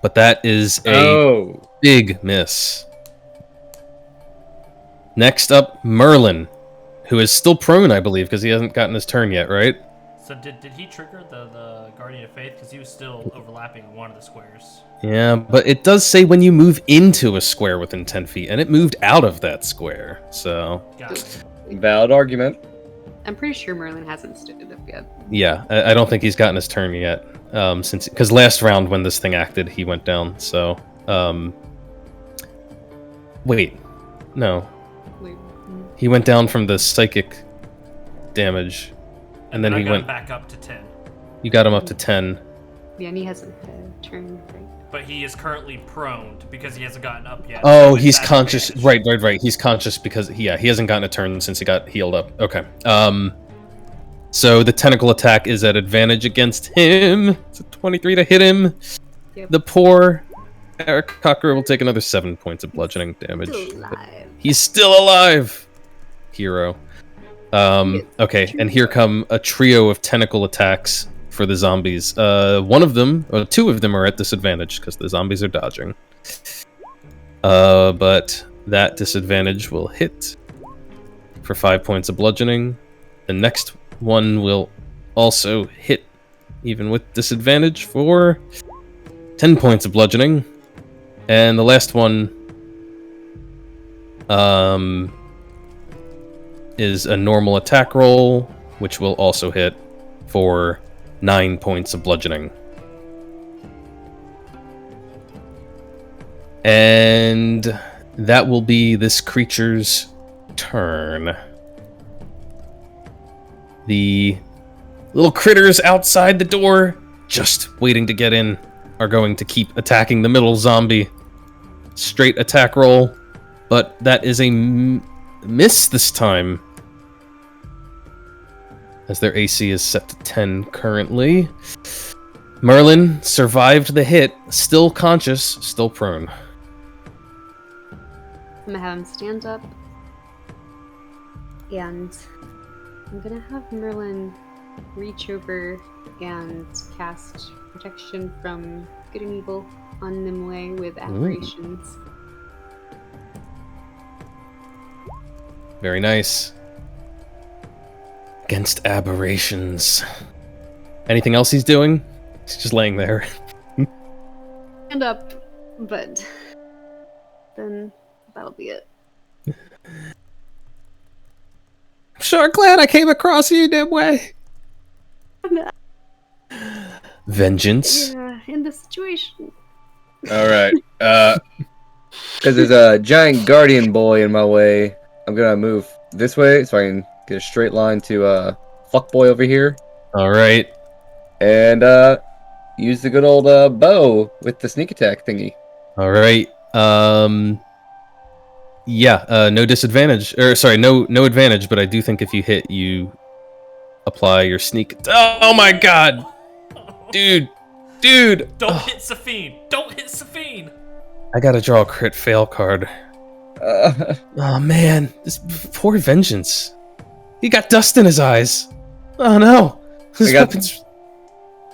B: But that is a big miss. Next up, Merlin, who is still prone, I believe, because he hasn't gotten his turn yet, right?
D: So did he trigger the Guardian of Faith? Because he was still overlapping one of the squares.
B: Yeah, but it does say when you move into a square within 10 feet, and it moved out of that square, so...
D: Got it.
A: Valid argument.
G: I'm pretty sure Merlin hasn't stood up yet.
B: Yeah, I don't think he's gotten his turn yet, because last round when this thing acted, he went down, so... Wait. No.
G: Wait,
B: He went down from the psychic damage, and then
D: I
B: he
D: got
B: went...
D: him back up to 10.
B: You got him up to 10.
G: yeah, and he hasn't had a turn, right?
D: But he is currently prone because he hasn't gotten up yet.
B: Oh,
D: so it's
B: he's
D: at
B: conscious.
D: advantage.
B: Right. He's conscious because he hasn't gotten a turn since he got healed up. Okay. So the tentacle attack is at advantage against him. It's a 23 to hit him.
G: Yep.
B: The poor Eric Cocker will take another 7 points of bludgeoning damage.
G: Still alive.
B: He's still alive. Hero. Okay, and here come a trio of tentacle attacks for the zombies. One of them, or 2 of them are at disadvantage because the zombies are dodging. But that disadvantage will hit for 5 points of bludgeoning. The next one will also hit, even with disadvantage, for 10 points of bludgeoning. And the last one is a normal attack roll, which will also hit for 9 points of bludgeoning. And that will be this creature's turn. The little critters outside the door, just waiting to get in, are going to keep attacking the middle zombie. Straight attack roll, but that is a miss this time, as their AC is set to 10 currently. Merlin survived the hit, still conscious, still prone.
G: I'm gonna have him stand up, and I'm gonna have Merlin reach over and cast protection from good and evil on Nimue with aberrations.
B: Very nice. Against aberrations. Anything else he's doing? He's just laying there.
G: Stand up, but then that'll be it.
B: I'm sure glad I came across you, Nimue. Vengeance.
G: Yeah, in this situation.
A: Alright. Because there's a giant guardian boy in my way, I'm gonna move this way so I can get a straight line to fuckboy over here.
B: Alright.
A: And use the good old bow with the sneak attack thingy.
B: Alright. Yeah, no disadvantage. Or sorry, no advantage, but I do think if you hit, you apply your sneak. Oh my god! Dude!
D: Don't hit Safine! Don't hit Safine!
B: I gotta draw a crit fail card. Oh man, this poor Vengeance. He got dust in his eyes. Oh no! His weapons...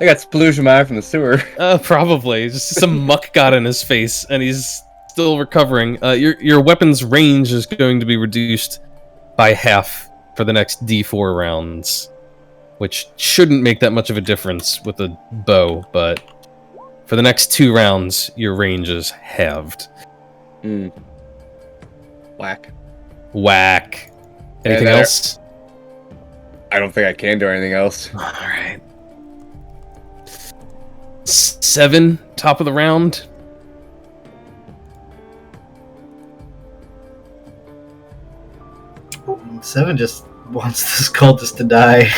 A: I got splooge in my eye from the sewer.
B: Probably. Just some muck got in his face, and he's still recovering. Your weapon's range is going to be reduced by half for the next D4 rounds, which shouldn't make that much of a difference with a bow, but for the next 2 rounds, your range is halved.
A: Whack.
B: Anything else?
A: I don't think I can do anything else.
B: Alright. 7, top of the round.
E: Seven just wants this cultist to die.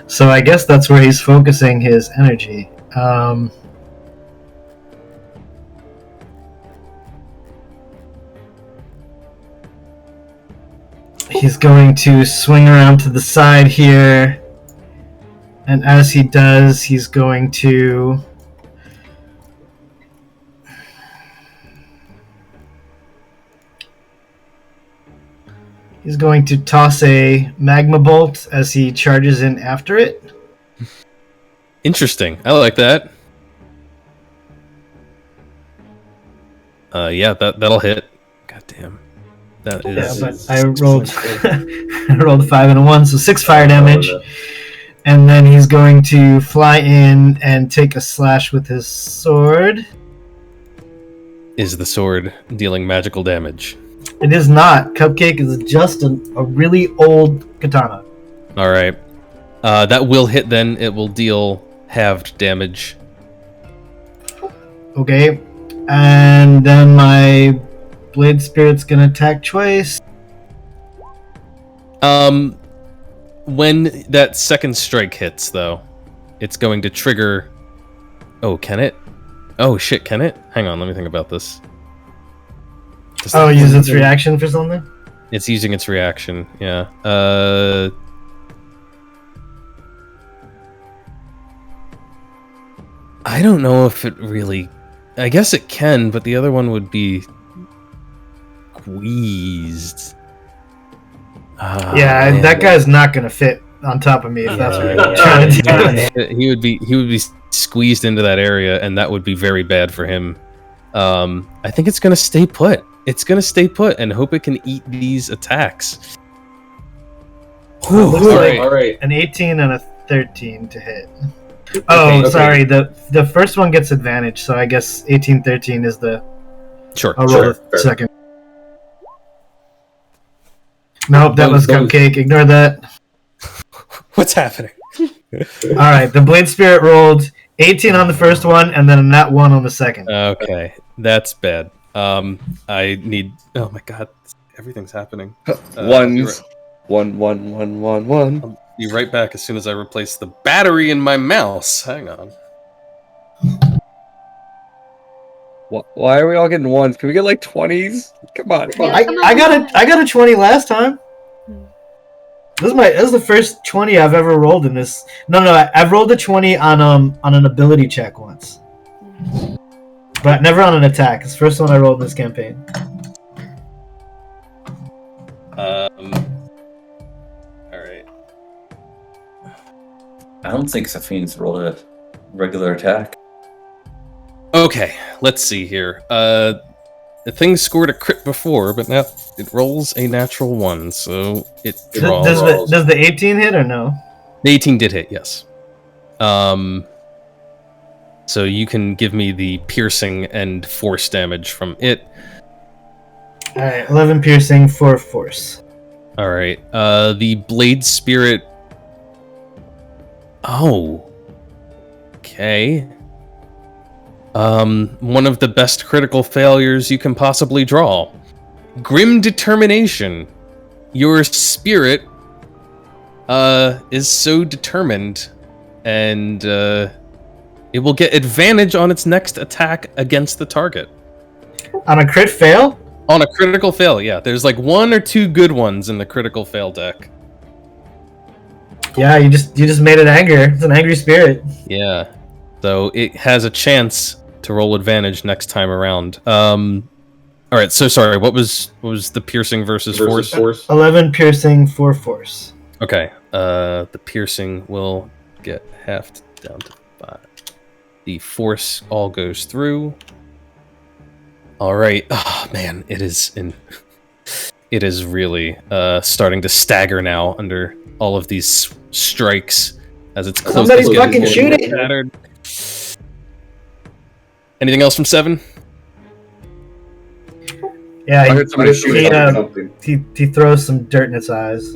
E: So I guess that's where he's focusing his energy. He's going to swing around to the side here. And as he does, he's going to... He's going to toss a magma bolt as he charges in after it.
B: Interesting. I like that. Yeah, that'll hit. God damn. That is...
E: Yeah, but I rolled I rolled a 5 and a 1, so 6 fire damage. And then he's going to fly in and take a slash with his sword.
B: Is the sword dealing magical damage?
E: It is not. Cupcake is just a really old katana.
B: Alright. That will hit then. It will deal halved damage.
E: Okay. And then my Blade Spirit's gonna attack twice.
B: When that second strike hits, though, it's going to trigger... Oh, can it? Oh, shit, can it? Hang on, let me think about this.
E: Use its reaction for something?
B: It's using its reaction, yeah. I don't know if it really... I guess it can, but the other one would be... squeezed.
E: That guy's not gonna fit on top of me if that's what you're trying to do.
B: He would be squeezed into that area, and that would be very bad for him. I think it's gonna stay put. It's gonna stay put and hope it can eat these attacks.
E: Looks like
C: all right.
E: an 18 and a 13 to hit. Oh, sorry. The first one gets advantage, so I guess 18-13 is the...
B: Sure.
E: I'll roll the second. Nope, that was Cupcake. Ignore that.
B: What's happening?
E: Alright, the Blade Spirit rolled 18 on the first one, and then a nat 1 on the second.
B: Okay, that's bad. I need... Oh my god, everything's happening.
A: One.
B: I'll be right back as soon as I replace the battery in my mouse. Hang on.
A: Why are we all getting ones? Can we get like 20s? Come on.
E: I got a 20 last time. This is the first 20 I've ever rolled in this. No, I've rolled a 20 on an ability check once, but never on an attack. It's the first one I rolled in this campaign.
C: I don't think Safine's rolled a regular attack.
B: Okay, let's see here. The thing scored a crit before, but now it rolls a natural 1, so it draws.
E: Does the 18 hit or no?
B: The 18 did hit, yes. So you can give me the piercing and force damage from it.
E: Alright, 11 piercing, 4 force.
B: Alright, the Blade Spirit... Oh. Okay. One of the best critical failures you can possibly draw. Grim Determination. Your spirit is so determined, and it will get advantage on its next attack against the target.
E: On a crit fail?
B: On a critical fail, yeah. There's like 1 or 2 good ones in the critical fail deck.
E: Yeah, you just made it anger. It's an angry spirit.
B: Yeah. So it has a chance to roll advantage next time around. Alright, so sorry, what was the piercing versus force?
E: 11 piercing, 4 force.
B: Okay. The piercing will get halved down to 5. The force all goes through. Alright. Oh man, it is really starting to stagger now under all of these strikes as it's close.
E: Somebody fucking shoot it!
B: Shattered. Anything else from 7?
E: Yeah,
A: I heard somebody shoot something.
E: he throws some dirt in its eyes.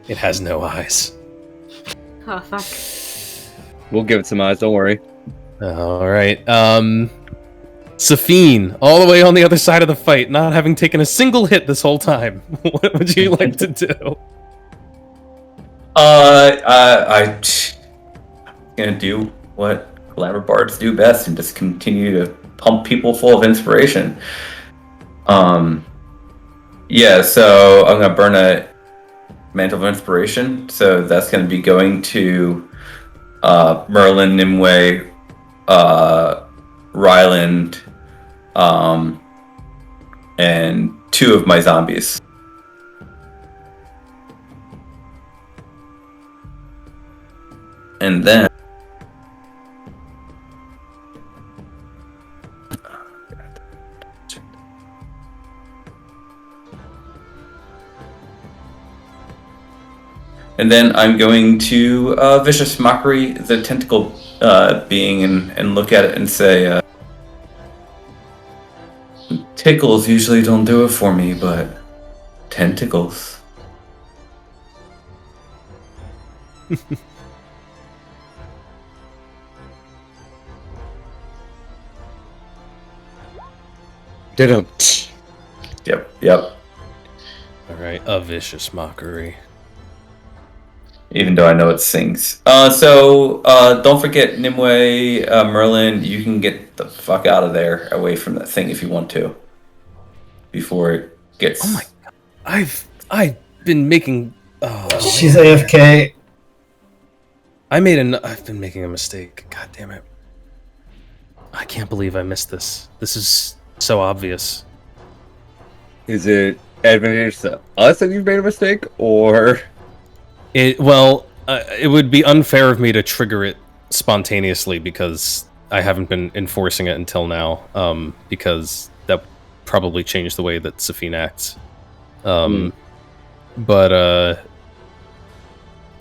B: It has no eyes.
G: Oh, fuck.
A: We'll give it some eyes, don't worry.
B: Alright, Safine, all the way on the other side of the fight, not having taken a single hit this whole time. What would you like to do?
C: I'm gonna do what Glamour Bards do best and just continue to pump people full of inspiration. Yeah, so I'm gonna burn a Mantle of Inspiration. So that's gonna be going to Merlin, Nimue, Ryland, and 2 of my zombies. And then I'm going to Vicious Mockery the tentacle being and look at it and say, tickles usually don't do it for me, but tentacles.
A: Did him.
C: Yep.
B: Alright, a Vicious Mockery.
C: Even though I know it sings. So don't forget, Nimue, Merlin, you can get the fuck out of there, away from that thing if you want to. Before it gets...
B: Oh my god. I've been making...
E: She's AFK.
B: I've been making a mistake. God damn it. I can't believe I missed this. This is so obvious.
A: Is it advantageous to us that you've made a mistake, or...
B: It would be unfair of me to trigger it spontaneously because I haven't been enforcing it until now. Because that probably changed the way that Safine acts. But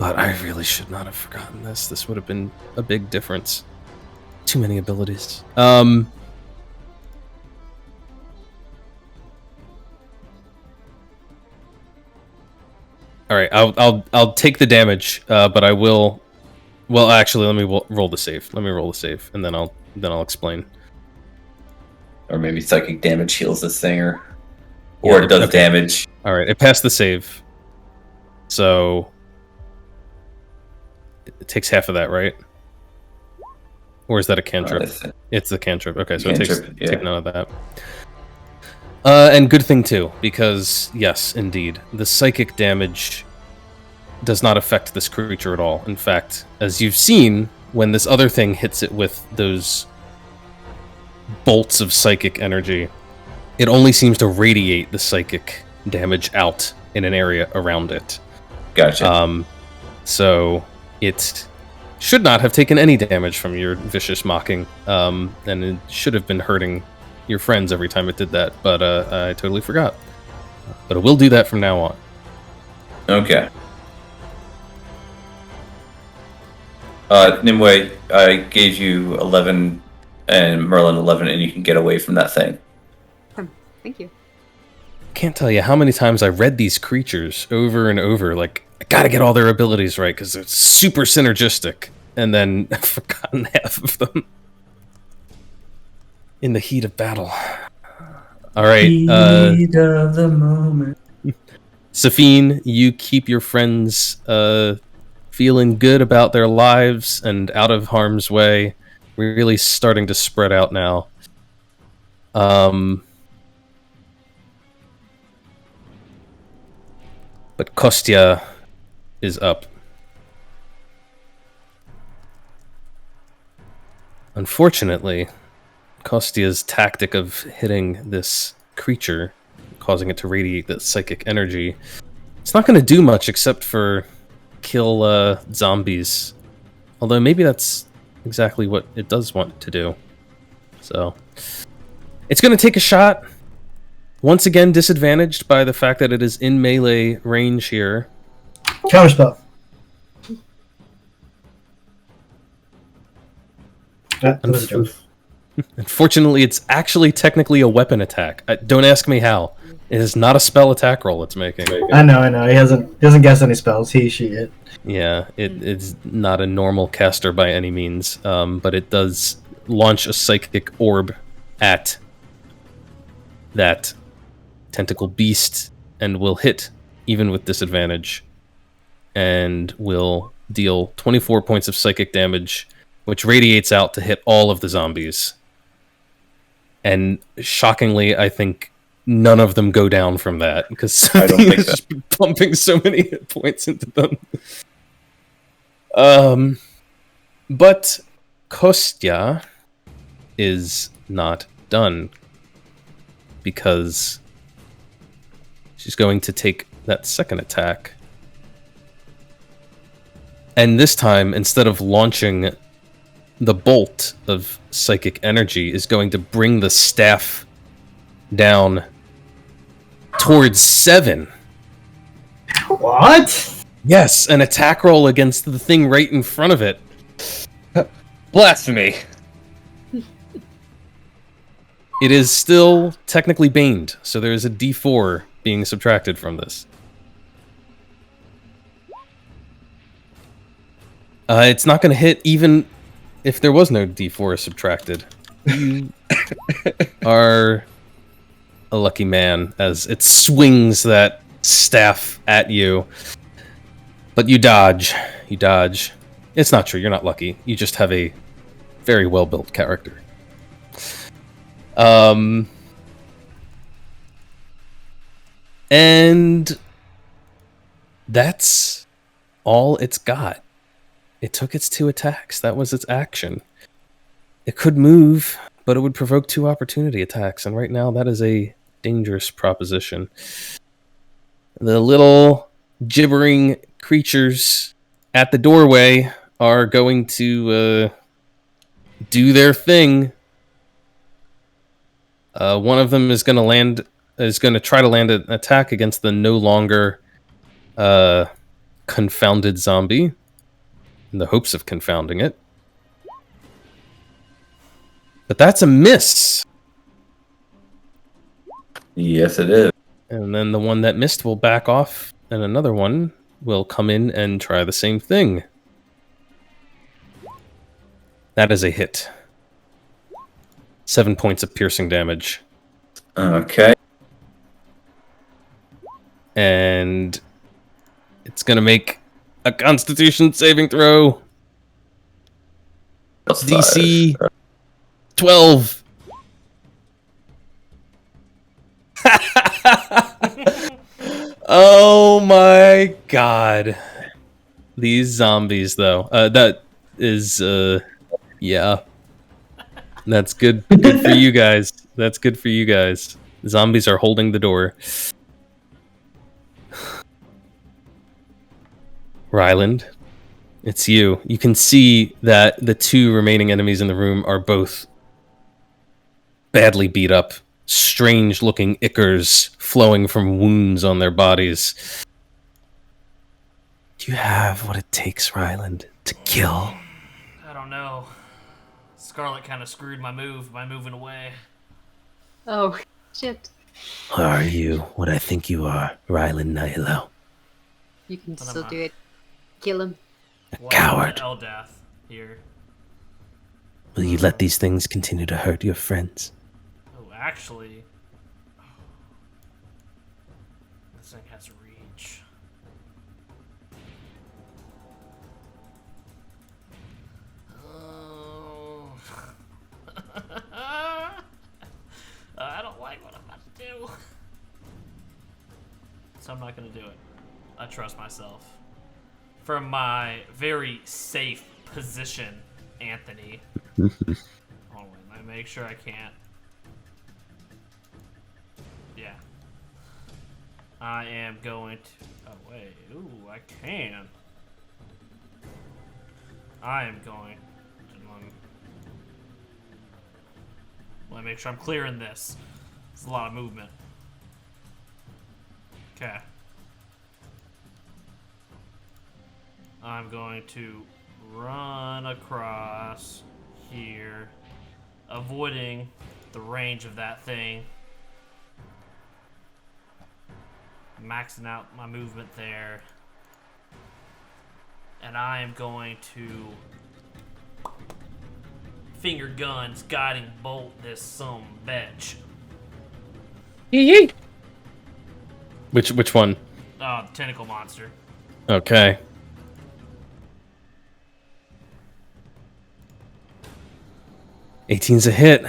B: I really should not have forgotten this. This would have been a big difference. Too many abilities. All right, I'll take the damage, but I will. Well, actually, let me roll the save. Let me roll the save, and then I'll explain.
C: Or maybe psychic damage heals this thing, or it does damage.
B: All right, it passed the save, so it takes half of that, right? Or is that a cantrip? It's the cantrip. Okay, so cantrip, it takes take none of that. And good thing too, because yes, indeed, the psychic damage does not affect this creature at all. In fact, as you've seen, when this other thing hits it with those bolts of psychic energy, it only seems to radiate the psychic damage out in an area around it.
C: Gotcha.
B: So It should not have taken any damage from your vicious mocking, and it should have been hurting your friends every time it did that, but I totally forgot. But it will do that from now on.
C: Okay. Nimue, I gave you 11 and Merlin 11, and you can get away from that thing.
G: Thank you.
B: Can't tell you how many times I read these creatures over and over, like, I gotta get all their abilities right, because they're super synergistic, and then I've forgotten half of them. In the heat of battle. Alright,
C: Heat of the moment.
B: Safine, you keep your friends feeling good about their lives and out of harm's way. We're really starting to spread out now. But Kostya is up. Unfortunately, Kostya's tactic of hitting this creature, causing it to radiate that psychic energy, it's not going to do much except for kill zombies. Although maybe that's exactly what it does want to do. So, it's going to take a shot. Once again, disadvantaged by the fact that it is in melee range here.
E: Counterspell.
B: Unfortunately, it's actually technically a weapon attack. Don't ask me how. It is not a spell attack roll it's making.
E: I know. He doesn't guess any spells. She, it.
B: Yeah, it's not a normal caster by any means, but it does launch a psychic orb at that tentacle beast and will hit even with disadvantage and will deal 24 points of psychic damage, which radiates out to hit all of the zombies. And shockingly, I think none of them go down from that because Sophie has just been pumping so many hit points into them. But Kostya is not done because she's going to take that second attack. And this time, instead of launching the bolt of psychic energy, is going to bring the staff down towards 7.
E: What?
B: Yes, an attack roll against the thing right in front of it.
A: Blasphemy!
B: It is still technically baned, so there is a d4 being subtracted from this. It's not going to hit even if there was no d4 subtracted. You are a lucky man as it swings that staff at you. But you dodge. You dodge. It's not true, you're not lucky. You just have a very well-built character. And that's all it's got. It took its 2 attacks. That was its action. It could move, but it would provoke 2 opportunity attacks, and right now that is a dangerous proposition. The little gibbering creatures at the doorway are going to do their thing. One of them is going to try to land an attack against the no longer confounded zombie, in the hopes of confounding it. But that's a miss.
C: Yes, it is.
B: And then the one that missed will back off, and another one will come in and try the same thing. That is a hit. 7 points of piercing damage.
C: Okay.
B: And it's going to make a Constitution saving throw.
C: Plus
B: DC
C: 5.
B: 12. Oh my god. These zombies, though. That is, yeah. That's good. Good for you guys. That's good for you guys. Zombies are holding the door. Ryland, It's you. You can see that the two remaining enemies in the room are both badly beat up, strange-looking ichors flowing from wounds on their bodies. Do you have what it takes, Ryland, to kill?
D: I don't know. Scarlet kind of screwed my move by moving away.
G: Oh, shit.
F: Are you what I think you are, Ryland Nihilo?
G: You can
D: But
G: still
D: I'm
G: do it. Kill him.
D: What
F: coward.
D: about the Eldath here?
F: Will you let these things continue to hurt your friends?
D: Oh, actually, this thing has reach. Oh. I don't like what I'm about to do. So I'm not going to do it. I trust myself. From my very safe position, Anthony. Hold on, let me make sure I can't. Yeah. I am going to... Oh, wait. Ooh, I can. I am going to... Let me make sure I'm clearing this. It's a lot of movement. Okay. I'm going to run across here, avoiding the range of that thing. Maxing out my movement there. And I am going to finger guns guiding bolt this some bitch.
A: Yee.
B: Which one?
D: Tentacle monster.
B: Okay. '18's a hit.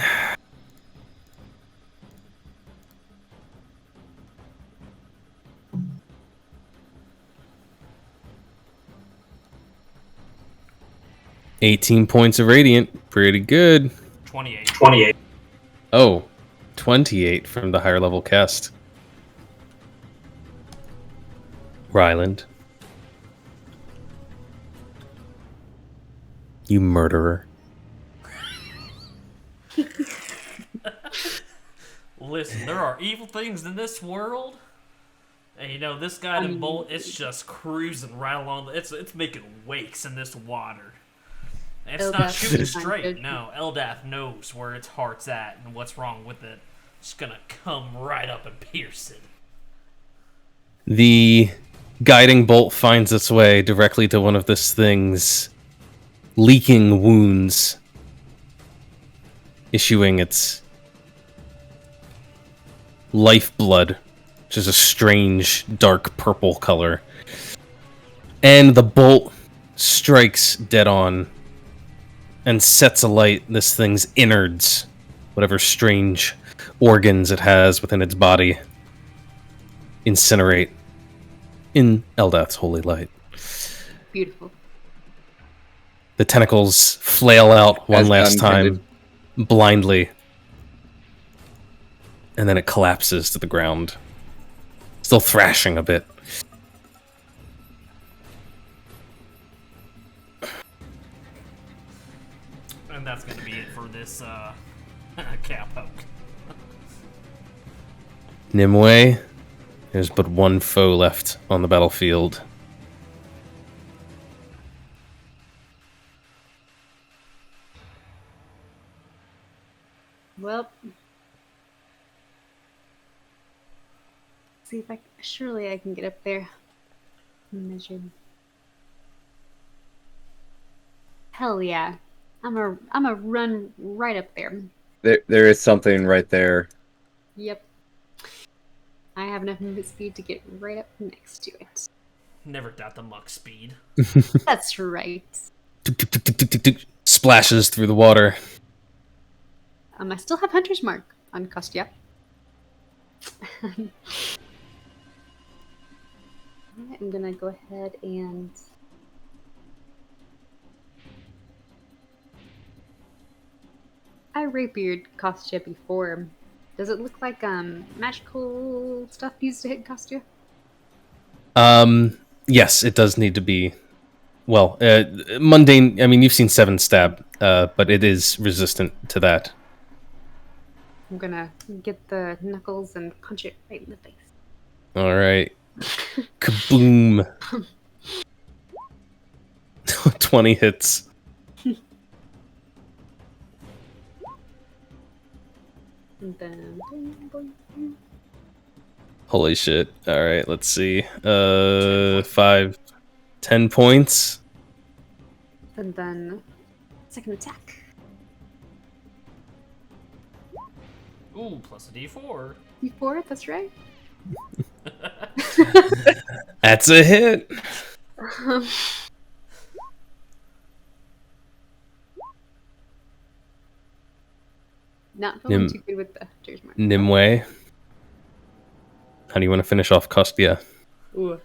B: $18 points of radiant. Pretty good.
D: 28.
B: Oh, 28 from the higher level cast. Ryland. You murderer.
D: Listen, there are evil things in this world. And you know, this guy in Bolt, it's just cruising right along. It's making wakes in this water. And it's not
G: Eldath
D: shooting
G: is
D: straight.
G: good.
D: No, Eldath knows where its heart's at and what's wrong with it. It's gonna come right up and pierce it.
B: The guiding bolt finds its way directly to one of this thing's leaking wounds, issuing its lifeblood, which is a strange dark purple color. And the bolt strikes dead on and sets alight this thing's innards, whatever strange organs it has within its body, incinerate in Eldath's holy light.
G: Beautiful.
B: The tentacles flail out one
A: As
B: last
A: untended.
B: time, blindly, and then it collapses to the ground, still thrashing a bit.
D: And that's gonna be it for this cap poke.
B: Nimue, there's but one foe left on the battlefield.
G: Well, see if I surely I can get up there. Measure. Hell yeah! I'm a run right up there.
A: There is something right there.
G: Yep. I have enough movement speed to get right up next to it.
D: Never doubt the muck speed.
G: That's right.
B: Tuk, tuk, tuk, tuk, tuk, tuk, tuk, splashes through the water.
G: I still have Hunter's Mark on Kostya. I'm gonna go ahead and I rapiered Kostya before. Does it look like magical stuff used to hit Kostya?
B: Yes, it does need to be well, mundane. I mean, you've seen 7 stab, but it is resistant to that.
G: I'm gonna get the knuckles and punch it right in the face.
B: All right. Kaboom. 20 hits.
G: And then,
B: Holy shit. All right, let's see. 5, 10 points.
G: and then second attack.
D: Ooh, plus a D4.
G: D4, that's right.
B: That's a hit.
G: Not feeling too good with the hunter's mark.
B: Nimue. How do you want to finish off Kostya?
G: Ooh.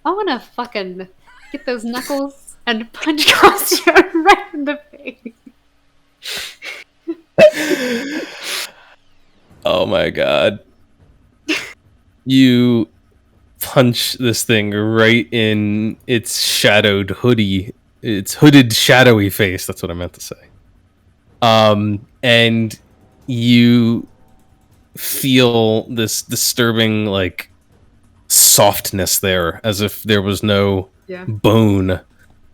G: I want to fucking get those knuckles and punch Kostya right in the face.
B: Oh my god. You punch this thing right in its shadowed hoodie. Its hooded, shadowy face. That's what I meant to say. And you feel this disturbing, like, softness there, as if there was no bone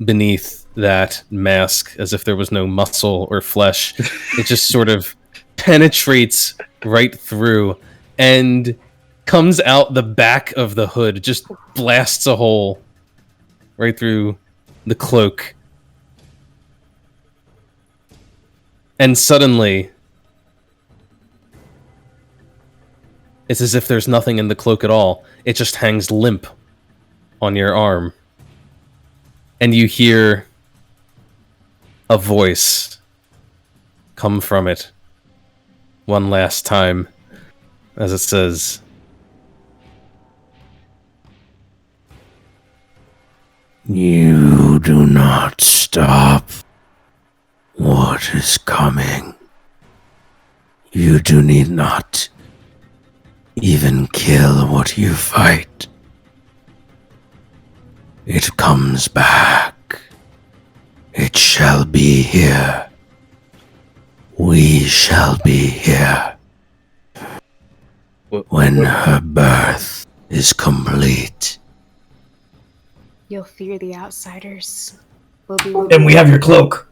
B: beneath that mask, as if there was no muscle or flesh. It just sort of penetrates right through and comes out the back of the hood, just blasts a hole right through the cloak. And suddenly, it's as if there's nothing in the cloak at all. It just hangs limp on your arm. And you hear a voice come from it one last time as it says,
F: "You do not stop what is coming. You do need not even kill what you fight. It comes back. It shall be here. We shall be here. When her birth is complete."
G: You'll fear the outsiders.
E: And we have your cloak.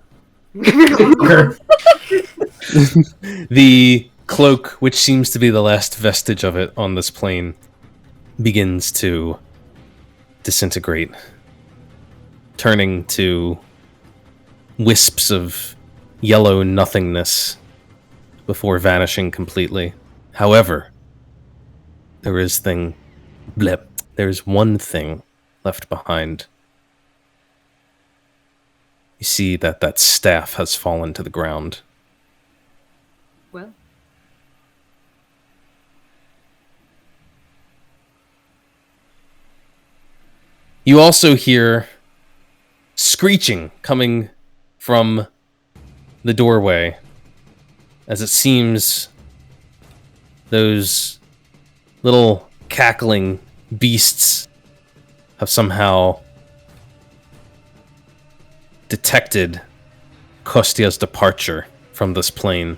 B: the cloak, which seems to be the last vestige of it on this plane, begins to disintegrate, turning to wisps of yellow nothingness before vanishing completely. However, there's one thing left behind. You see that staff has fallen to the ground.
G: Well,
B: you also hear screeching coming from the doorway, as it seems those little cackling beasts have somehow detected Kostya's departure from this plane,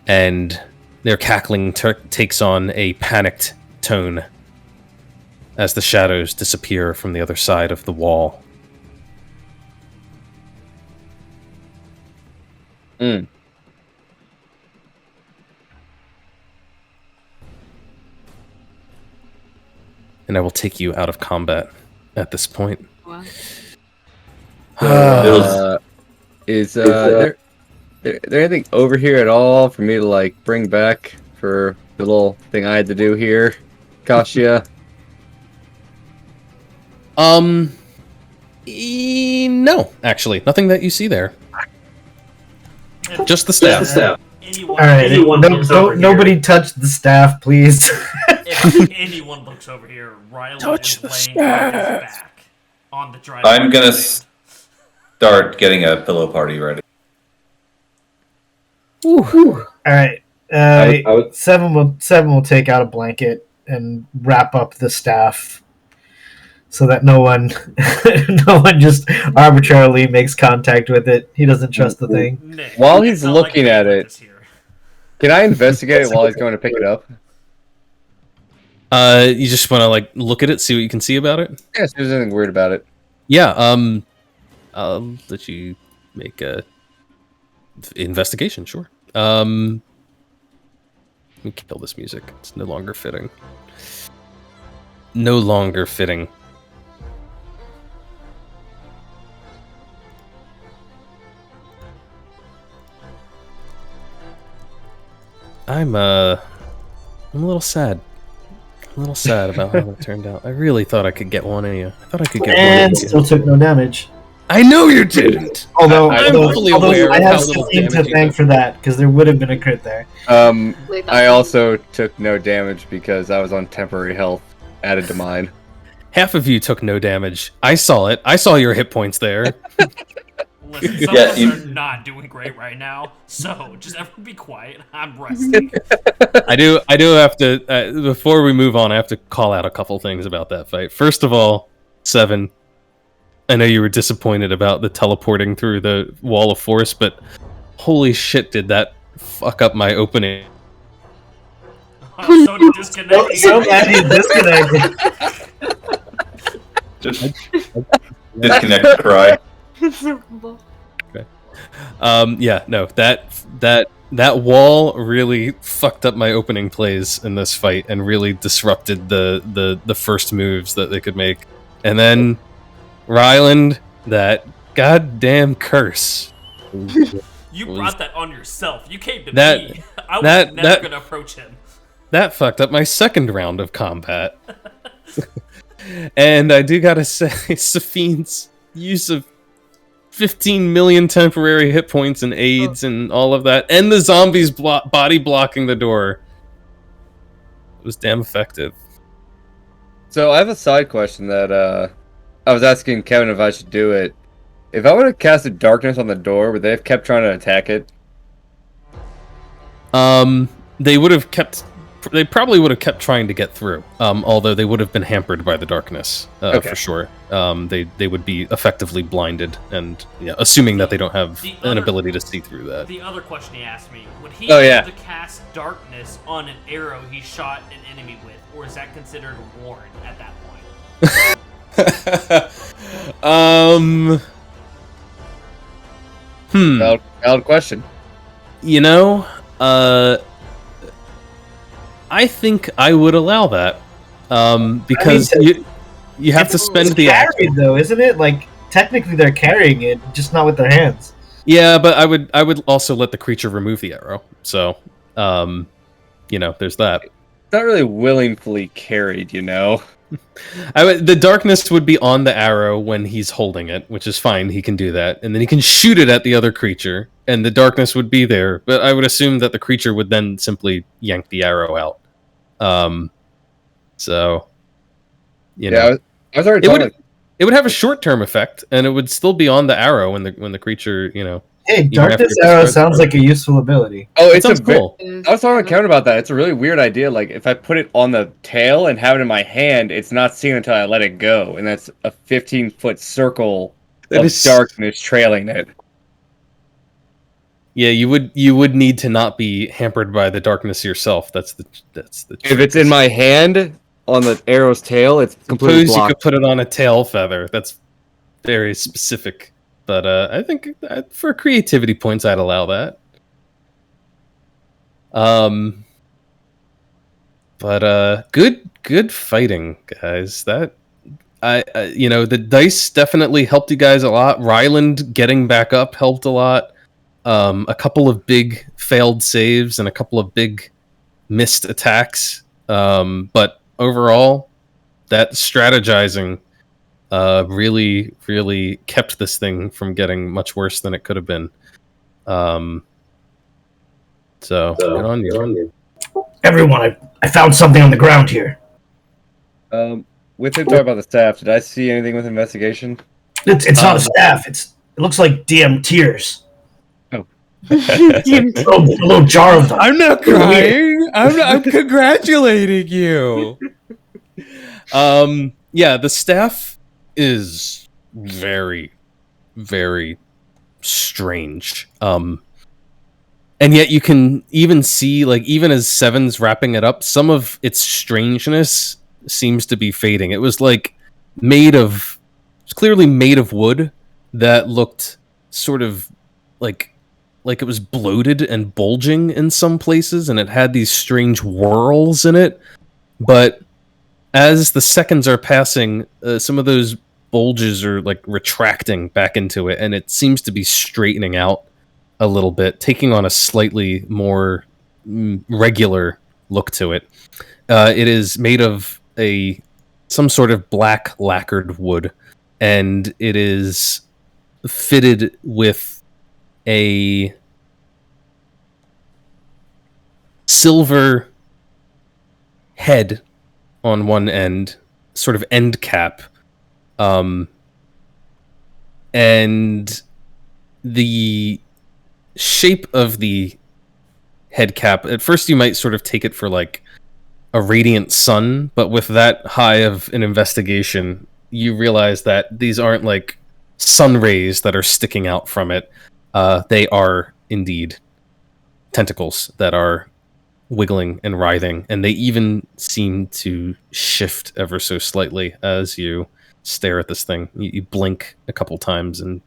B: and their cackling takes on a panicked tone as the shadows disappear from the other side of the wall.
A: Mm.
B: And I will take you out of combat at this point.
G: wow.
A: Is there anything over here at all for me to like bring back for the little thing I had to do here, Kostya?
B: No, actually, nothing that you see there. Just the staff.
D: Anyone,
E: All right,
D: anyone looks over
E: nobody
D: here,
E: touch the staff, please.
D: if anyone looks over here, Riley
F: Touch
D: is
F: the
D: laying on his
F: staff.
D: back on the dry.
C: I'm gonna start getting a pillow party ready.
E: All right,
A: I would-
E: Seven will take out a blanket and wrap up the staff. so that no one just arbitrarily makes contact with it. He doesn't trust the thing.
D: Nick,
A: While
D: it's
A: he's
D: not
A: looking
D: like
A: at
D: we
A: it-
D: this here.
A: Can I investigate it while he's going to pick it up?
B: You just want to like look at it, see what you can see about it.
A: Yeah, if there's anything weird about it.
B: Yeah. I'll let you make a investigation. Sure. Let me kill this music. It's no longer fitting. No longer fitting. I'm a little sad. I'm a little sad about how it turned out. I really thought I could get one of you. I thought I could get one
E: And
B: of you.
E: still took no damage.
B: I know you didn't.
E: Although
B: I'm fully aware
E: I
B: of
E: have
B: how little
E: something to
B: damage you
E: thank
B: took.
E: for that, because there would have been a crit there.
A: I also took no damage because I was on temporary health added to mine.
B: Half of you took no damage. I saw it. I saw your hit points there.
D: Listen, some of us are not doing great right now, so just everyone be quiet. I'm resting.
B: I do have to, before we move on, I have to call out a couple things about that fight. First of all, Seven, I know you were disappointed about the teleporting through the wall of force, but holy shit, did that fuck up my opening.
D: I'm so disconnected.
E: So glad he disconnected.
C: Just disconnect, cry.
B: Yeah, no, that wall really fucked up my opening plays in this fight and really disrupted the first moves that they could make. And then Ryland, that goddamn curse.
D: You brought that on yourself. You came to
B: That-
D: me. I was
B: that-
D: never
B: that-
D: gonna approach him.
B: That fucked up my second round of combat. And I do gotta say, Safine's use of 15 million temporary hit points and aids and all of that, and the zombies body blocking the door, it was damn effective.
A: So I have a side question that I was asking Kevin if I should do it. If I would have casted darkness on the door, would they have kept trying to attack it?
B: They would have kept. They probably would have kept trying to get through. Although they would have been hampered by the darkness,
A: Okay.
B: for sure. They would be effectively blinded, and assuming that they don't have an ability to see through that.
D: The other question he asked me, would he
A: Oh,
D: be
A: yeah.
D: able to cast darkness on an arrow he shot an enemy with, or is that considered a warren at that point?
A: Valid question.
B: I think I would allow that. Because you have to spend the action.
E: carried though, isn't it? Like technically they're carrying it, just not with their hands.
B: Yeah, but I would also let the creature remove the arrow. So, there's that.
A: Not really willingly carried,
B: The darkness would be on the arrow when he's holding it, which is fine. He can do that, and then he can shoot it at the other creature, and the darkness would be there. But I would assume that the creature would then simply yank the arrow out. So,
A: I was already talking.
B: it would have a short-term effect, and it would still be on the arrow when the creature,
E: Hey,
B: Even
E: darkness
B: after
E: arrow
B: it's
E: sounds like a useful ability.
A: Oh,
B: It
A: it's
B: sounds
A: a
B: cool.
A: I was talking to Kevin about that. It's a really weird idea. Like, if I put it on the tail and have it in my hand, it's not seen until I let it go, and that's a 15-foot circle
B: That
A: of
B: is-
A: darkness trailing it.
B: Yeah, you would need to not be hampered by the darkness yourself. That's the.
A: If it's in my hand on the arrow's tail, it's completely
B: Suppose you
A: blocked.
B: could put it on a tail feather. That's very specific. But I think for creativity points, I'd allow that. But good fighting, guys. That the dice definitely helped you guys a lot. Ryland getting back up helped a lot. A couple of big failed saves and a couple of big missed attacks. But overall, that strategizing really, really kept this thing from getting much worse than it could have been. So good on you.
E: Everyone, I found something on the ground here.
A: With him talking about the staff, did I see anything with investigation?
E: It's not a staff. It looks like DM tears.
A: Oh.
E: A little jar of them.
B: I'm not crying. I'm congratulating you. Yeah, the staff is very, very strange. And yet you can even see, like, even as Seven's wrapping it up, some of its strangeness seems to be fading. It was like it's clearly made of wood that looked sort of like it was bloated and bulging in some places, and it had these strange whorls in it. But as the seconds are passing, some of those bulges are like retracting back into it, and it seems to be straightening out a little bit, taking on a slightly more regular look to it. It is made of some sort of black lacquered wood, and it is fitted with a silver head on one end, sort of end cap, and the shape of the head cap, at first you might sort of take it for like a radiant sun, but with that high of an investigation, you realize that these aren't like sun rays that are sticking out from it. They are indeed tentacles that are wiggling and writhing, and they even seem to shift ever so slightly as you stare at this thing. You blink a couple times, and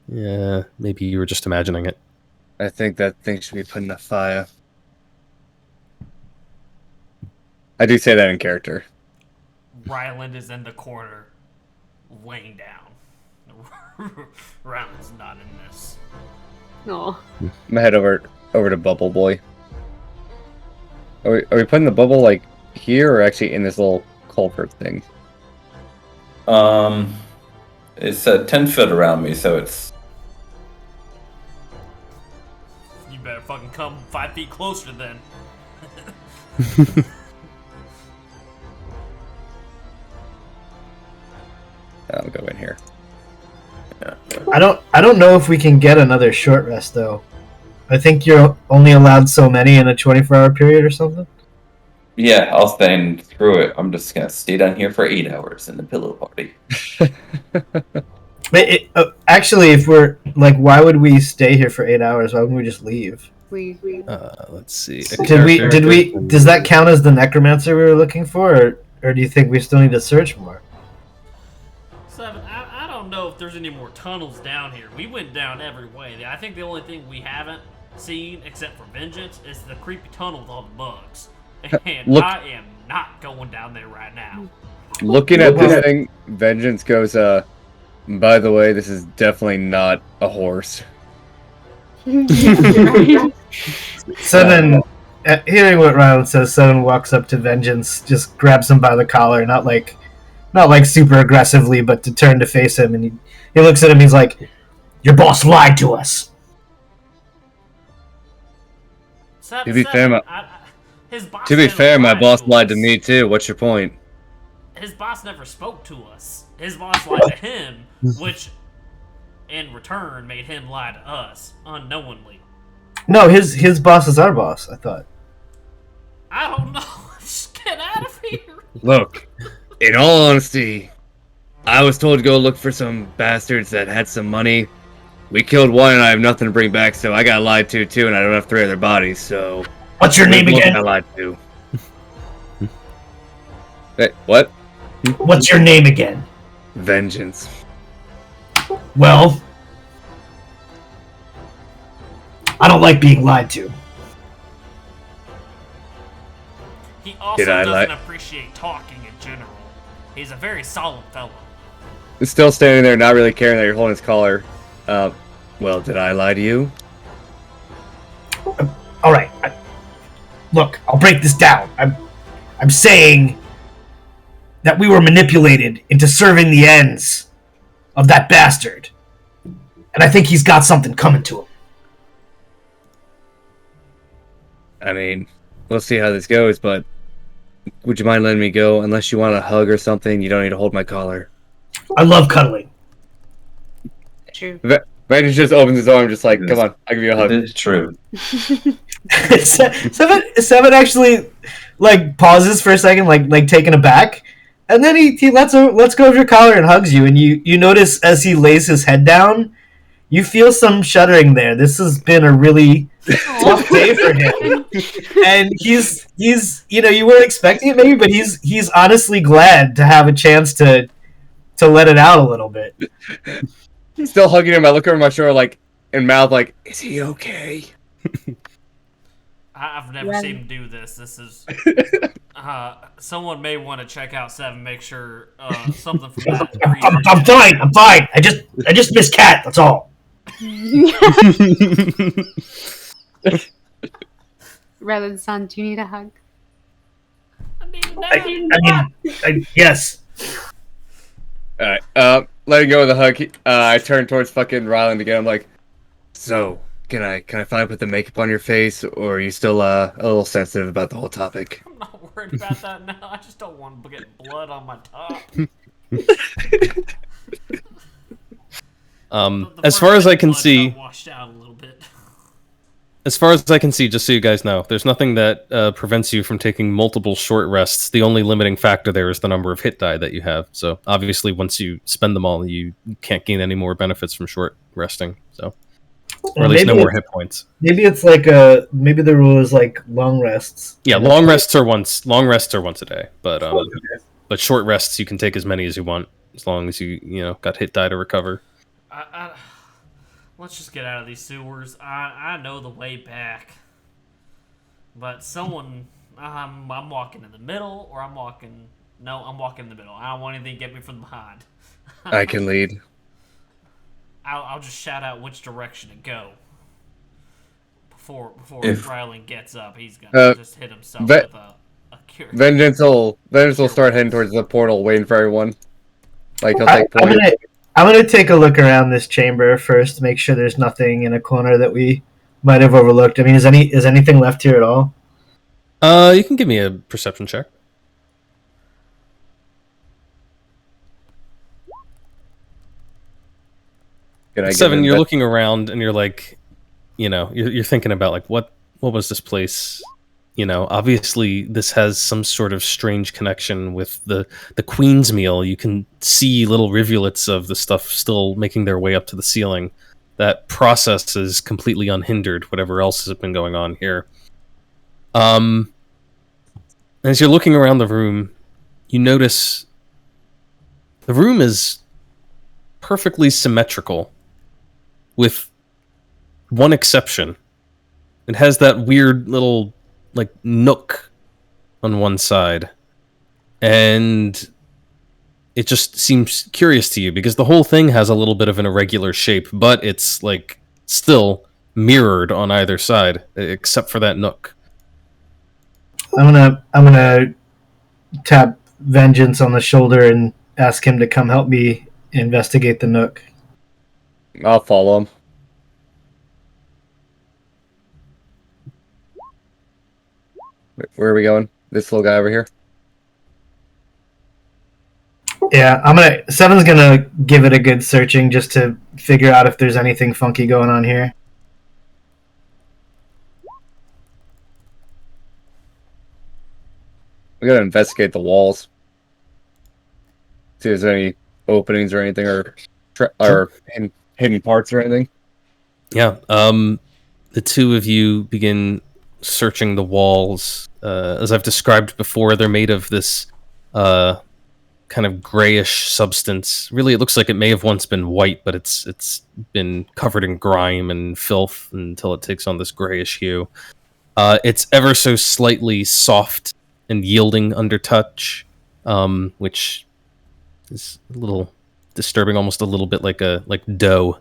B: yeah, maybe you were just imagining it.
A: I think that thing should be put in the fire. I do say that in character.
D: Ryland is in the corner, laying down. Ryland's not in this.
G: No.
A: I'm gonna head over to Bubble Boy. Are we putting the bubble like here, or actually in this little culvert thing?
C: It's 10 foot around me, so it's...
D: You better fucking come 5 feet closer then.
A: I'll go in here.
E: I don't know if we can get another short rest though. I think you're only allowed so many in a 24-hour period or something.
C: Yeah, I'll stay through it. I'm just gonna stay down here for 8 hours in the pillow party.
E: Actually, if we're like, why would we stay here for 8 hours? Why wouldn't we just leave?
B: Let's see.
E: Did we? Does that count as the necromancer we were looking for, or do you think we still need to search more?
D: Seven, I don't know if there's any more tunnels down here. We went down every way. I think the only thing we haven't seen, except for Vengeance, is the creepy tunnel with all the bugs. And I am not going down there right now.
A: Looking at this thing, Vengeance goes, by the way, this is definitely not a horse.
E: Seven, hearing what Ryland says, Seven walks up to Vengeance, just grabs him by the collar, not like super aggressively, but to turn to face him, and he looks at him. He's like, "Your boss lied to us."
A: To be fair, my boss lied to me too. What's your point?
D: His boss never spoke to us. His boss lied to him, which in return made him lie to us unknowingly.
E: No, his boss is our boss, I thought.
D: I don't know. Just get out of here.
A: Look, in all honesty, I was told to go look for some bastards that had some money. We killed one and I have nothing to bring back, so I got lied to too, and I don't have 3 other bodies, so...
E: What's your name again?
A: I lied to. Hey, what?
E: What's your name again?
A: Vengeance.
E: Well, I don't like being lied to.
D: He also doesn't appreciate talking in general. He's a very solemn fellow.
A: He's still standing there, not really caring that you're holding his collar. Well, did I lie to you?
E: All right. Look, I'll break this down. I'm saying that we were manipulated into serving the ends of that bastard. And I think he's got something coming to him.
A: I mean, we'll see how this goes, but would you mind letting me go? Unless you want a hug or something, you don't need to hold my collar.
E: I love cuddling.
G: True.
A: Vengeance just opens his arm, just like, come on, I'll give you a hug.
C: It is true.
E: Seven actually, like, pauses for a second, like taken aback, And then he lets go of your collar and hugs you, and you notice as he lays his head down, you feel some shuddering there. This has been a really tough day for him, and he's you weren't expecting it maybe, but he's honestly glad to have a chance to let it out a little bit.
A: Still hugging him, I look over my shoulder like and mouth like, is he okay?
D: I've never seen him do this. This is someone may want to check out Seven, make sure something from that.
E: I'm fine. I just miss Cat. That's all.
G: Rather than son, do you need a hug?
E: Yes.
A: All right. Letting go of the hug. I turn towards fucking Ryland again. I'm like, so can I finally put the makeup on your face, or are you still a little sensitive about the whole topic?
D: I'm not worried about that now. I just don't want to get blood on my top.
B: As far as I can see,
D: washed out a little bit.
B: as far as I can see, just so you guys know, there's nothing that prevents you from taking multiple short rests. The only limiting factor there is the number of hit die that you have. So obviously, once you spend them all, you can't gain any more benefits from short resting. So, or at least no more hit points.
E: Maybe it's like maybe the rule is like long rests.
B: Yeah, long rests are once a day, but short rests you can take as many as you want, as long as you got hit die to recover.
D: Let's just get out of these sewers. I know the way back. But someone... I'm walking in the middle, or I'm walking... No, I'm walking in the middle. I don't want anything to get me from behind.
A: I can lead.
D: I'll just shout out which direction to go. Before Ryland gets up, he's gonna just hit himself with a cure.
A: Vengeance will start heading towards the portal, waiting for everyone. Like, he'll take point.
E: I'm gonna take a look around this chamber first to make sure there's nothing in a corner that we might have overlooked. I mean, is anything left here at all?
B: You can give me a perception check. Seven, you're looking around and you're like, you're thinking about like what was this place? Obviously this has some sort of strange connection with the Queen's meal. You can see little rivulets of the stuff still making their way up to the ceiling. That process is completely unhindered, whatever else has been going on here. As you're looking around the room, you notice the room is perfectly symmetrical, with one exception. It has that weird little nook on one side, and it just seems curious to you because the whole thing has a little bit of an irregular shape, but it's still mirrored on either side except for that nook.
E: I'm gonna tap Vengeance on the shoulder and ask him to come help me investigate the nook.
A: I'll follow him. Where are we going? This little guy over here?
E: Yeah, Seven's gonna give it a good searching just to figure out if there's anything funky going on here.
A: We gotta investigate the walls. See if there's any openings or anything, or hidden parts or anything.
B: Yeah. The two of you begin searching the walls. As I've described before, they're made of this kind of grayish substance. Really, it looks like it may have once been white, but it's been covered in grime and filth until it takes on this grayish hue. It's ever so slightly soft and yielding under touch, which is a little disturbing, almost a little bit like dough.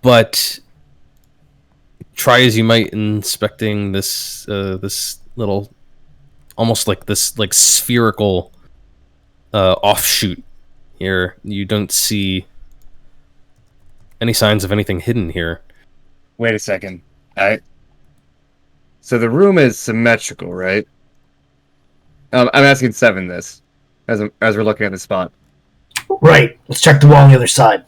B: But try as you might inspecting this little, almost like this spherical offshoot here, you don't see any signs of anything hidden here.
A: Wait a second. So the room is symmetrical, right? I'm asking Seven this as we're looking at the spot.
E: Right. Let's check the wall on the other side.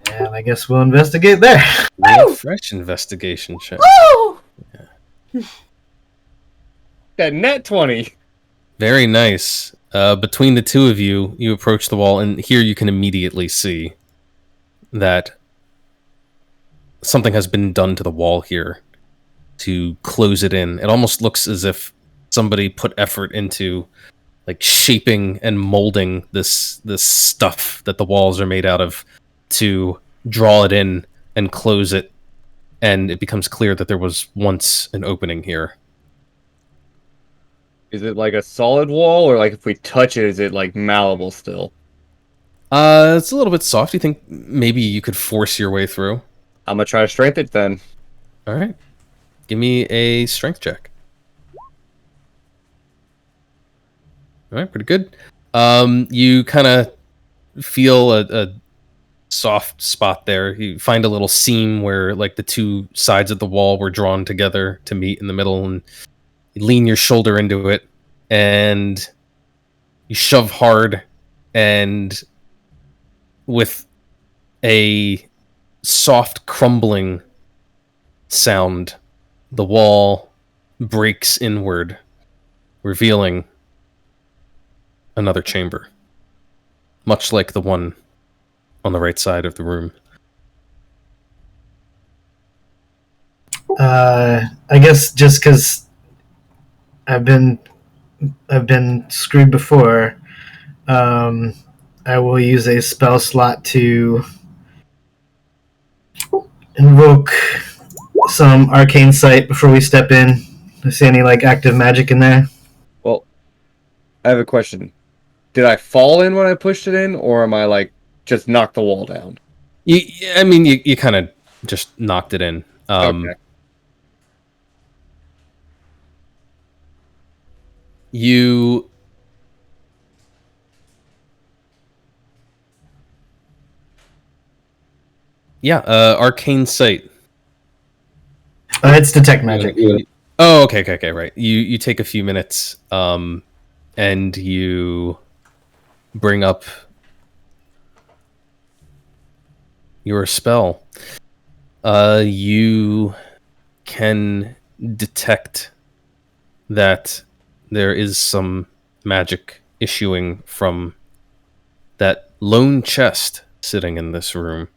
E: Yeah, then I guess we'll investigate there.
B: Fresh investigation check.
A: That net 20.
B: Very nice. Between the two of you, you approach the wall, and here you can immediately see that something has been done to the wall here to close it in. It almost looks as if somebody put effort into like shaping and molding this stuff that the walls are made out of to draw it in and close it, and it becomes clear that there was once an opening here.
A: Is it like a solid wall, or like if we touch it, is it like malleable still?
B: It's a little bit soft. You think maybe you could force your way through?
A: I'm gonna try to strengthen it then.
B: All right. Give me a strength check. All right, pretty good. You kind of feel a soft spot there. You find a little seam where like the two sides of the wall were drawn together to meet in the middle, and you lean your shoulder into it, and you shove hard, and with a soft crumbling sound, the wall breaks inward, revealing another chamber, much like the one on the right side of the room.
E: I guess just because I've been screwed before, I will use a spell slot to invoke some arcane sight before we step in. I see any like active magic in there?
A: Well, I have a question. Did I fall in when I pushed it in, or am I like just knocked the wall down?
B: You kind of just knocked it in.
A: Okay.
B: You arcane sight.
E: It's detect magic.
B: Oh, okay, right. You take a few minutes, and you bring up your spell. You can detect that there is some magic issuing from that lone chest sitting in this room.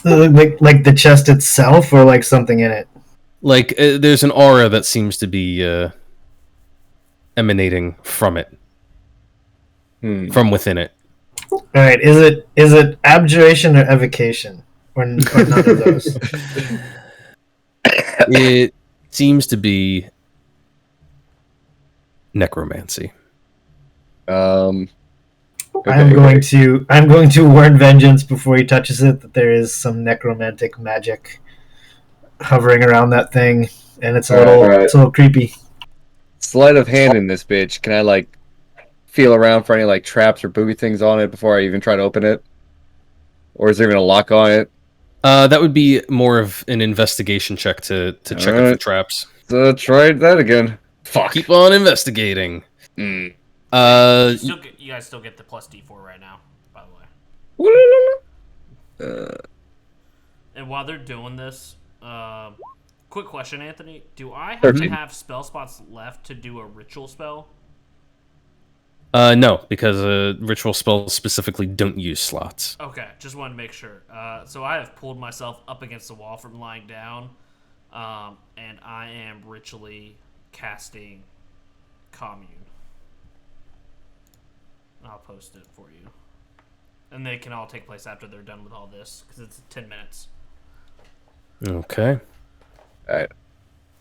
E: Like the chest itself, or like something in it?
B: Like there's an aura that seems to be emanating from it, from within it.
E: All right, is it abjuration or evocation, or none of those?
B: It seems to be necromancy.
A: Okay,
E: I'm going to warn Vengeance before he touches it that there is some necromantic magic hovering around that thing, and it's a little creepy.
A: Sleight of hand in this bitch. Can I like feel around for any like traps or booby things on it before I even try to open it? Or is there even a lock on it?
B: That would be more of an investigation check to check it for traps.
A: So try that again. Fuck.
B: Keep on investigating.
A: Mm.
D: You guys still get the plus D4 right now, by the way. And while they're doing this, quick question, Anthony. Do I have
A: 13.
D: to have spell spots left to do a ritual spell?
B: No, because ritual spells specifically don't use slots.
D: Okay, just wanted to make sure. So I have pulled myself up against the wall from lying down, and I am ritually casting Commune. I'll post it for you. And they can all take place after they're done with all this, because it's 10 minutes.
B: Okay.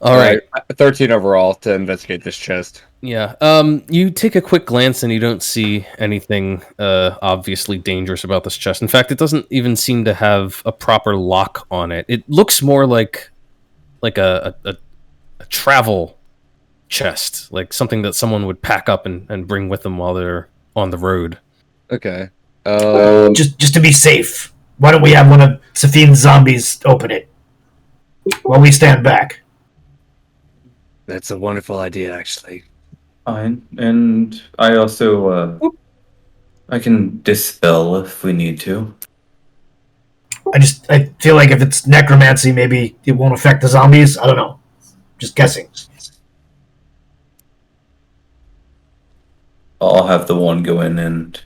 A: All right. 13 overall to investigate this chest.
B: Yeah. You take a quick glance and you don't see anything obviously dangerous about this chest. In fact, it doesn't even seem to have a proper lock on it. It looks more like a travel chest, like something that someone would pack up and bring with them while they're on the road.
A: Okay.
E: Just to be safe, why don't we have one of Safine's zombies open it while we stand back?
A: That's a wonderful idea, actually.
C: Fine. And I also I can dispel if we need to.
E: I feel like if it's necromancy, maybe it won't affect the zombies. I don't know. Just guessing.
C: I'll have the one go in and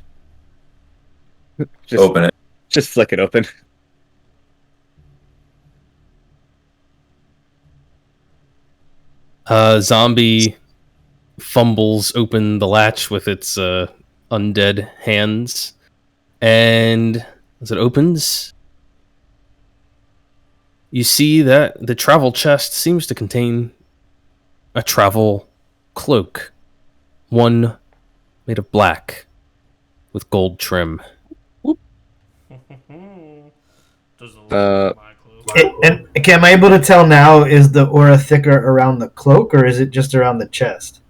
A: Just
C: open it.
A: Just flick it open.
B: Zombie fumbles open the latch with its undead hands, and as it opens, you see that the travel chest seems to contain a travel cloak, one made of black with gold trim.
D: Does it look like my clue?
E: And okay, am I able to tell now? Is the aura thicker around the cloak, or is it just around the chest?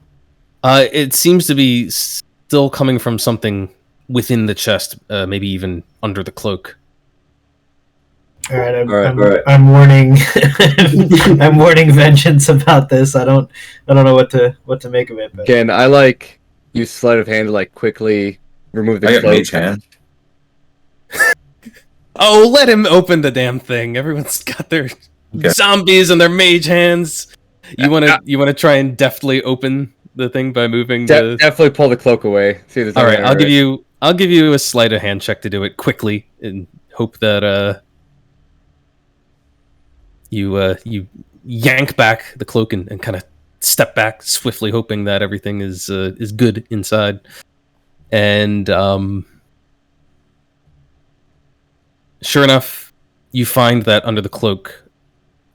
B: It seems to be still coming from something within the chest, maybe even under the cloak.
E: All right,
C: All right.
E: I'm warning. I'm warning vengeance about this. I don't know what to make of it. But
A: Can I use sleight of hand to quickly remove the
C: I got
A: cloak?
C: mage hand.
B: Oh, let him open the damn thing. Everyone's got their zombies and their mage hands. You want to try and deftly open the thing by moving the...
A: Definitely pull the cloak away. See if there's
B: All right,
A: anything
B: I'll give you a sleight of hand check to do it quickly and hope that you yank back the cloak and kind of step back swiftly, hoping that everything is good inside. And sure enough, you find that under the cloak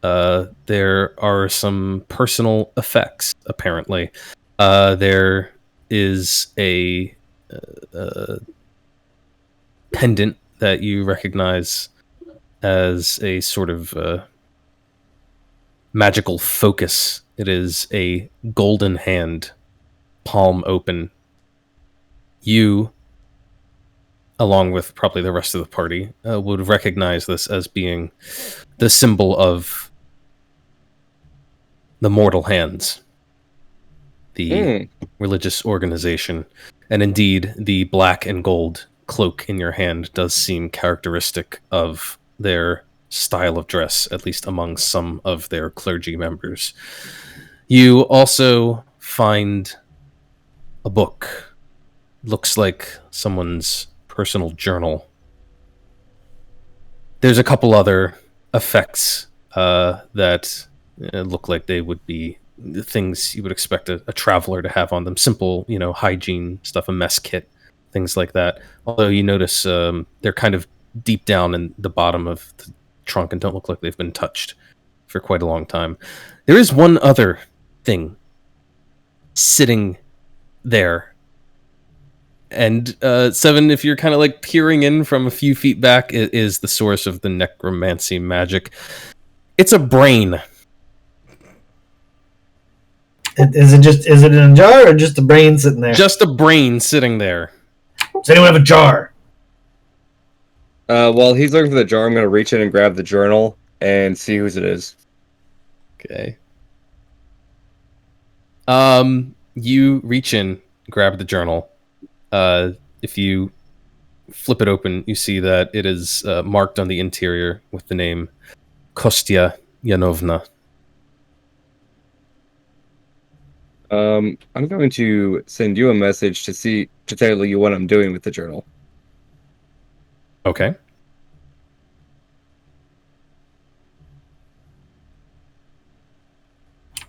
B: there are some personal effects, apparently. There is a pendant that you recognize as a sort of magical focus. It is a golden hand, palm open. You, along with probably the rest of the party, would recognize this as being the symbol of the Mortal Hands, the religious organization. And indeed, the black and gold cloak in your hand does seem characteristic of their style of dress, at least among some of their clergy members. You also find a book. Looks like someone's personal journal. There's a couple other effects that look like they would be the things you would expect a traveler to have on them. Simple, hygiene stuff, a mess kit, things like that. Although you notice they're kind of deep down in the bottom of the trunk and don't look like they've been touched for quite a long time. There is one other thing sitting there. And Seven, if you're kind of peering in from a few feet back, it is the source of the necromancy magic. It's a brain.
E: is it in a jar or just a brain sitting there?
B: Just a brain sitting there.
E: Does anyone have a jar?
A: While he's looking for the jar, I'm going to reach in and grab the journal and see whose it is.
B: Okay. You reach in, grab the journal. If you flip it open, you see that it is marked on the interior with the name Kostya Yanovna.
A: I'm going to send you a message to tell you what I'm doing with the journal.
B: Okay.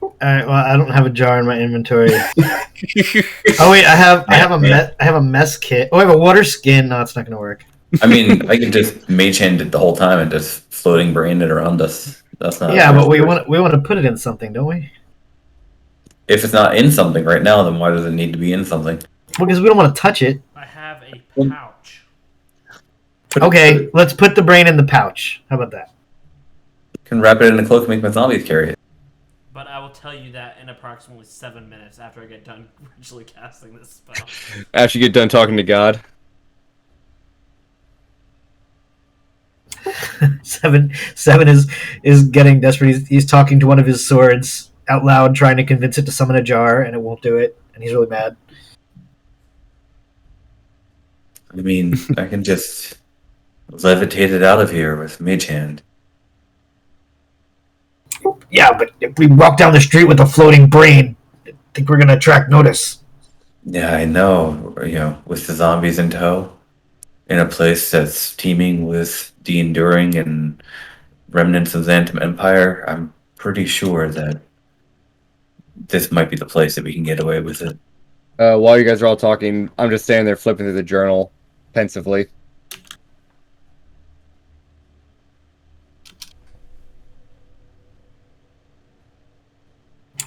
E: All right. Well, I don't have a jar in my inventory. Oh wait, I have a mess kit. Oh, I have a water skin. No, it's not going to work.
C: I mean, I can just mage hand it the whole time and just floating brain it around us. That's not.
E: Yeah, but we want to put it in something, don't we?
C: If it's not in something right now, then why does it need to be in something?
E: Well, because we don't want to touch it.
D: I have a pouch.
E: Okay, let's put the brain in the pouch. How about that?
C: Can wrap it in a cloak and make my zombies carry it.
D: But I will tell you that in approximately 7 minutes after I get done ritually casting this spell.
A: After you get done talking to God.
E: Seven is getting desperate. He's talking to one of his swords out loud, trying to convince it to summon a jar, and it won't do it, and he's really mad.
C: I mean, I can just levitated out of here with Mage Hand.
E: Yeah, but if we walk down the street with a floating brain, I think we're gonna attract notice.
C: Yeah, I know. With the zombies in tow, in a place that's teeming with the Enduring and remnants of the Xantum Empire, I'm pretty sure that this might be the place that we can get away with it.
A: While you guys are all talking, I'm just standing there flipping through the journal pensively.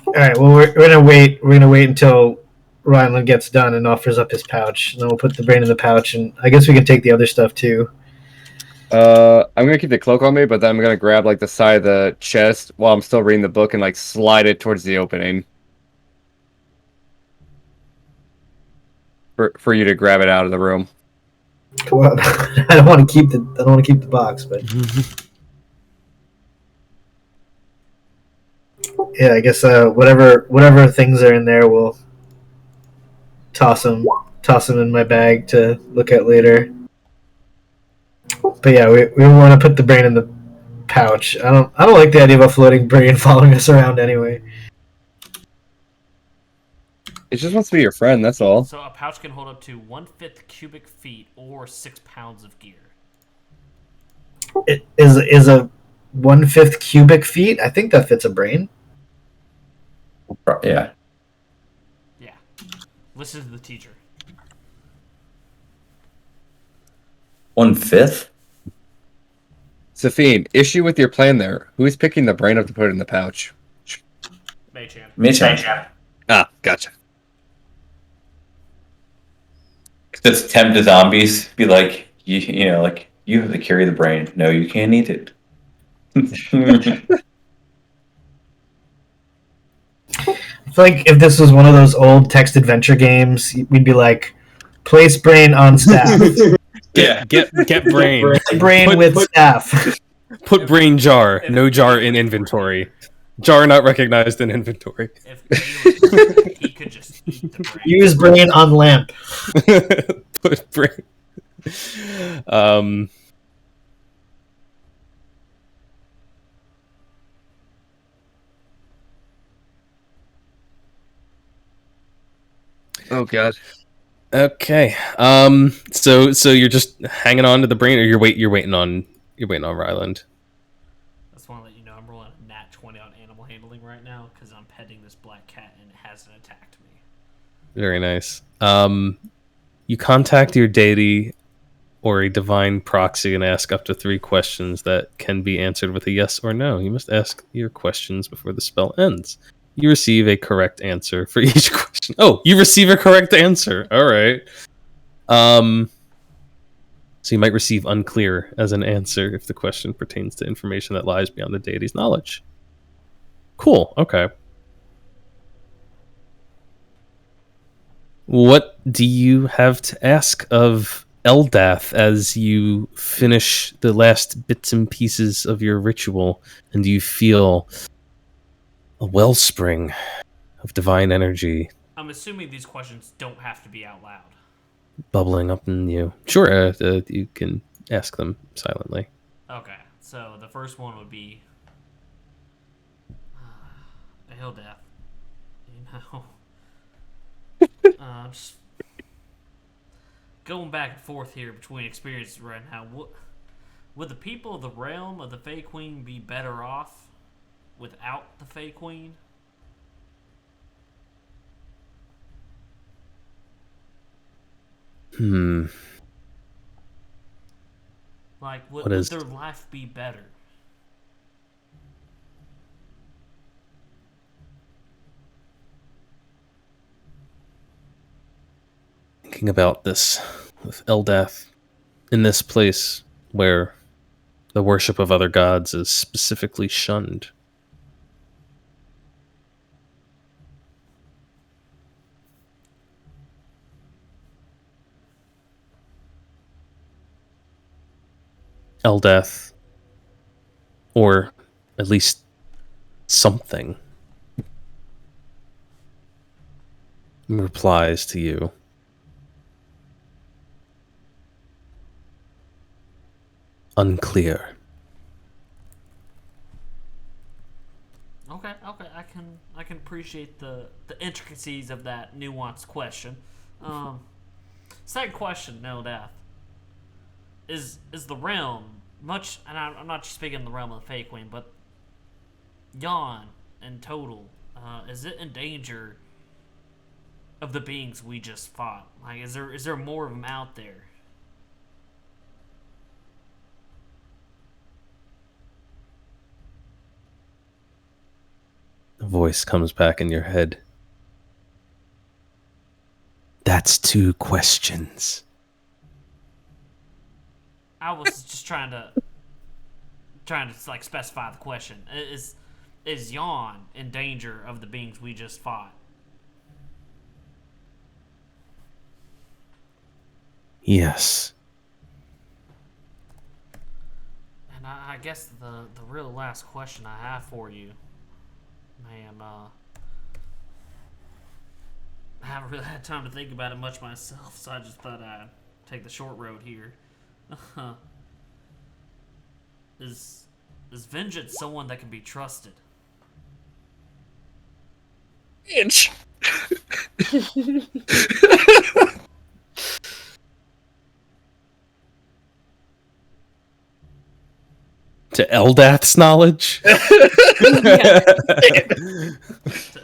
E: All right. Well, we're gonna wait. We're gonna wait until Ryland gets done and offers up his pouch. And then we'll put the brain in the pouch, and I guess we can take the other stuff too.
A: I'm gonna keep the cloak on me, but then I'm gonna grab like the side of the chest while I'm still reading the book and like slide it towards the opening. For you to grab it out of the room.
E: Well, I don't want to keep the box, but yeah, I guess whatever things are in there, we'll toss them in my bag to look at later. But yeah, we want to put the brain in the pouch. I don't like the idea of a floating brain following us around anyway.
A: It just wants to be your friend, that's all.
D: So a pouch can hold up to 1/5 cubic feet or 6 pounds of gear.
E: It is a 1/5 cubic feet. I think that fits a brain.
C: Yeah.
D: Yeah. Listen to the teacher.
C: 1/5?
A: Safine, issue with your plan there. Who's picking the brain up to put in the pouch?
D: Mage hand.
C: Mage Hand.
A: Ah, gotcha.
C: Just tempt the zombies. Be like, you have to carry the brain. No, you can't eat it.
E: I feel like if this was one of those old text adventure games, we'd be like, place brain on staff.
B: Get brain.
E: Brain with staff.
B: Put brain jar. No jar in inventory. Jar not recognized in inventory.
D: If Ray was, he could just eat the brain.
E: Use brain on lamp.
B: Put brain.
A: Oh god.
B: Okay. So you're just hanging on to the brain, or you're waiting on Ryland.
D: I just want to let you know I'm rolling a nat 20 on animal handling right now because I'm petting this black cat and it hasn't attacked me.
B: Very nice. You contact your deity or a divine proxy and ask up to 3 questions that can be answered with a yes or no. You must ask your questions before the spell ends. You receive a correct answer for each question. Oh, you receive a correct answer. All right. So you might receive unclear as an answer if the question pertains to information that lies beyond the deity's knowledge. Cool. Okay. What do you have to ask of Eldath as you finish the last bits and pieces of your ritual, and you feel a wellspring of divine energy
D: I'm assuming these questions don't have to be out loud.
B: bubbling up in you? Sure, you can ask them silently.
D: Okay, so the first one would be Hildeath. Just going back and forth here between experiences right now. Would the people of the realm of the Fae Queen be better off without the Fae Queen? Like, would their life be better?
B: Thinking about this with Eldath in this place where the worship of other gods is specifically shunned. Eldath, or at least something, replies to you. Unclear.
D: Okay, I can appreciate the intricacies of that nuanced question. Second question, no doubt. Is the realm much? And I'm not just speaking of the realm of the Fey Queen, but Yon in total. Is it in danger of the beings we just fought? Like, is there more of them out there?
B: The voice comes back in your head. That's 2 questions.
D: I was just trying to like specify the question. Is Yon in danger of the beings we just fought?
B: Yes.
D: And I guess the real last question I have for you, man, I haven't really had time to think about it much myself, so I just thought I'd take the short road here. Is vengeance someone that can be trusted?
A: Bitch.
B: To Eldath's knowledge?
D: To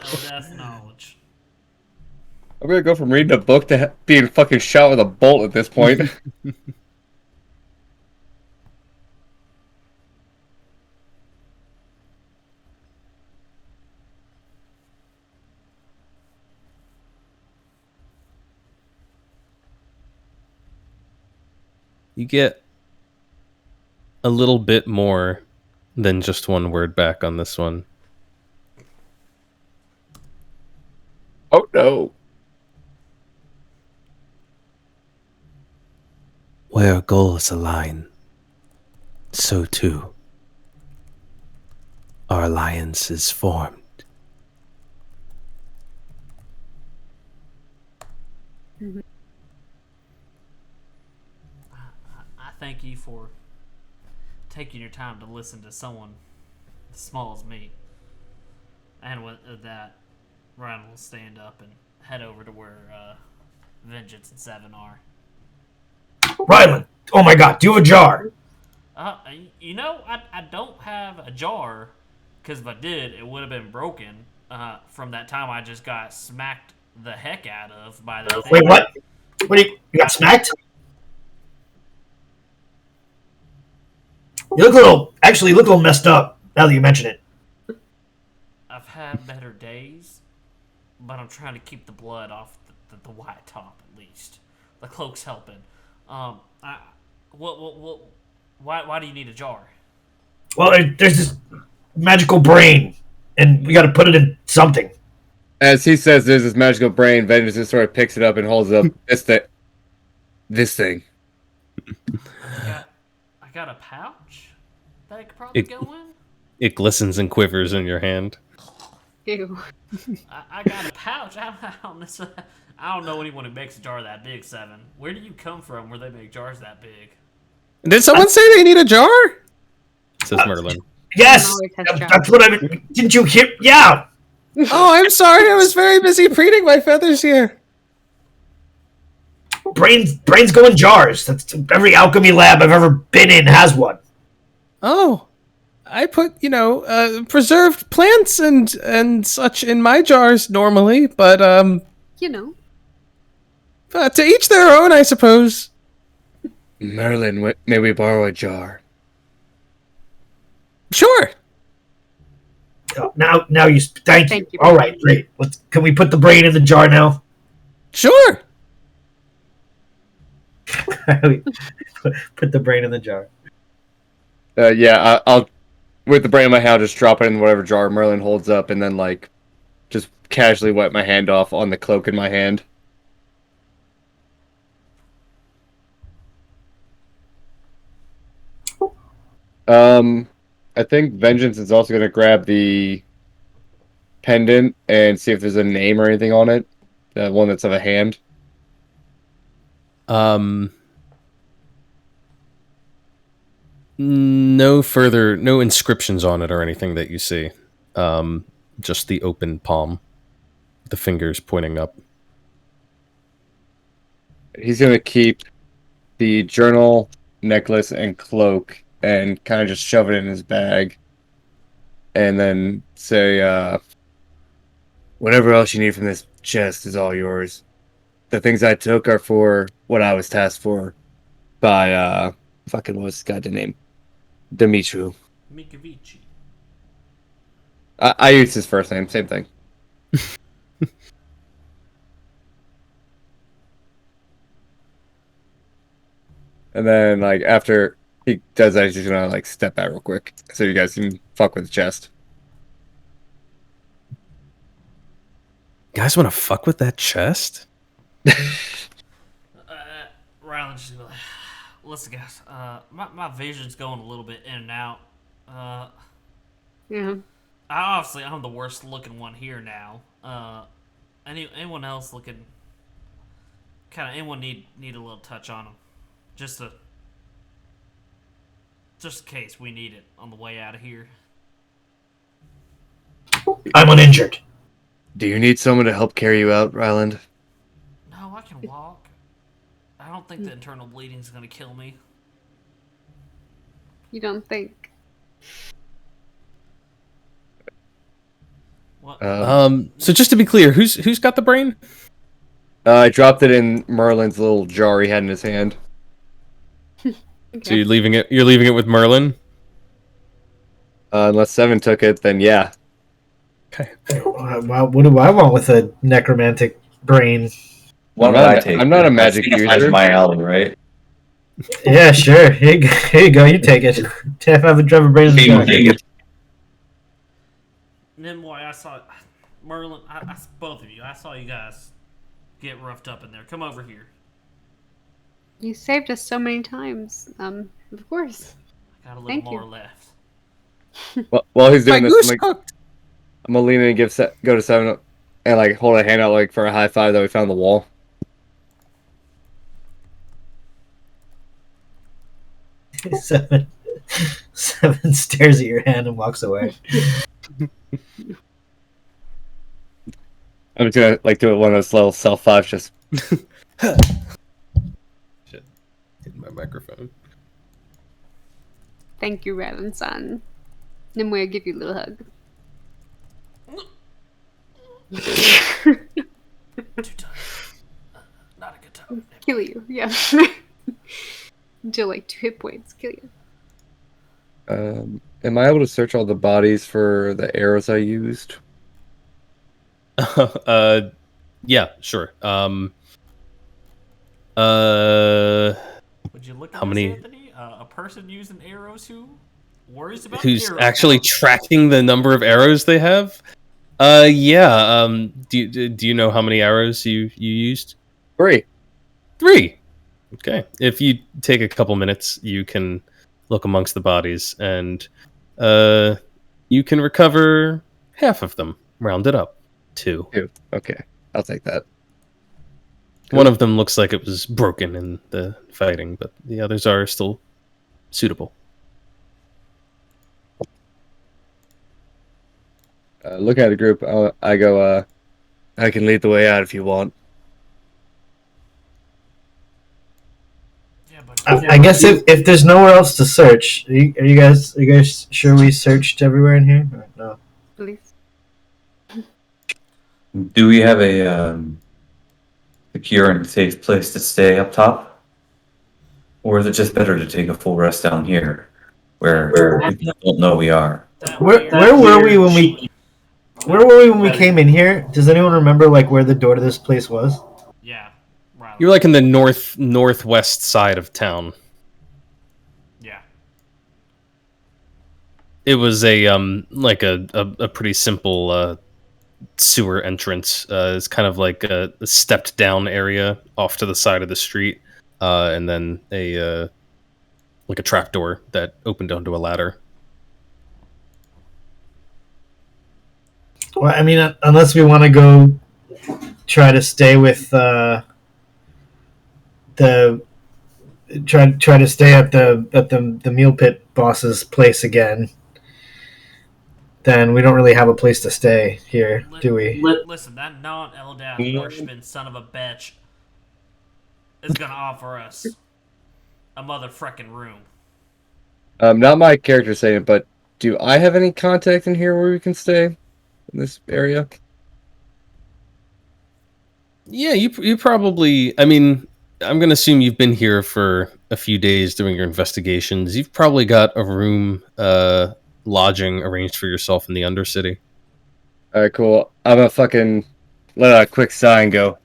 D: Eldath's knowledge.
A: I'm gonna go from reading a book to being fucking shot with a bolt at this point.
B: You get a little bit more than just 1 word back on this one.
A: Oh no.
F: Where goals align, so too our alliance is formed.
D: I thank you for taking your time to listen to someone as small as me. And with that, Ryan will stand up and head over to where Vengeance and Seven are.
E: Rylan, oh my god, do you have a jar?
D: You know, I don't have a jar, because if I did, it would have been broken from that time I just got smacked the heck out of by that thing.
E: Wait, what? What, you got smacked? You look a little messed up now that you mention it.
D: I've had better days, but I'm trying to keep the blood off the white top at least. The cloak's helping. Why do you need a jar?
E: Well, there's this magical brain, and we got to put it in something.
A: As he says, there's this magical brain. Vengeance just sort of picks it up and holds it up. This thing.
D: I got a pouch that I could probably go in.
B: It glistens and quivers in your hand.
G: Ew.
D: I got a pouch. I don't know anyone who makes a jar that big, Seven. Where do you come from where they make jars that big?
B: Did someone say they need a jar? Says Merlin.
E: Yes, that's what I mean. Didn't you hear? Yeah.
B: Oh, I'm sorry. I was very busy preening my feathers here.
E: Brains go in jars. That's every alchemy lab I've ever been in has one.
B: Oh, I put preserved plants and such in my jars normally, but
G: You know.
B: to each their own, I suppose.
A: Merlin, may we borrow a jar?
B: Sure.
E: Oh, now you. Thank you.
G: you.
E: All right, great. Can we put the brain in the jar now?
B: Sure.
E: Put the brain in the jar.
A: Yeah, I'll with the brain in my hand, I'll just drop it in whatever jar Merlin holds up, and then just casually wipe my hand off on the cloak in my hand. I think Vengeance is also going to grab the pendant and see if there's a name or anything on it. The one that's of a hand.
B: No inscriptions on it or anything that you see. Just the open palm, the fingers pointing up.
A: He's gonna keep the journal, necklace, and cloak, and kind of just shove it in his bag, and then say, "Whatever else you need from this chest is all yours. The things I took are for what I was tasked for by fucking what's his goddamn name, Dimitru.
D: Mikavici.
A: I used his first name, same thing." And then, like, after he does that, he's just gonna, like, step out real quick so you guys can fuck with the chest.
B: You guys want to fuck with that chest?
D: Ryland's just like, listen, guys. My vision's going a little bit in and out.
G: Yeah.
D: Obviously, I'm the worst looking one here now. Anyone else looking? Anyone need a little touch on them, just in case we need it on the way out of here.
E: I'm uninjured.
A: Do you need someone to help carry you out, Ryland?
D: No, I can walk. I don't think the internal bleeding's gonna kill me.
G: You don't think?
D: What?
B: So just to be clear, who's got the brain?
A: I dropped it in Merlin's little jar he had in his hand.
G: Okay.
B: So you're leaving it with Merlin?
A: Unless Seven took it, then yeah.
B: Okay.
E: What do I want with a necromantic brain?
C: One that I take.
A: I'm not a magic
C: That's
A: user.
C: my alley, right?
E: Yeah, sure. Here you go. You take it. Have a driver brain.
D: Nimboy, I saw Merlin. I both of you. I saw you guys get roughed up in there. Come over here.
G: You saved us so many times. Of course.
D: I got a little
G: Thank
D: more
G: you.
D: left.
A: While he's doing
B: My
A: this,
B: goose
A: I'm, like,
B: cooked.
A: I'm gonna lean in and go to Seven and, like, hold a hand out, like, for a high five that we found on the wall.
E: Seven stares at your hand and walks away.
A: I'm just gonna, like, do it one of those little self fives, just.
B: Shit. Hitting my microphone.
G: Thank you, Raven-san. Nimue, I'll give you a little hug.
D: Too tough. Not a good time.
G: Kill you, yeah. Do like 2 hit points, kill you.
A: Am I able to search all the bodies for the arrows I used?
B: Yeah, sure.
D: Would you look at
B: How
D: this,
B: many-
D: Anthony? A person using arrows who worries about
B: who's
D: arrow
B: actually
D: count.
B: tracking the number of arrows they have? Yeah. Do you know how many arrows you used?
A: 3.
B: 3. Okay. If you take a couple minutes, you can look amongst the bodies, and you can recover half of them. Round it up. 2.
A: 2. Okay, I'll take that.
B: One of them looks like it was broken in the fighting, but the others are still suitable.
A: Looking at the group, I go, I can lead the way out if you want.
D: Yeah, but
E: I guess if there's nowhere else to search, are you guys sure we searched everywhere in here? Or no.
G: Please.
C: Do we have a secure and safe place to stay up top? Or is it just better to take a full rest down here, where people don't know we are?
E: Where were we when we came in here? Does anyone remember like where the door to this place was?
D: Yeah, right.
B: You're like in the northwest side of town.
D: Yeah.
B: It was a like a pretty simple sewer entrance. It's kind of like a stepped down area off to the side of the street, and then a like a trapdoor that opened onto a ladder.
E: Well, I mean, unless we want to go try to stay with try to stay at the meal pit boss's place again, then we don't really have a place to stay here, do we?
D: Listen, that non-Eldath worshiping son of a bitch is gonna offer us a motherfucking room.
A: Not my character saying it, but do I have any contact in here where we can stay in this area?
B: Yeah, you probably. I mean, I'm going to assume you've been here for a few days doing your investigations. You've probably got a room, lodging arranged for yourself in the Undercity.
A: Alright, cool. I'm gonna fucking let out a quick sigh and go,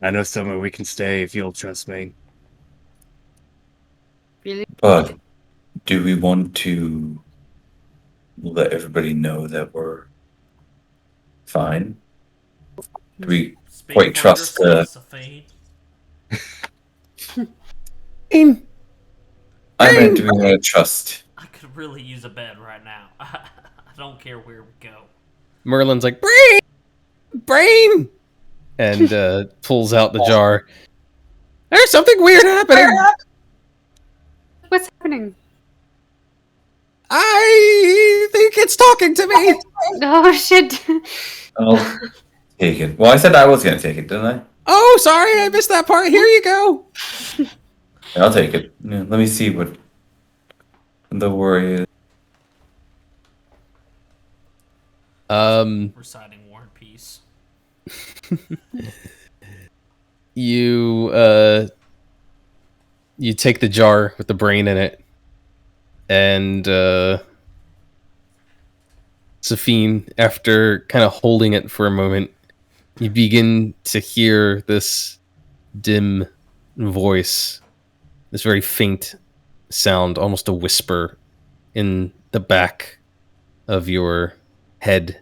A: I know somewhere we can stay if you'll trust me.
G: Really?
C: But do we want to let everybody know that we're fine? Do we
D: Speak
C: quite
D: for
C: trust
D: yourself, Safine.
C: I meant, do we want to trust?
D: I could really use a bed right now. I don't care where we go.
B: Merlin's like, brain, and pulls out the jar. There's something weird happening.
G: What's happening?
B: I think it's talking to me.
G: Oh shit!
C: I'll take it. Well, I said I was going to take it, didn't I?
B: Oh, sorry, I missed that part. Here you go.
C: Yeah, I'll take it. Yeah, let me see what the worry is.
D: Reciting War and Peace.
B: You take the jar with the brain in it, and Safine, after kind of holding it for a moment, you begin to hear this dim voice, this very faint sound, almost a whisper, in the back of your head.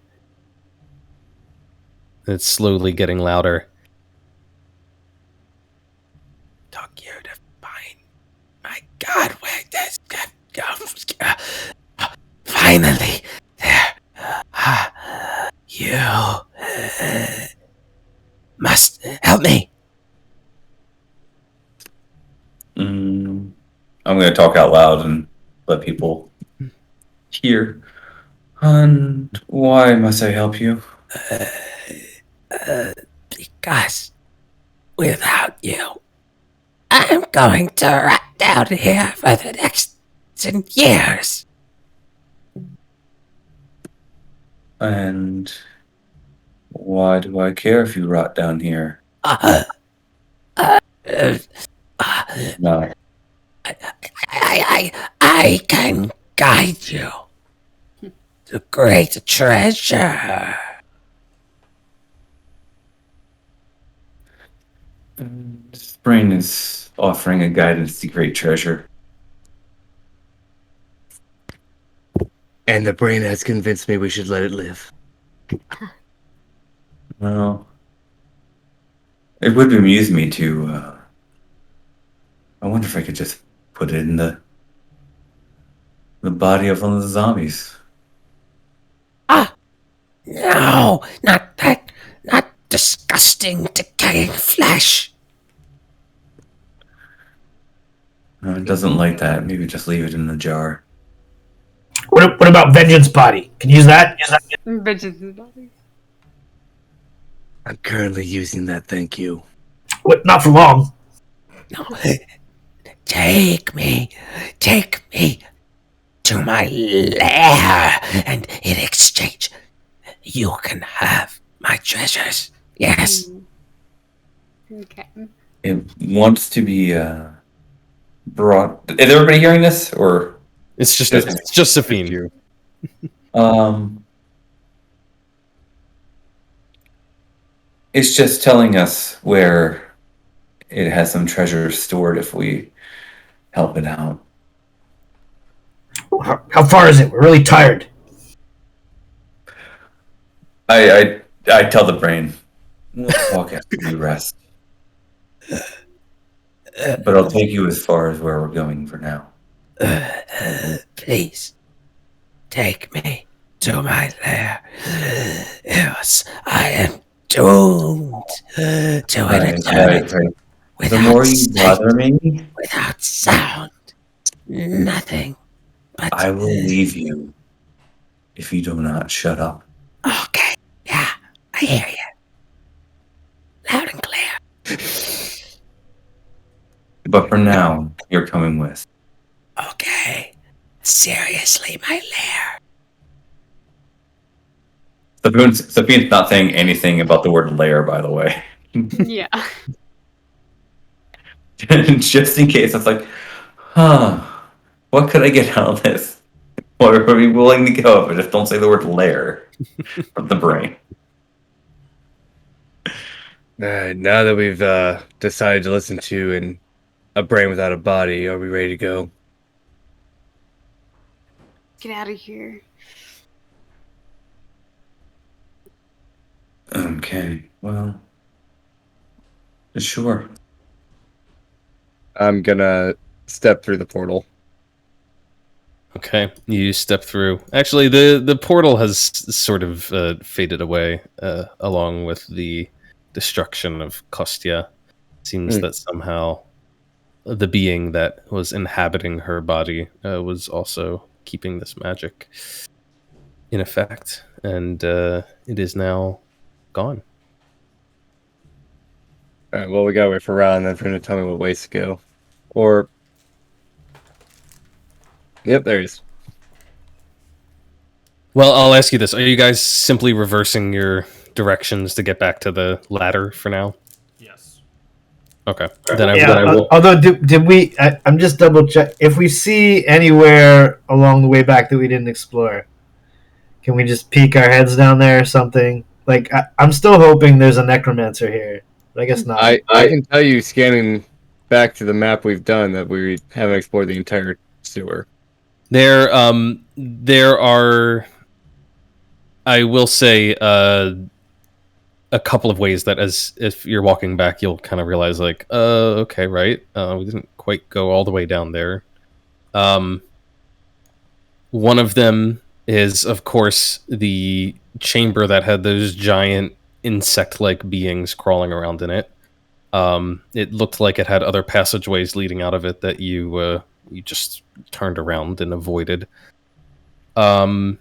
B: And it's slowly getting louder. Talk you to find. My God, where this finally, there. You must help me.
C: I'm going to talk out loud and let people hear. And why must I help you?
F: Because without you, I'm going to rot down here for the next 10 years.
C: And why do I care if you rot down here? No.
F: I can guide you to great treasure.
C: This brain is offering a guidance to great treasure.
A: And the brain has convinced me we should let it live.
C: Well, it would amuse me to. I wonder if I could just put it in the body of one of the zombies.
F: No, not that. Not disgusting, decaying flesh.
C: No, it doesn't like that. Maybe just leave it in the jar.
E: What about Vengeance Body? Can you use that?
A: I'm currently using that, thank you.
E: What? Not for long.
F: No. Take me to my lair, and in exchange, you can have my treasures. Yes.
G: Okay.
C: It wants to be brought. Is everybody hearing this, or
B: It's just Safine.
C: It's just telling us where it has some treasure stored if we help it out.
E: How far is it? We're really tired.
C: I tell the brain, we'll talk after you rest. But I'll take you as far as where we're going for now.
F: Please, take me to my lair. Yes, I am doomed to an eternity
C: The more you bother me,
F: without sound. Nothing. But
C: I will leave you if you do not shut up.
F: Okay. Yeah, I hear you. Loud and clear.
C: But for now, you're coming with.
F: Okay. Seriously, my lair.
C: Safine's not saying anything about the word lair, by the way.
G: Yeah.
C: Just in case, it's like, what could I get out of this? What are we willing to go? But just don't say the word lair from the brain.
A: Now that we've decided to listen to a brain without a body, are we ready to go?
G: Get out of here.
C: Okay, well, sure.
A: I'm gonna step through the portal.
B: Okay, you step through. Actually, the portal has sort of faded away along with the destruction of Kostya. Seems that somehow the being that was inhabiting her body was also keeping this magic in effect, and it is now gone.
A: All right, well, we gotta wait for Ron and then for him to tell me what ways to go. Or, yep, there he is.
B: Well, I'll ask you this: are you guys simply reversing your directions to get back to the ladder for now?
D: Yes.
B: Okay, then I
E: Yeah.
B: will.
E: Although, did we? I'm just double check. If we see anywhere along the way back that we didn't explore, can we just peek our heads down there or something? Like, I'm still hoping there's a necromancer here, but I guess not.
A: I can tell you, scanning back to the map we've done, that we haven't explored the entire sewer.
B: There are, I will say, a couple of ways that, as if you're walking back, you'll kind of realize, like, okay, right, we didn't quite go all the way down there. One of them is, of course, the chamber that had those giant insect-like beings crawling around in it. It looked like it had other passageways leading out of it that you just turned around and avoided. And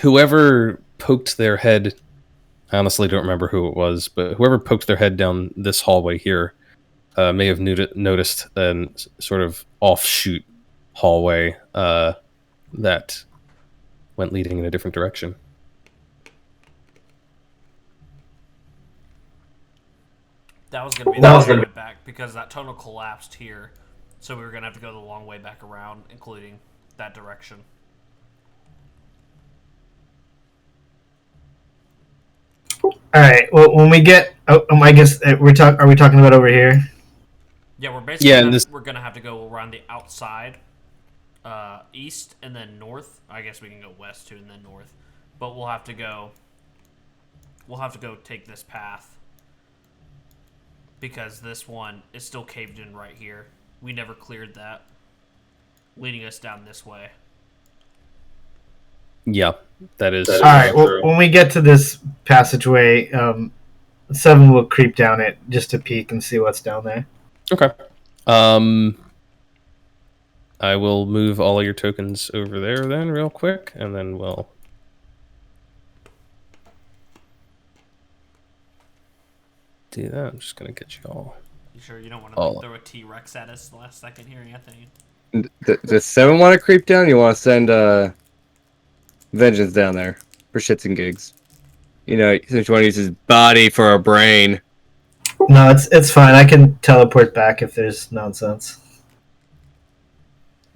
B: whoever poked their head, I honestly don't remember who it was, but whoever poked their head down this hallway here may have noticed a sort of offshoot hallway that went leading in a different direction.
D: That was going to be the long way back because that tunnel collapsed here. So we were going to have to go the long way back around, including that direction.
E: All right. Well, when we get, I guess are we talking about over here?
D: Yeah, we're basically
B: and
D: we're going to have to go around the outside, east, and then north. I guess we can go west too, and then north. But we'll have to go take this path. Because this one is still caved in right here. We never cleared that. Leading us down this way.
B: Yeah, that is.
E: All right. Well, when we get to this passageway, Seven will creep down it just to peek and see what's down there.
B: Okay. I will move all of your tokens over there then real quick, and then we'll... do that. I'm just going to get you all...
D: You sure you don't want to throw a T-Rex at us the last second here, Anthony?
A: Does Seven want to creep down? You want to send Vengeance down there for shits and gigs? You know, since you want to use his body for a brain.
E: No, it's fine. I can teleport back if there's nonsense.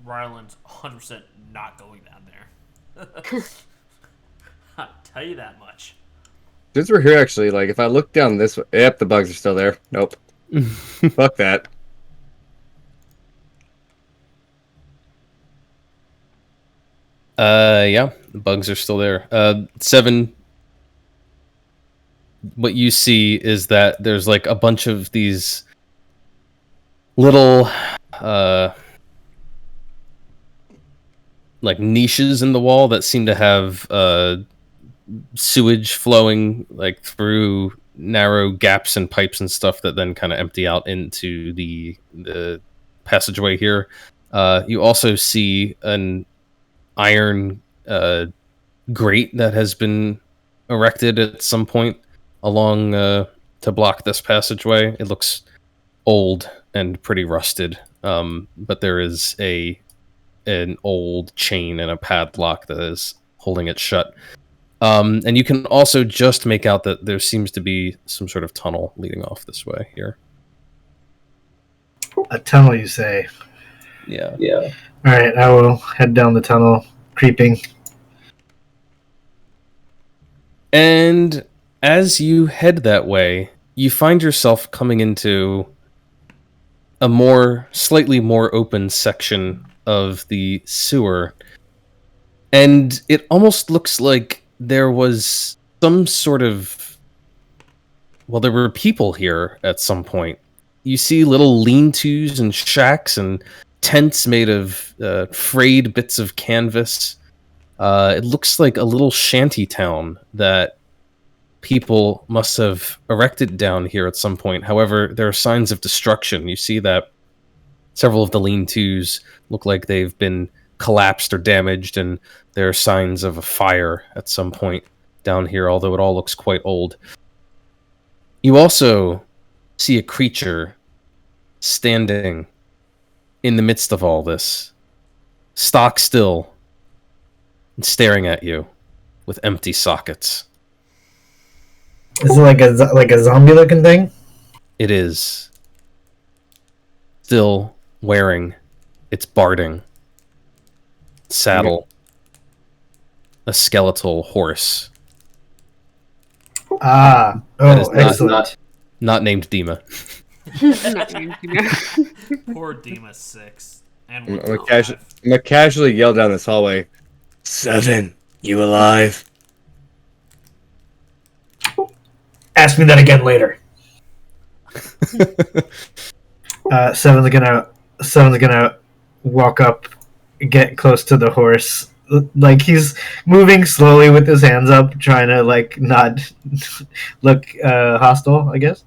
D: Ryland's 100% not going down there. I'll tell you that much.
A: Since we're here, actually, like, if I look down this way... Yep, the bugs are still there. Nope. Fuck that.
B: Yeah, the bugs are still there. Seven, what you see is that there's, like, a bunch of these little, like, niches in the wall that seem to have, sewage flowing, like, through narrow gaps and pipes and stuff that then kind of empty out into the passageway here. You also see an iron grate that has been erected at some point along to block this passageway. It looks old and pretty rusted, but there is an old chain and a padlock that is holding it shut. And you can also just make out that there seems to be some sort of tunnel leading off this way here.
E: A tunnel, you say?
B: Yeah.
E: All right, I will head down the tunnel, creeping.
B: And as you head that way, you find yourself coming into a slightly more open section of the sewer. And it almost looks like there was some sort of... Well, there were people here at some point. You see little lean-tos and shacks and tents made of frayed bits of canvas. It looks like a little shanty town that people must have erected down here at some point. However, there are signs of destruction. You see that several of the lean-tos look like they've been collapsed or damaged, and there are signs of a fire at some point down here, although it all looks quite old. You also see a creature standing in the midst of all this, stock still, and staring at you with empty sockets.
E: Is it like a zombie-looking thing?
B: It is still wearing its barding saddle, a skeletal horse.
E: Ah,
B: That is
E: excellent.
B: Not named Dima.
D: Poor Dima 6. And
A: I'm
D: one
A: gonna casually yell down this hallway. 7, you alive?
E: Ask me that again later. Seven's gonna walk up, get close to the horse. Like he's moving slowly with his hands up, trying to like not look hostile, I guess.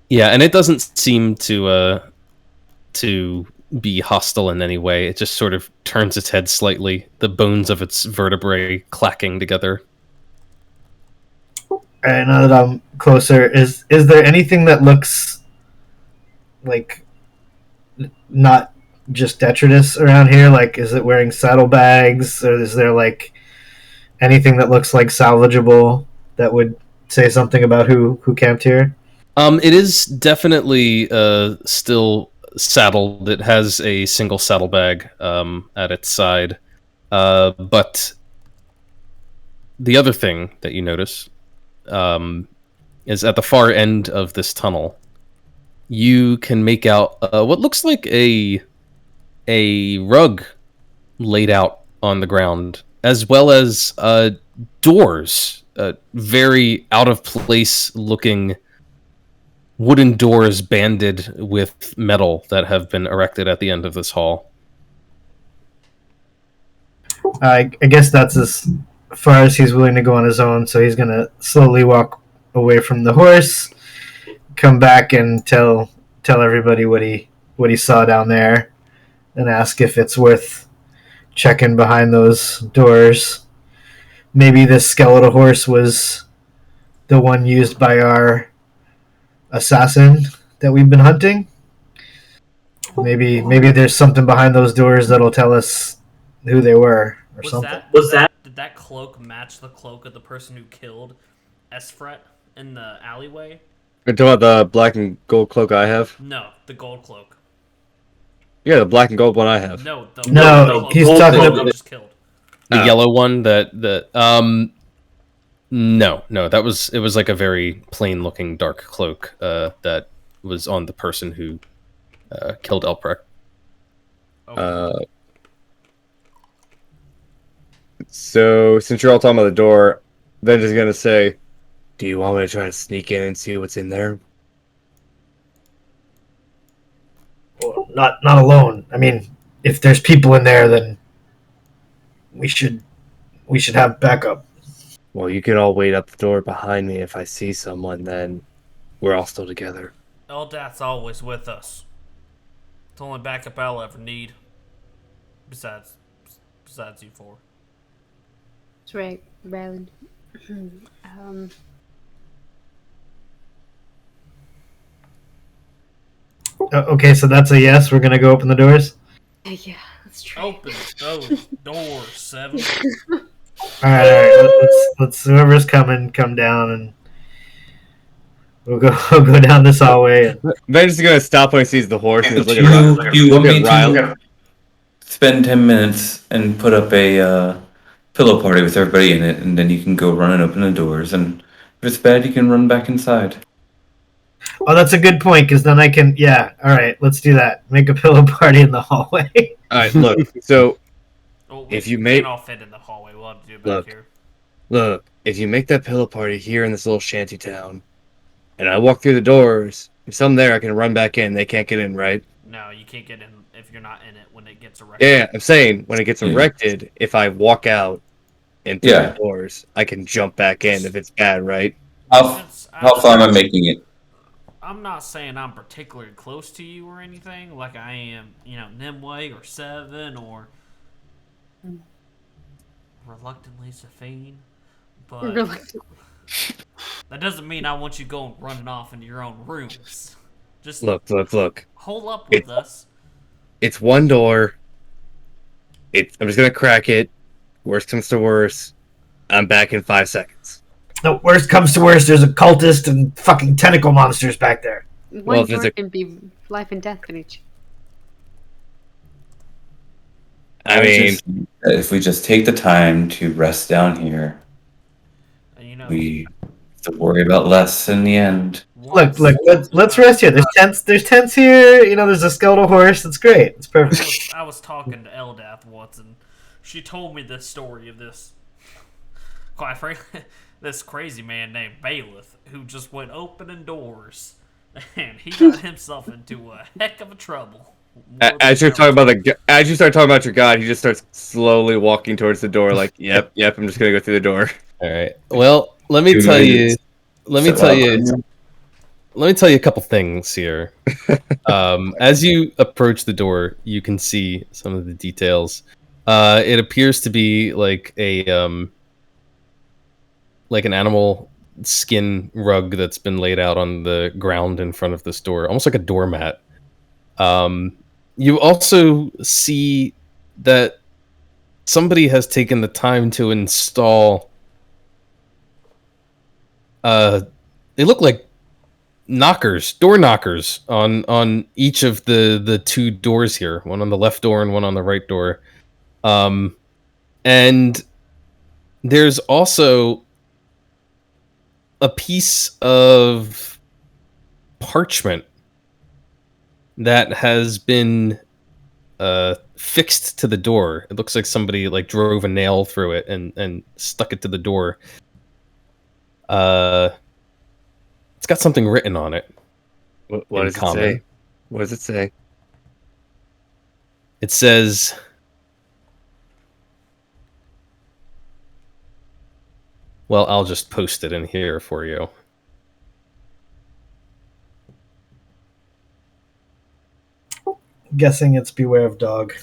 B: Yeah, and it doesn't seem to be hostile in any way. It just sort of turns its head slightly, the bones of its vertebrae clacking together.
E: Alright, now that I'm closer, is there anything that looks like not just detritus around here? Like, is it wearing saddlebags, or is there like anything that looks like salvageable that would say something about who camped here?
B: It is definitely still saddled. It has a single saddlebag at its side. But the other thing that you notice is at the far end of this tunnel, you can make out what looks like a rug laid out on the ground, as well as doors, very out of place looking wooden doors banded with metal that have been erected at the end of this hall.
E: I guess that's as far as he's willing to go on his own, so he's gonna slowly walk away from the horse, come back and tell everybody what he saw down there, and ask if it's worth checking behind those doors. Maybe this skeletal horse was the one used by our assassin that we've been hunting. Maybe there's something behind those doors that'll tell us who they were or something.
D: Did that cloak match the cloak of the person who killed Esfret in the alleyway?
A: You're talking about the black and gold cloak I have?
D: No, the gold cloak.
A: Yeah, the black and gold one I have.
D: No,
E: he's talking about
D: just killed.
B: The yellow one that no, it was like a very plain looking dark cloak that was on the person who killed Elprek.
A: So since you're all talking about the door, Venge's gonna say, "Do you want me to try to sneak in and see what's in there?"
E: Well, not alone. I mean, if there's people in there, then we should have backup.
A: Well, you can all wait up the door behind me. If I see someone, then we're all still together.
D: Eldath's always with us. It's the only backup I'll ever need. Besides you four.
G: That's right, Merlin.
E: Okay, so that's a yes. We're gonna go open the doors.
G: Yeah, let's try.
D: Open those doors, Seven.
E: All right. Let's whoever's coming, come down, and we'll go down this hallway. And...
A: Ben's gonna stop when he sees the horse and he's
C: Do
A: looking
C: you want me
A: at Riley.
C: to spend 10 minutes and put up a pillow party with everybody in it, and then you can go run and open the doors, and if it's bad, you can run back inside.
E: Oh, that's a good point, because then I can... Yeah, all right, let's do that. Make a pillow party in the hallway.
A: All right, look. So
D: Well,
A: if you
D: we
A: make
D: can't all fit in the hallway, we'll have to do it
A: Look.
D: back here.
A: look, if you make that pillow party here in this little shanty town, and I walk through the doors, if some there, I can run back in. They can't get in, right?
D: No, you can't get in if you're not in it when it gets erected.
A: Yeah, I'm saying when it gets erected, if I walk out and through
C: Yeah.
A: the doors, I can jump back in if it's bad, right?
C: How far am I making it?
D: I'm not saying I'm particularly close to you or anything, like I am, Nimue or Seven or reluctantly Safine, but that doesn't mean I want you going running off into your own rooms. Just
A: Look.
D: hold up with us.
A: It's one door. I'm just gonna crack it. Worst comes to worst, I'm back in 5 seconds.
E: No, worst comes to worst, there's a cultist and fucking tentacle monsters back there.
G: One
A: if there's
G: door
A: a-
G: can be life and death in each.
A: I mean,
C: If we just take the time to rest down here,
D: And
C: we have to worry about less in the end.
E: Look, let's rest here. There's tents here. There's a skeletal horse. It's great. It's perfect.
D: I was talking to Eldath once, and she told me this story of this, quite frankly, this crazy man named Bailiff who just went opening doors, and he got himself into a heck of a trouble.
A: as you start talking about your god, he just starts slowly walking towards the door. Like, yep, I'm just gonna go through the door.
B: All right. Well, let me tell you a couple things here. As you approach the door, you can see some of the details. It appears to be like an animal skin rug that's been laid out on the ground in front of this door, almost like a doormat. You also see that somebody has taken the time to install. They look like door knockers on each of the two doors here, one on the left door and one on the right door. And there's also a piece of parchment that has been fixed to the door. It looks like somebody drove a nail through it and stuck it to the door. It's got something written on it.
A: What
B: In
A: does
B: common.
A: it say? What does it say?
B: It says, well, I'll just post it in here for you.
E: Guessing it's beware of dog.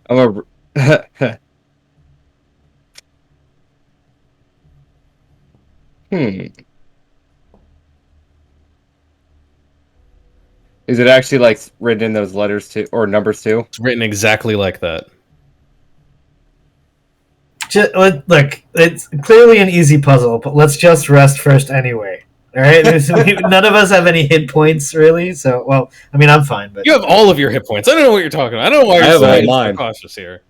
A: I'm a. Is it actually written in those letters too, or numbers too?
B: It's written exactly like that.
E: Look, it's clearly an easy puzzle, but let's just rest first anyway. All right, none of us have any hit points really, so I'm fine. But
B: You have all of your hit points. I don't know what you're talking about. I don't know why
A: I
B: you're
A: have all
B: so
A: mine.
B: cautious here.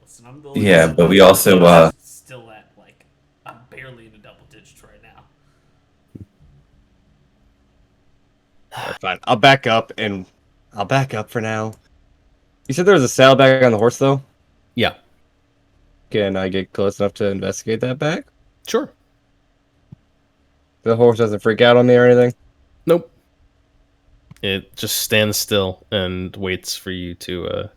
D: Listen, I'm
C: Yeah, but we also
D: still at I'm barely in the double digits right now.
A: Alright, fine. I'll back up for now. You said there was a saddlebag on the horse, though?
B: Yeah,
A: Can I get close enough to investigate that bag?
B: sure.
A: The horse doesn't freak out on me or anything?
B: Nope. It just stands still and waits for you to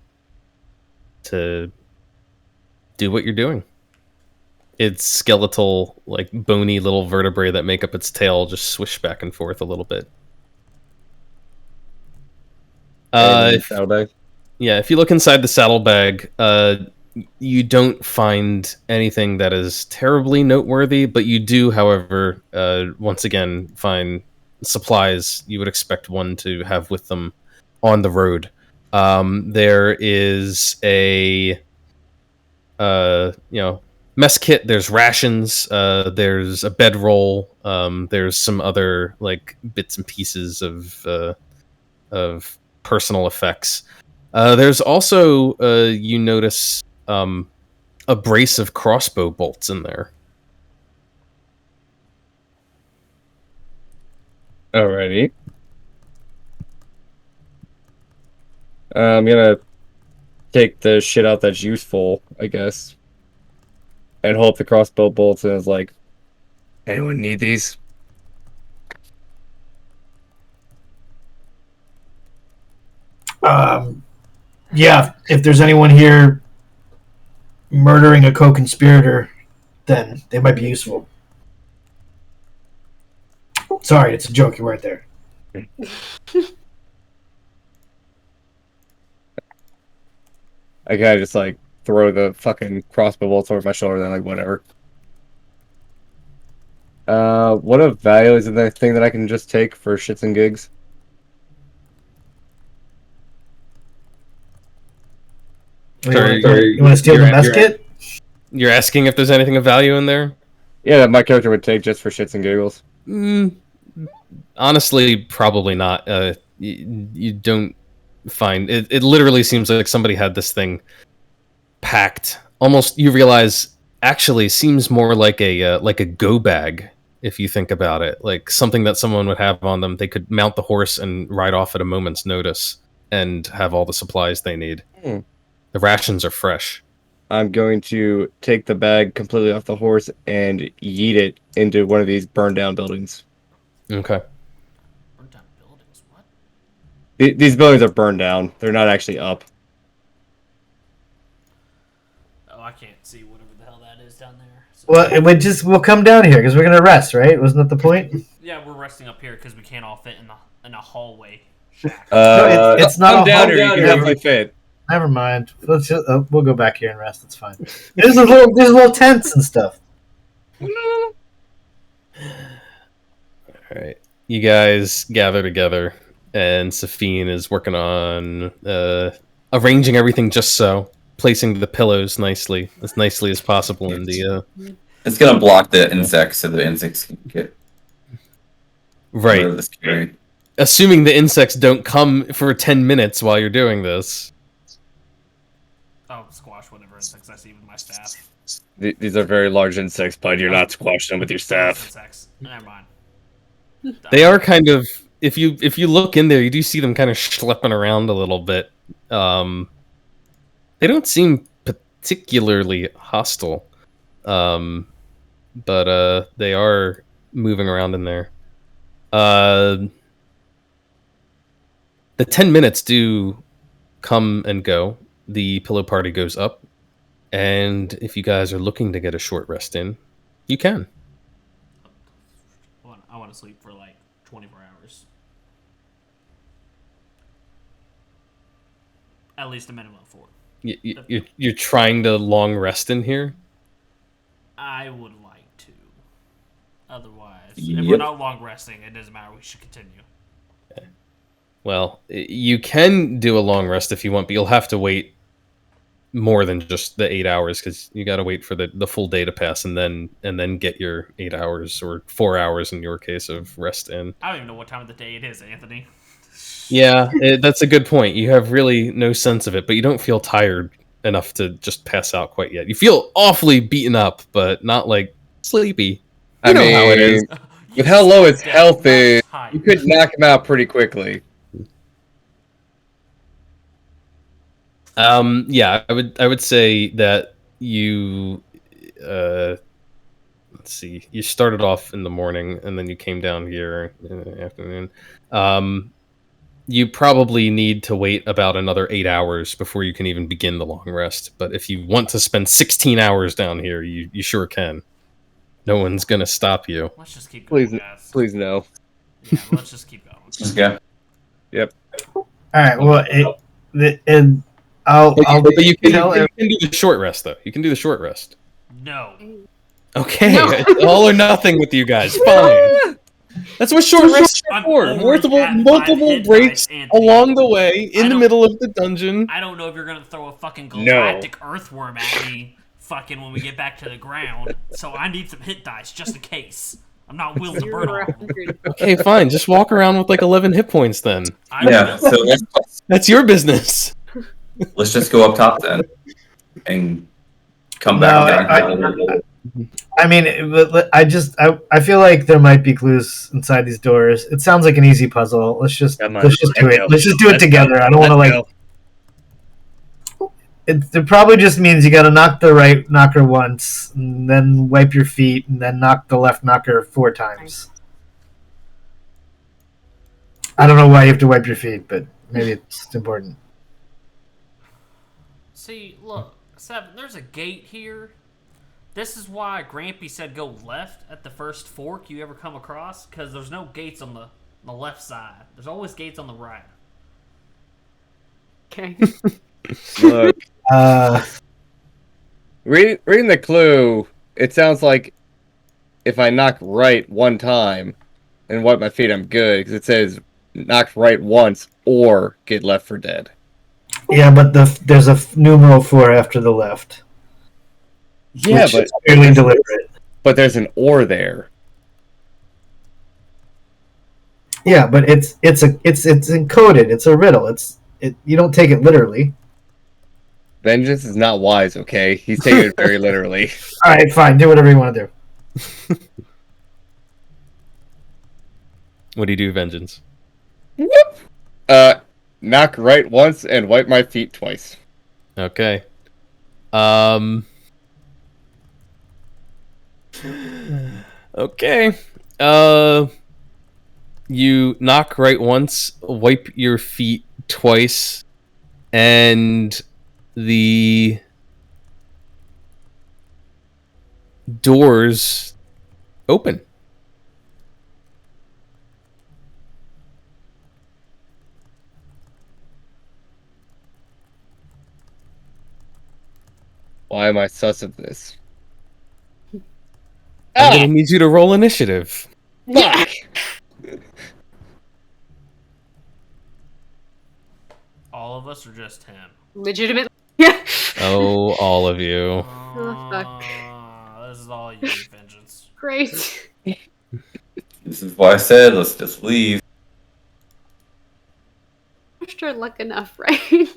B: do what you're doing. Its skeletal, like bony little vertebrae that make up its tail just swish back and forth a little bit.
A: Saddlebag.
B: If you look inside the saddlebag, you don't find anything that is terribly noteworthy, but you do, however, once again, find supplies you would expect one to have with them on the road. There is a, mess kit. There's rations. There's a bedroll. There's some other like bits and pieces of personal effects. There's also you notice a brace of crossbow bolts in there.
A: Alrighty. I'm gonna take the shit out that's useful, I guess, and hold up the crossbow bolts and is like, anyone need these?
E: Yeah, if there's anyone here murdering a co-conspirator, then they might be useful. Sorry, it's a joke. You weren't there.
A: I kind of just like throw the fucking crossbow bolts over my shoulder, then like whatever. What of value is the thing that I can just take for shits and gigs?
B: Sorry,
E: You want to steal the mess kit?
B: You're asking if there's anything of value in there?
A: Yeah, that my character would take just for shits and giggles.
B: Honestly, probably not. You don't find it. It literally seems like somebody had this thing packed. Almost, you realize, actually seems more like a go bag. If you think about it, like something that someone would have on them, they could mount the horse and ride off at a moment's notice and have all the supplies they need. The rations are fresh.
A: I'm going to take the bag completely off the horse and yeet it into one of these burned down buildings.
B: Okay.
D: Burned down buildings? What?
A: These buildings are burned down. They're not actually up.
D: Oh, I can't see whatever the hell that is down there. So.
E: Well, we'll come down here because we're gonna rest, right? Wasn't that the point?
D: Yeah, we're resting up here because we can't all fit in a hallway shack.
E: No, it's not
A: come
E: a
A: down
E: hallway.
A: here. You can definitely fit.
E: Never mind. Let's just, we'll go back here and rest. It's fine. There's little tents and stuff.
B: All right. You guys gather together, and Safine is working on arranging everything just so, placing the pillows nicely as possible in the.
C: It's gonna block the insects so the insects can get
B: Right.
C: rid of the scary.
B: Assuming the insects don't come for 10 minutes while you're doing this.
D: I'll squash whatever insects I see with my staff.
A: These are very large insects, bud. You're not squashing them with your staff.
D: Insects. Never mind.
B: They are kind of, if you look in there, you do see them kind of schlepping around a little bit. They don't seem particularly hostile, but they are moving around in there. The 10 minutes do come and go. The pillow party goes up, and if you guys are looking to get a short rest in, you can.
D: I want to sleep for like 24 hours. At least a minimum of 4.
B: You're trying to long rest in here?
D: I would like to. Otherwise, if
C: Yep.
D: we're not long resting, it doesn't matter. We should continue.
B: Well, you can do a long rest if you want, but you'll have to wait more than just the 8 hours because you got to wait for the full day to pass and then get your 8 hours or 4 hours in your case of rest in.
D: I don't even know what time of the day it is, Anthony.
B: Yeah, that's a good point. You have really no sense of it, but you don't feel tired enough to just pass out quite yet. You feel awfully beaten up, but not like sleepy. You know how it is.
A: With how low its
D: Yeah,
A: health
D: not
A: is,
D: tired.
A: you could knock him out pretty quickly.
B: Yeah, I would say that you let's see, you started off in the morning and then you came down here in the afternoon. you probably need to wait about another 8 hours before you can even begin the long rest. But if you want to spend 16 hours down here, you sure can. No one's gonna stop you.
D: Let's just keep going,
A: Please,
D: guys.
A: please no.
D: Yeah, let's just keep going.
C: Let's go.
A: Yep.
E: All right. Well, I'll
B: But you can
E: tell
B: do the short rest, though. You can do the short rest.
D: No.
B: Okay,
G: No.
B: it's all or nothing with you guys. Fine. That's what short rests are
D: I'm
B: for.
D: already at
B: Multiple
D: 5 hit
B: breaks
D: dice, Anthony.
B: along the way in the
D: don't-
B: middle of the dungeon.
D: I don't know if you're gonna throw a fucking
A: No.
D: galactic earthworm at me fucking when we get back to the ground, so I need some hit dice just in case. I'm not willing to burn
G: You're
D: all of them.
G: 100.
B: Okay, fine. Just walk around with like 11 hit points then.
C: Yeah, so
B: That's your business.
C: let's just go up top then, and come
E: No,
C: back down.
E: I mean, I feel like there might be clues inside these doors. It sounds like an easy puzzle. Let's just do it.
A: Let's
E: Let's just do it together. I don't want to like. It probably just means you got to knock the right knocker once, and then wipe your feet, and then knock the left knocker 4 times. I don't know why you have to wipe your feet, but maybe it's important.
D: See, look, Seven, there's a gate here. This is why Grampy said go left at the first fork you ever come across, because there's no gates on the left side. There's always gates on the right.
G: Okay.
A: Look,
E: Uh,
A: reading the clue, it sounds like if I knock right 1 time and wipe my feet, I'm good, because it says knock right once or get left for dead.
E: yeah, but there's a numeral 4 after the left.
A: Yeah,
E: which
A: but
E: is fairly deliberate.
A: there's an or there.
E: Yeah, but it's encoded. It's a riddle. You don't take it literally.
A: Vengeance is not wise, okay? He's taking it very literally.
E: All right, fine. Do whatever you want to do.
B: What do you do, Vengeance?
A: Knock right once and wipe my feet twice.
B: Okay. Okay. You knock right once, wipe your feet twice, and the doors open.
A: Why am I sus of this?
B: I'm gonna need you to roll initiative.
A: Fuck!
D: All of us or just him?
G: Legitimately. Yeah.
B: Oh, all of you.
G: Oh, fuck.
D: This is all you, Vengeance.
G: Great.
C: This is why I said let's just leave.
G: Extra luck enough, right?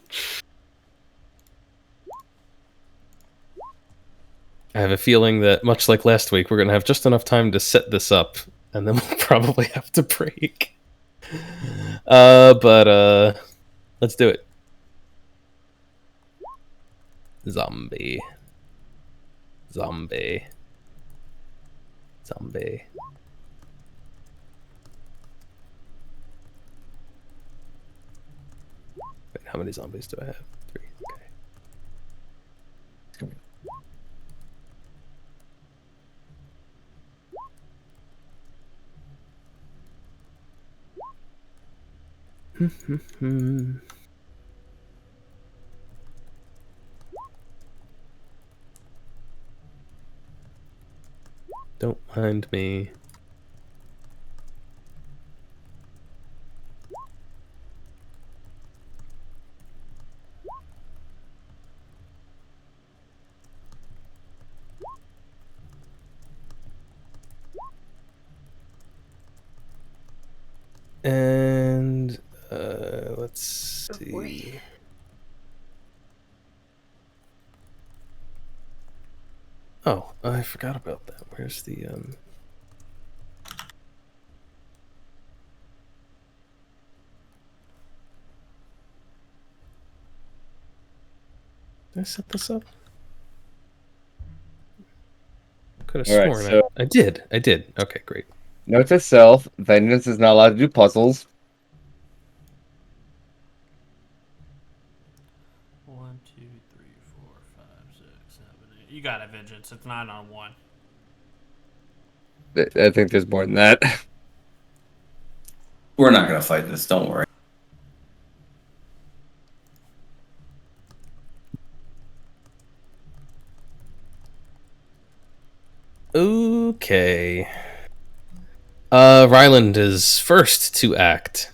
B: I have a feeling that, much like last week, we're going to have just enough time to set this up, and then we'll probably have to break. But let's do it. Zombie. Zombie. Zombie. Wait, how many zombies do I have? 3. Okay. Don't mind me. And let's
G: Oh,
B: see.
G: boy.
B: Oh, I forgot about that. Where's the Did I set this up? Could have
A: Alright,
B: sworn
A: so-
B: I did. I did. Okay, great.
A: Note to self, Vengeance is not allowed to do puzzles.
D: You got it, Vengeance. It's 9-on-1.
A: I think there's more than that.
C: We're not gonna fight this. Don't worry.
B: Okay. Ryland is first to act.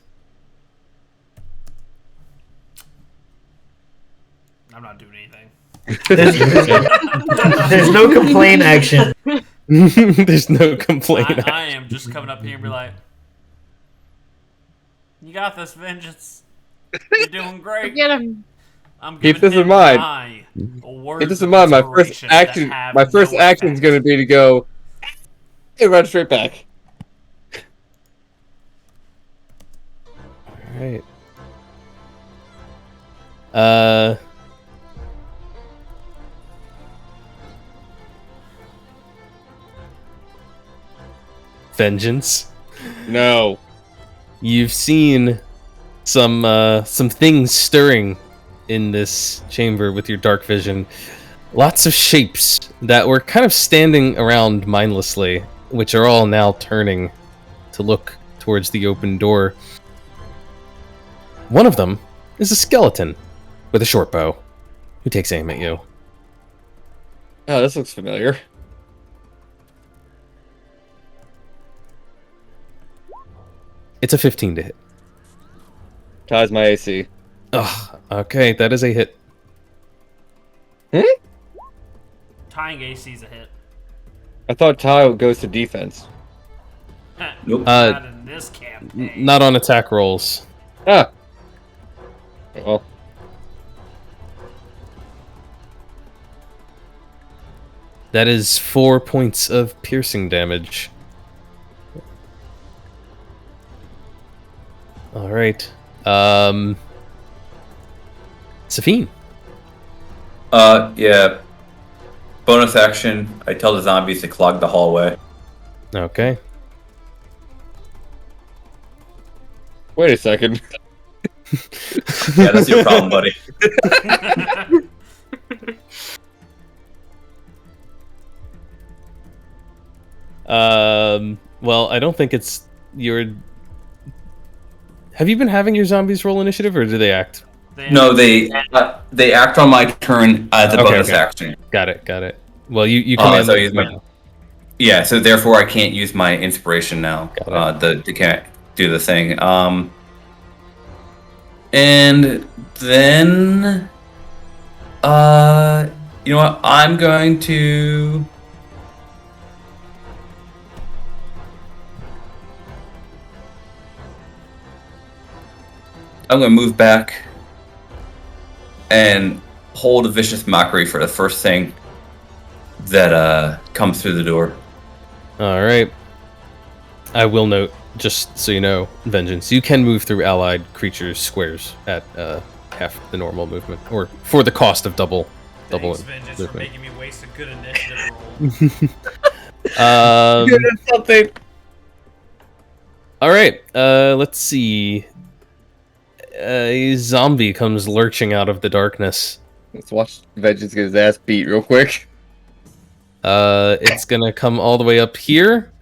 D: I'm not doing anything.
E: There's no complaint action.
B: There's no complaint.
D: I am just coming up here and be like, you got this, Vengeance. You're doing great.
G: Get him.
D: I'm
A: Keep
D: giving
A: this in
D: him
A: mind.
D: my words
A: Keep this in
D: of
A: mind. My first
D: inspiration that
A: action.
D: have
A: My first
D: no
A: action is
D: effect.
A: going to be to go and run straight back.
B: Alright. Vengeance.
A: No.
B: You've seen some things stirring in this chamber with your dark vision. Lots of shapes that were kind of standing around mindlessly, which are all now turning to look towards the open door. One of them is a skeleton with a short bow who takes aim at you.
A: Oh, this looks familiar.
B: It's a 15 to hit.
A: Ties my AC.
B: Ugh, okay, that is a hit.
D: Tying AC is a hit.
A: I thought tile goes to defense.
C: Nope.
D: Not in this campaign.
B: Not on attack rolls.
A: Ah. Well,
B: That is 4 points of piercing damage. Alright. Safine.
C: Yeah. Bonus action. I tell the zombies to clog the hallway.
B: Okay.
A: wait a second.
C: Yeah, that's your problem, buddy.
B: Well, I don't think it's your... Have you been having your zombies roll initiative, or do they act?
C: No, they act on my turn as a bonus action.
B: Got it. Well, you command
C: so I
B: them
C: use my... Yeah, so therefore I can't use my inspiration now. They can't do the thing. And then, you know what? I'm going to. I'm going to move back and hold a vicious mockery for the first thing that comes through the door.
B: All right. I will note, just so you know, Vengeance, you can move through allied creatures' squares at half the normal movement, or for the cost of double.
D: Thanks, Vengeance, for making me waste a good initiative roll.
A: Something.
B: All right. Let's see. A zombie comes lurching out of the darkness.
A: Let's watch Vengeance get his ass beat real quick.
B: It's gonna come all the way up here,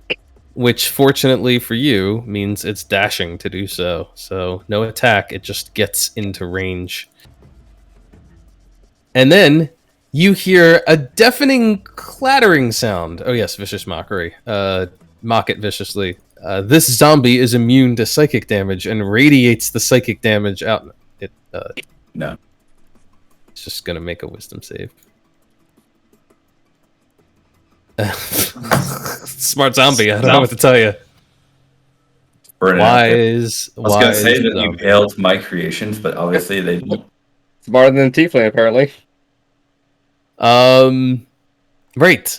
B: which fortunately for you means it's dashing to do so. So no attack, it just gets into range. And then you hear a deafening clattering sound. Oh yes, vicious mockery. Mock it viciously. This zombie is immune to psychic damage and radiates the psychic damage out.
C: No.
B: It's just gonna make a wisdom save. Smart zombie, I don't know what to tell you. Wise.
C: I was going to say that
B: zombie.
C: you hailed my creations, but obviously they didn't.
A: Smarter than Tiefling, apparently.
B: Right.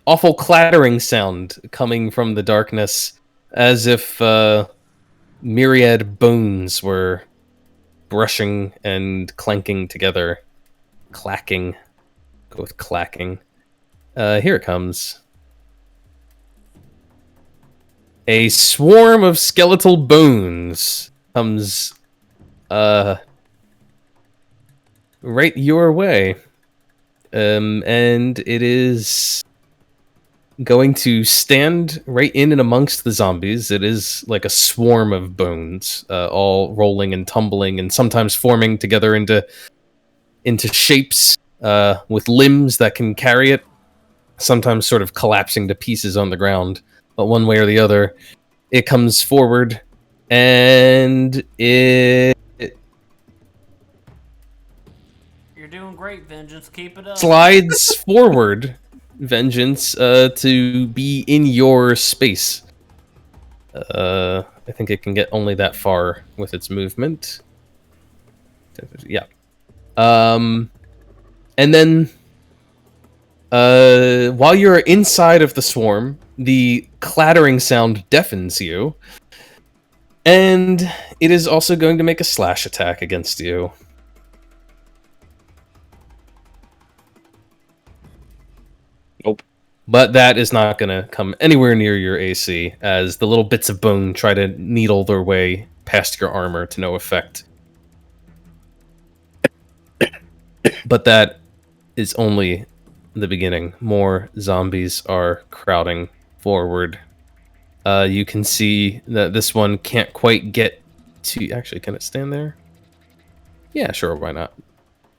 B: Awful clattering sound coming from the darkness, as if myriad bones were brushing and clanking together. Clacking. Go with clacking. Here it comes. A swarm of skeletal bones comes right your way. and it is going to stand right in and amongst the zombies. It is like a swarm of bones, all rolling and tumbling, and sometimes forming together into shapes with limbs that can carry it. Sometimes sort of collapsing to pieces on the ground, but one way or the other, it comes forward, and it
D: You're doing great, Vengeance. Keep it up.
B: slides forward, Vengeance, to be in your space. I think it can get only that far with its movement. Yeah. And then, while you're inside of the swarm, the clattering sound deafens you, and it is also going to make a slash attack against you.
A: Nope.
B: But that is not going to come anywhere near your AC, as the little bits of bone try to needle their way past your armor to no effect. But that is only the beginning. More zombies are crowding forward. You can see that this one can't quite get to... Actually, can it stand there? Yeah, sure, why not?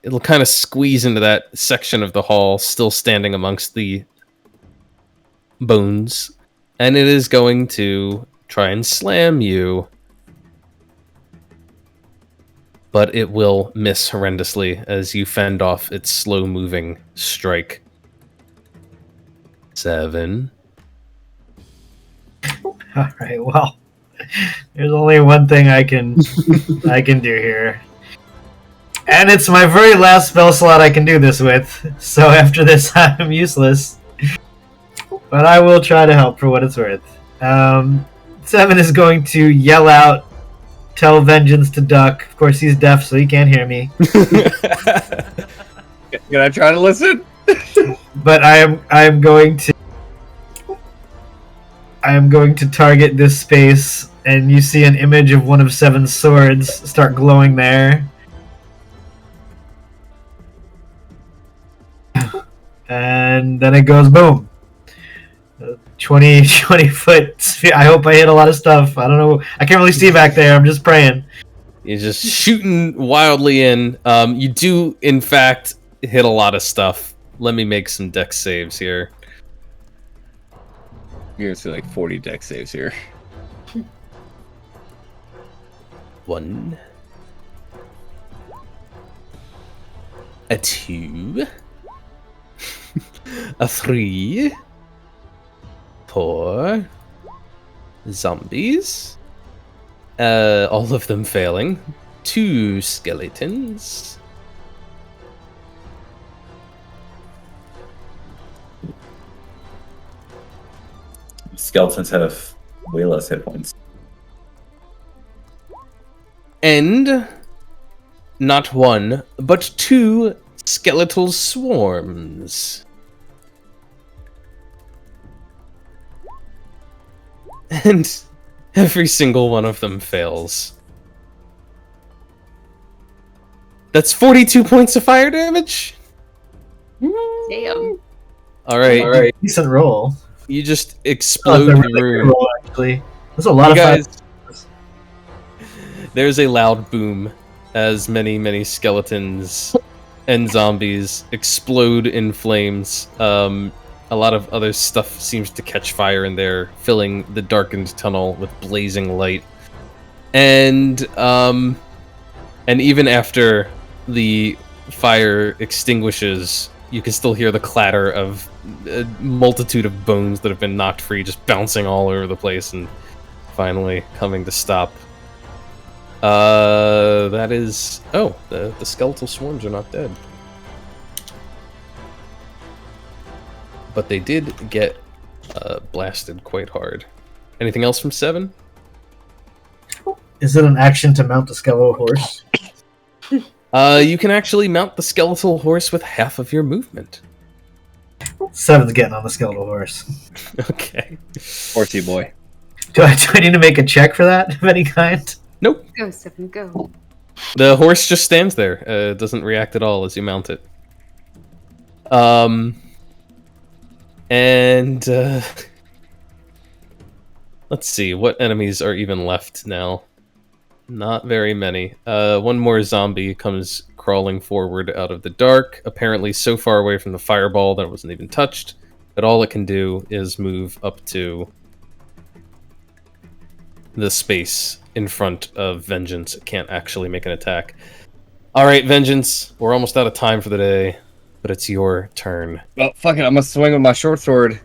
B: It'll kind of squeeze into that section of the hall, still standing amongst the bones. And it is going to try and slam you. But it will miss horrendously as you fend off its slow-moving strike. 7.
E: All right. Well, there's only one thing I can do here, and it's my very last spell slot I can do this with. So after this, I'm useless. But I will try to help for what it's worth. 7 is going to yell out, tell Vengeance to duck. Of course, he's deaf, so he can't hear me.
A: Can I try to listen?
E: But I am going to target this space, and you see an image of one of 7's swords start glowing there. And then it goes boom. 20 foot sphere. I hope I hit a lot of stuff. I don't know. I can't really see back there. I'm just praying.
B: You're just shooting wildly in. You do, in fact, hit a lot of stuff. Let me make some dex saves here.
A: You're gonna see like 40 dex saves here.
B: 1. A 2. A 3. 4. Zombies. All of them failing. 2 skeletons.
C: Skeletons have way less hit points.
B: And not 1, but 2 skeletal swarms. And every single one of them fails. That's 42 points of fire damage?
G: Damn.
B: Alright.
E: Decent roll.
B: You just explode the room.
E: Roll, actually. There's a lot of
B: guys,
E: fire.
B: there's a loud boom as many skeletons and zombies explode in flames. A lot of other stuff seems to catch fire in there, filling the darkened tunnel with blazing light. And even after the fire extinguishes, you can still hear the clatter of a multitude of bones that have been knocked free, just bouncing all over the place and finally coming to stop. That is... Oh, the skeletal swarms are not dead. But they did get blasted quite hard. Anything else from 7?
E: Is it an action to mount the skeletal horse?
B: You can actually mount the skeletal horse with half of your movement.
E: 7's getting on the skeletal horse.
B: Okay.
A: Horsey boy.
E: Do I need to make a check for that of any kind?
B: Nope.
G: Go, 7, go.
B: The horse just stands there. Doesn't react at all as you mount it. And let's see, what enemies are even left now? Not very many. One more zombie comes crawling forward out of the dark, apparently so far away from the fireball that it wasn't even touched, but all it can do is move up to the space in front of Vengeance. It can't actually make an attack. Alright, Vengeance, we're almost out of time for the day, but it's your turn.
A: Well, fuck it. I'm gonna swing with my short sword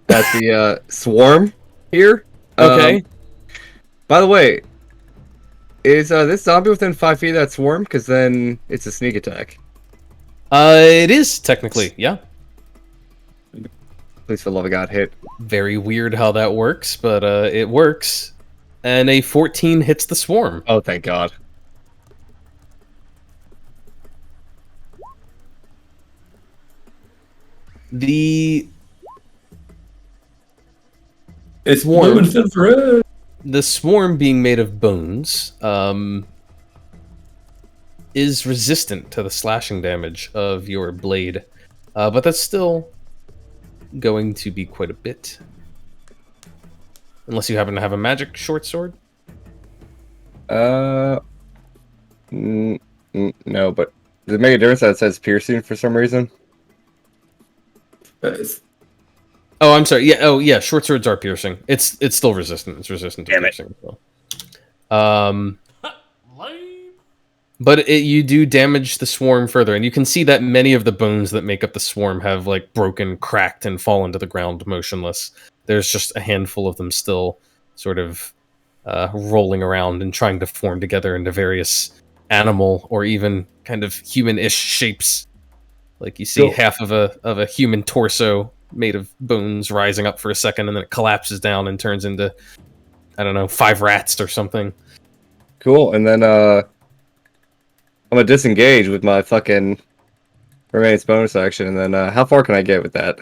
A: at the swarm here.
B: Okay.
A: By the way, is this zombie within 5 feet of that swarm? Because then it's a sneak attack.
B: It is, technically, yeah.
A: Please, for the love of God, hit.
B: Very weird how that works, but it works. And a 14 hits the swarm.
A: Oh, thank God.
B: The
C: It's
B: Swarm.
C: blue and red.
B: the swarm being made of bones is resistant to the slashing damage of your blade, but that's still going to be quite a bit. Unless you happen to have a magic short sword.
A: No, but does it make a difference that it says piercing for some reason?
B: Oh, I'm sorry. Yeah. Oh, yeah. Short swords are piercing. It's still resistant. It's resistant to
A: Damn it.
B: piercing. So.
D: Lame.
B: But you do damage the swarm further, and you can see that many of the bones that make up the swarm have like broken, cracked, and fallen to the ground motionless. There's just a handful of them still sort of rolling around and trying to form together into various animal or even kind of human-ish shapes. Like you see
A: Cool.
B: half of a human torso made of bones rising up for a second, and then it collapses down and turns into, I don't know, 5 rats or something.
A: Cool, and then I'm gonna disengage with my fucking remains bonus action, and then how far can I get with that?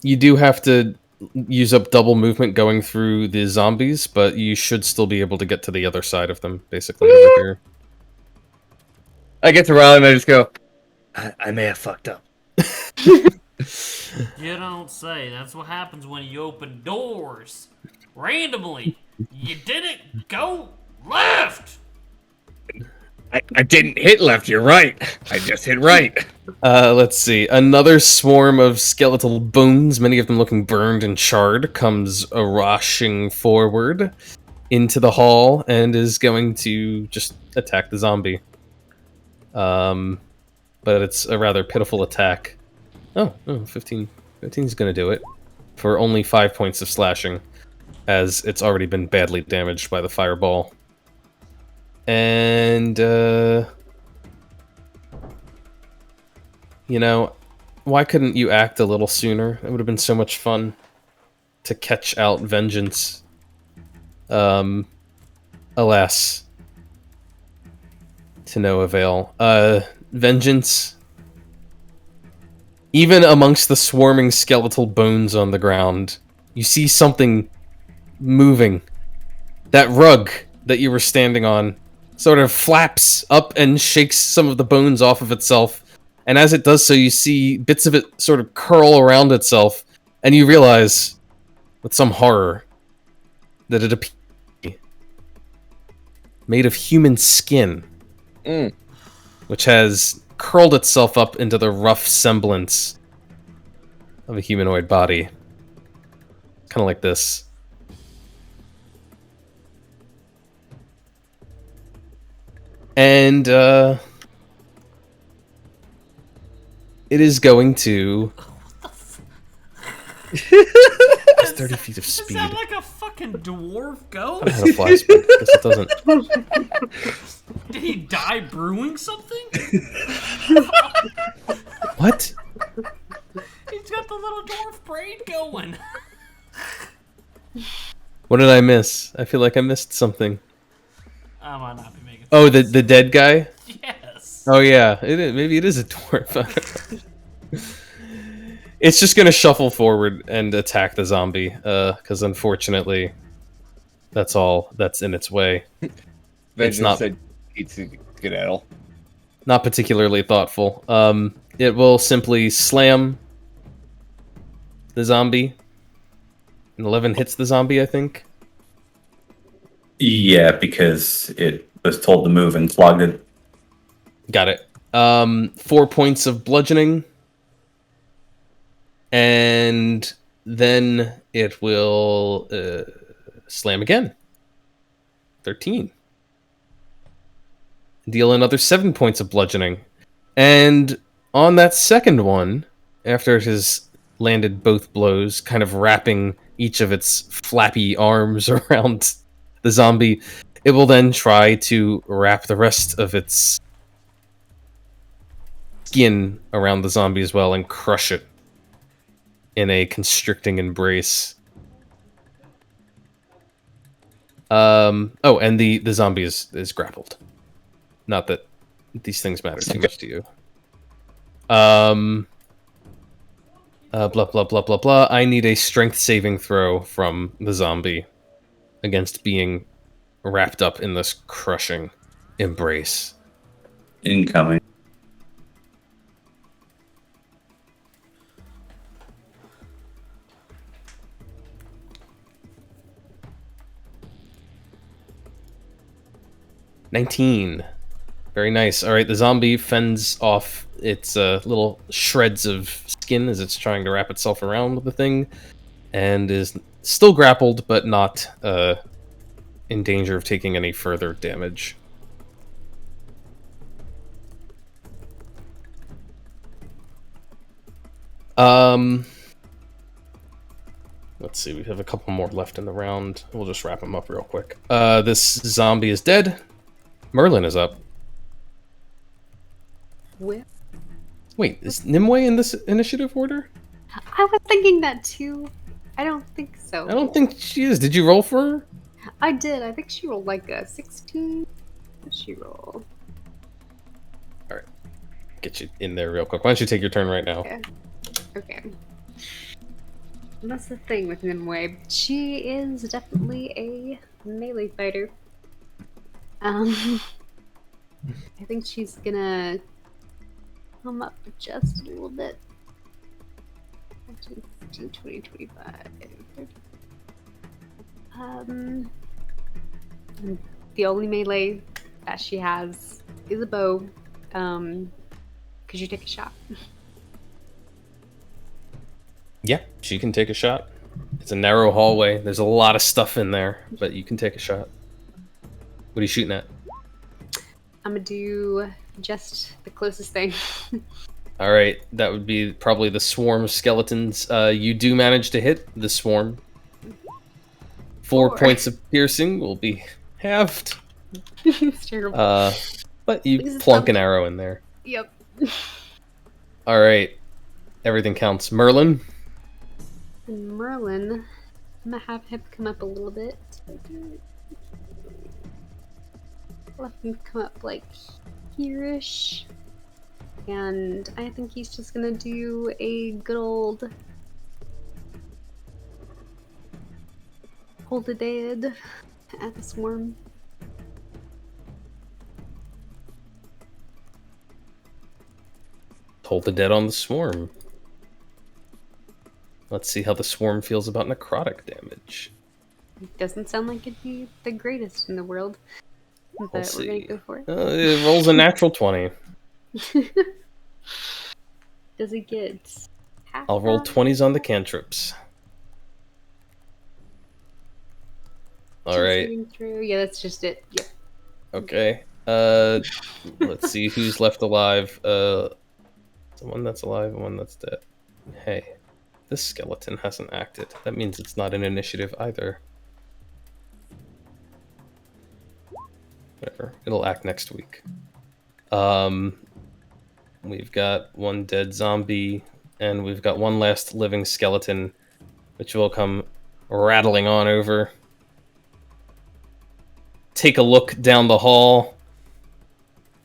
B: You do have to use up double movement going through the zombies, but you should still be able to get to the other side of them, basically. Over here.
A: I get to rally and I just go, I may have fucked up.
D: You don't say. That's what happens when you open doors randomly. You didn't go left.
A: I didn't hit left, you're right. I just hit right.
B: Let's see. Another swarm of skeletal bones, many of them looking burned and charred, comes rushing forward into the hall and is going to just attack the zombie. But it's a rather pitiful attack. Oh, 15. 15 is going to do it for only 5 points of slashing, as it's already been badly damaged by the fireball. And, you know, why couldn't you act a little sooner? It would have been so much fun to catch out Vengeance. Alas, to no avail. Vengeance, even amongst the swarming skeletal bones on the ground, you see something moving. That rug that you were standing on sort of flaps up and shakes some of the bones off of itself. And as it does so, you see bits of it sort of curl around itself, and you realize, with some horror, that it appears made of human skin, which has curled itself up into the rough semblance of a humanoid body. Kind of like this. And, it is going to... It's 30 feet of speed.
D: Is that like a fucking dwarf ghost?
B: I had a fly speed. Guess it doesn't.
D: Did he die brewing something?
B: What?
D: He's got the little dwarf brain going.
B: What did I miss? I feel like I missed something.
D: I might not be making
B: Oh, the dead guy?
D: Yes.
B: Oh yeah, maybe it is a dwarf. It's just gonna shuffle forward and attack the zombie, because unfortunately, that's all that's in its way.
A: Vengeance
B: not-
A: said eat skedaddle.
B: Not particularly thoughtful. it will simply slam the zombie. And 11 hits the zombie, I think.
C: Yeah, because it was told to move and flogged it.
B: Got it. 4 points of bludgeoning. And then it will slam again. 13. Deal another 7 points of bludgeoning. And on that second one, after it has landed both blows, kind of wrapping each of its flappy arms around the zombie, it will then try to wrap the rest of its skin around the zombie as well and crush it in a constricting embrace. And the zombie is grappled. Not that these things matter too much to you. Blah blah blah blah blah. I need a strength saving throw from the zombie against being wrapped up in this crushing embrace.
C: Incoming.
B: $19. Very nice. All right, the zombie fends off its little shreds of skin as it's trying to wrap itself around the thing, and is still grappled, but not in danger of taking any further damage. Let's see, we have a couple more left in the round. We'll just wrap them up real quick. This zombie is dead. Merlin is up.
G: Where?
B: Wait, is Nimue in this initiative order?
G: I was thinking that too. I don't think so.
B: I don't think she is. Did you roll for her?
G: I did. I think she rolled like a 16. What did she roll?
B: Alright. Get you in there real quick. Why don't you take your turn right now?
G: Okay. And that's the thing with Nimue. She is definitely a melee fighter. I think she's gonna come up just a little bit. 15, 20, 25, 30. The only melee that she has is a bow. Could you take a shot?
B: Yeah, she can take a shot. It's a narrow hallway. There's a lot of stuff in there, but you can take a shot. What are you shooting at?
G: I'm gonna do just the closest thing.
B: Alright, that would be probably the swarm of skeletons. You do manage to hit the swarm. 4 points of piercing will be halved.
G: It's terrible.
B: But you plunk an arrow in there.
G: Yep.
B: Alright, everything counts. Merlin?
G: And Merlin, I'm gonna have him come up a little bit. Let him come up like here-ish. And I think he's just gonna do a good old hold it dead at the swarm.
B: Hold the dead on the swarm. Let's see how the swarm feels about necrotic damage.
G: It doesn't sound like it'd be the greatest in the world. But
B: We'll
G: we're
B: see.
G: gonna go for it.
B: It rolls a natural 20.
G: Does it get half?
B: I'll roll
G: that?
B: 20s on the cantrips. Alright.
G: Saving throw? Yeah, that's just it. Yep.
B: Okay. Let's see who's left alive. One that's alive and one that's dead. Hey, this skeleton hasn't acted. That means it's not an initiative either. Whatever. It'll act next week. We've got one dead zombie, and we've got one last living skeleton, which will come rattling on over. Take a look down the hall.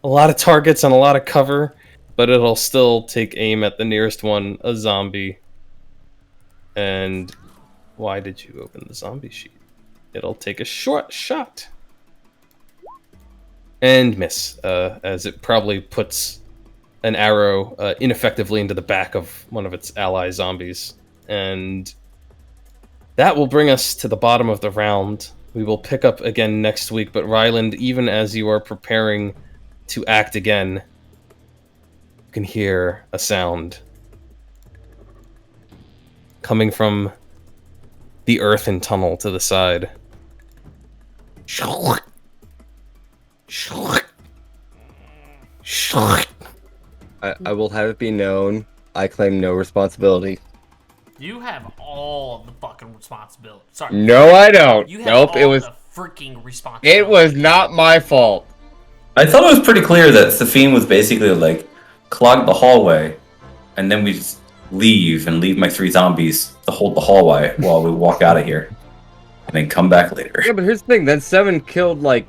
B: A lot of targets and a lot of cover, but it'll still take aim at the nearest one, a zombie. And why did you open the zombie sheet? It'll take a short shot. And miss, as it probably puts an arrow ineffectively into the back of one of its ally zombies. And that will bring us to the bottom of the round. We will pick up again next week, but Ryland, even as you are preparing to act again, you can hear a sound coming from the earthen tunnel to the side.
A: I will have it be known, I claim no responsibility.
D: You have all the fucking responsibility. Sorry.
A: No, I don't.
D: You have
A: Nope,
D: all
A: it was
D: the freaking responsibility.
A: it was not my fault.
C: I thought it was pretty clear that Safine was basically like clog the hallway, and then we just leave my 3 zombies to hold the hallway while we walk out of here, and then come back later.
A: Yeah, but here's the thing, then 7 killed like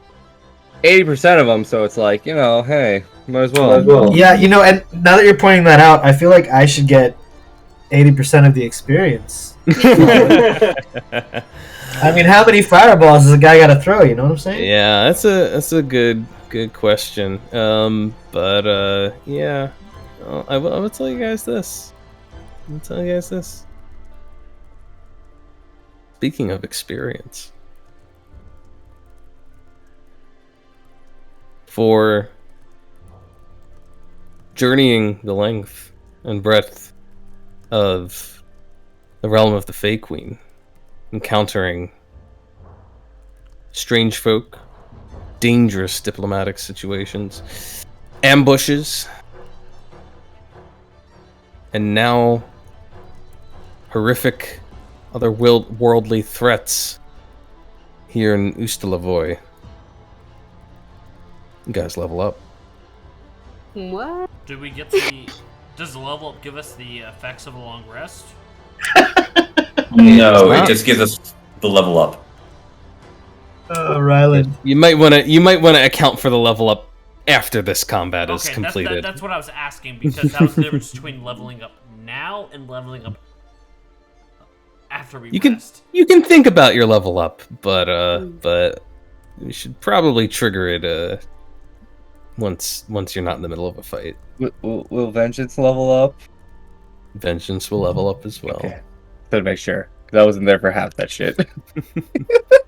A: 80% of them, so it's like, you know, hey, might as well.
E: Yeah, you know, and now that you're pointing that out, I feel like I should get 80% of the experience. I mean, how many fireballs does a guy got to throw? You know what I'm saying?
B: Yeah, that's a good question. Yeah, I will tell you guys this. Speaking of experience, for journeying the length and breadth of the realm of the Fae Queen, encountering strange folk, dangerous diplomatic situations, ambushes, and now horrific otherworldly threats here in Ustalavoy. You guys level up.
G: What?
D: Do we get the... Does the level up give us the effects of a long rest?
C: No, it just gives us the level up.
E: Ryland.
B: You might want to account for the level up after this combat is completed.
D: That's what I was asking, because that was the difference between leveling up now and leveling up after we rest.
B: You can think about your level up, but you should probably trigger it once you're not in the middle of a fight.
A: Will Vengeance level up?
B: Vengeance will level up as well.
A: Okay. To make sure, because I wasn't there for half that shit.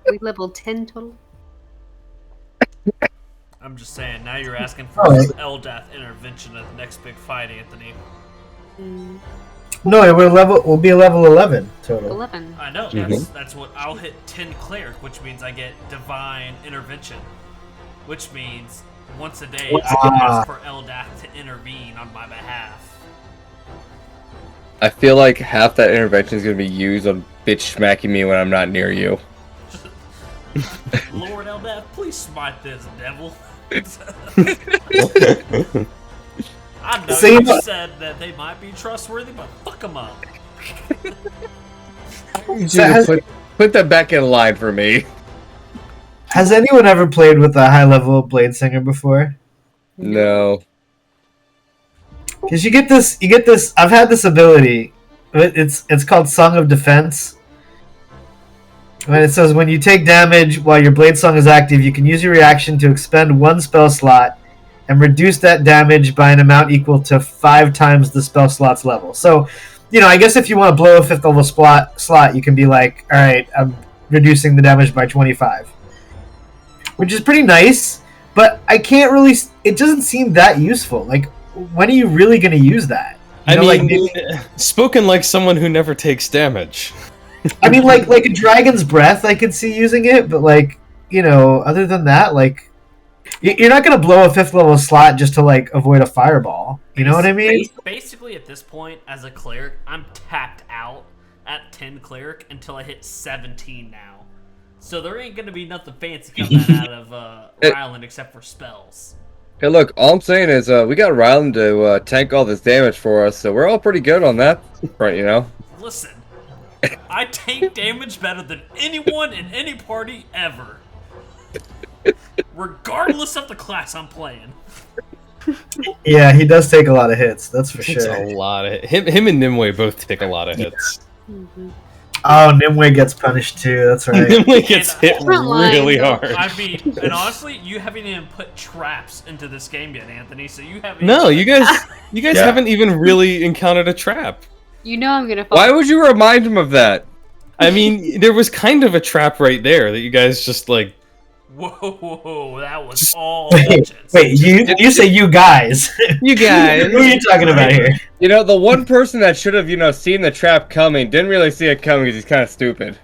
G: We leveled 10 total.
D: I'm just saying, now you're asking for Eldath intervention at the next big fight, Anthony.
E: No, we'll be a level 11 total.
G: 11.
D: I know, that's what I'll hit 10 cleric, which means I get divine intervention. Which means once a day I can ask for Eldath to intervene on my behalf.
A: I feel like half that intervention is going to be used on bitch smacking me when I'm not near you.
D: Lord Eldath, please smite this devil. I know you said that they might be trustworthy, but fuck them up.
A: Put that back in line for me.
E: Has anyone ever played with a high-level blade singer before?
A: No.
E: Because you get this. I've had this ability. It's called Song of Defense. And it says when you take damage while your blade song is active, you can use your reaction to expend 1 spell slot and reduce that damage by an amount equal to 5 times the spell slot's level. So, you know, I guess if you want to blow a 5th level slot, you can be like, all right, I'm reducing the damage by 25, which is pretty nice. But I can't really. It doesn't seem that useful. Like, when are you really going to use that? You know,
B: maybe... spoken like someone who never takes damage.
E: I mean, like a dragon's breath, I could see using it, but like, you know, other than that, like, you're not gonna blow a 5th level slot just to like avoid a fireball. You know what I mean?
D: Basically, at this point, as a cleric, I'm tapped out at 10 cleric until I hit 17 now. So there ain't gonna be nothing fancy coming out of Ryland except for spells.
A: Hey, look, all I'm saying is we got Ryland to tank all this damage for us, so we're all pretty good on that front, you know?
D: Listen, I take damage better than anyone in any party ever. Regardless of the class I'm playing.
E: Yeah, he does take a lot of hits, that's for
B: It's
E: sure.
B: a lot of him and Nimue both take a lot of hits.
E: Oh, Nimue gets punished too. That's right.
B: Nimue gets hit
G: Front line,
B: really
G: though.
B: hard.
D: I mean, and honestly, you haven't even put traps into this game yet, Anthony. So you haven't.
B: No, you guys
C: Yeah.
B: haven't even really encountered a trap.
G: You know I'm gonna fall.
A: Why would you remind him of that?
B: I mean, there was kind of a trap right there that you guys just like.
D: Whoa, that was all.
E: Wait, you say you guys?
B: You guys.
E: Who are you talking about here?
A: You know, the one person that should have, seen the trap coming didn't really see it coming because he's kind of stupid.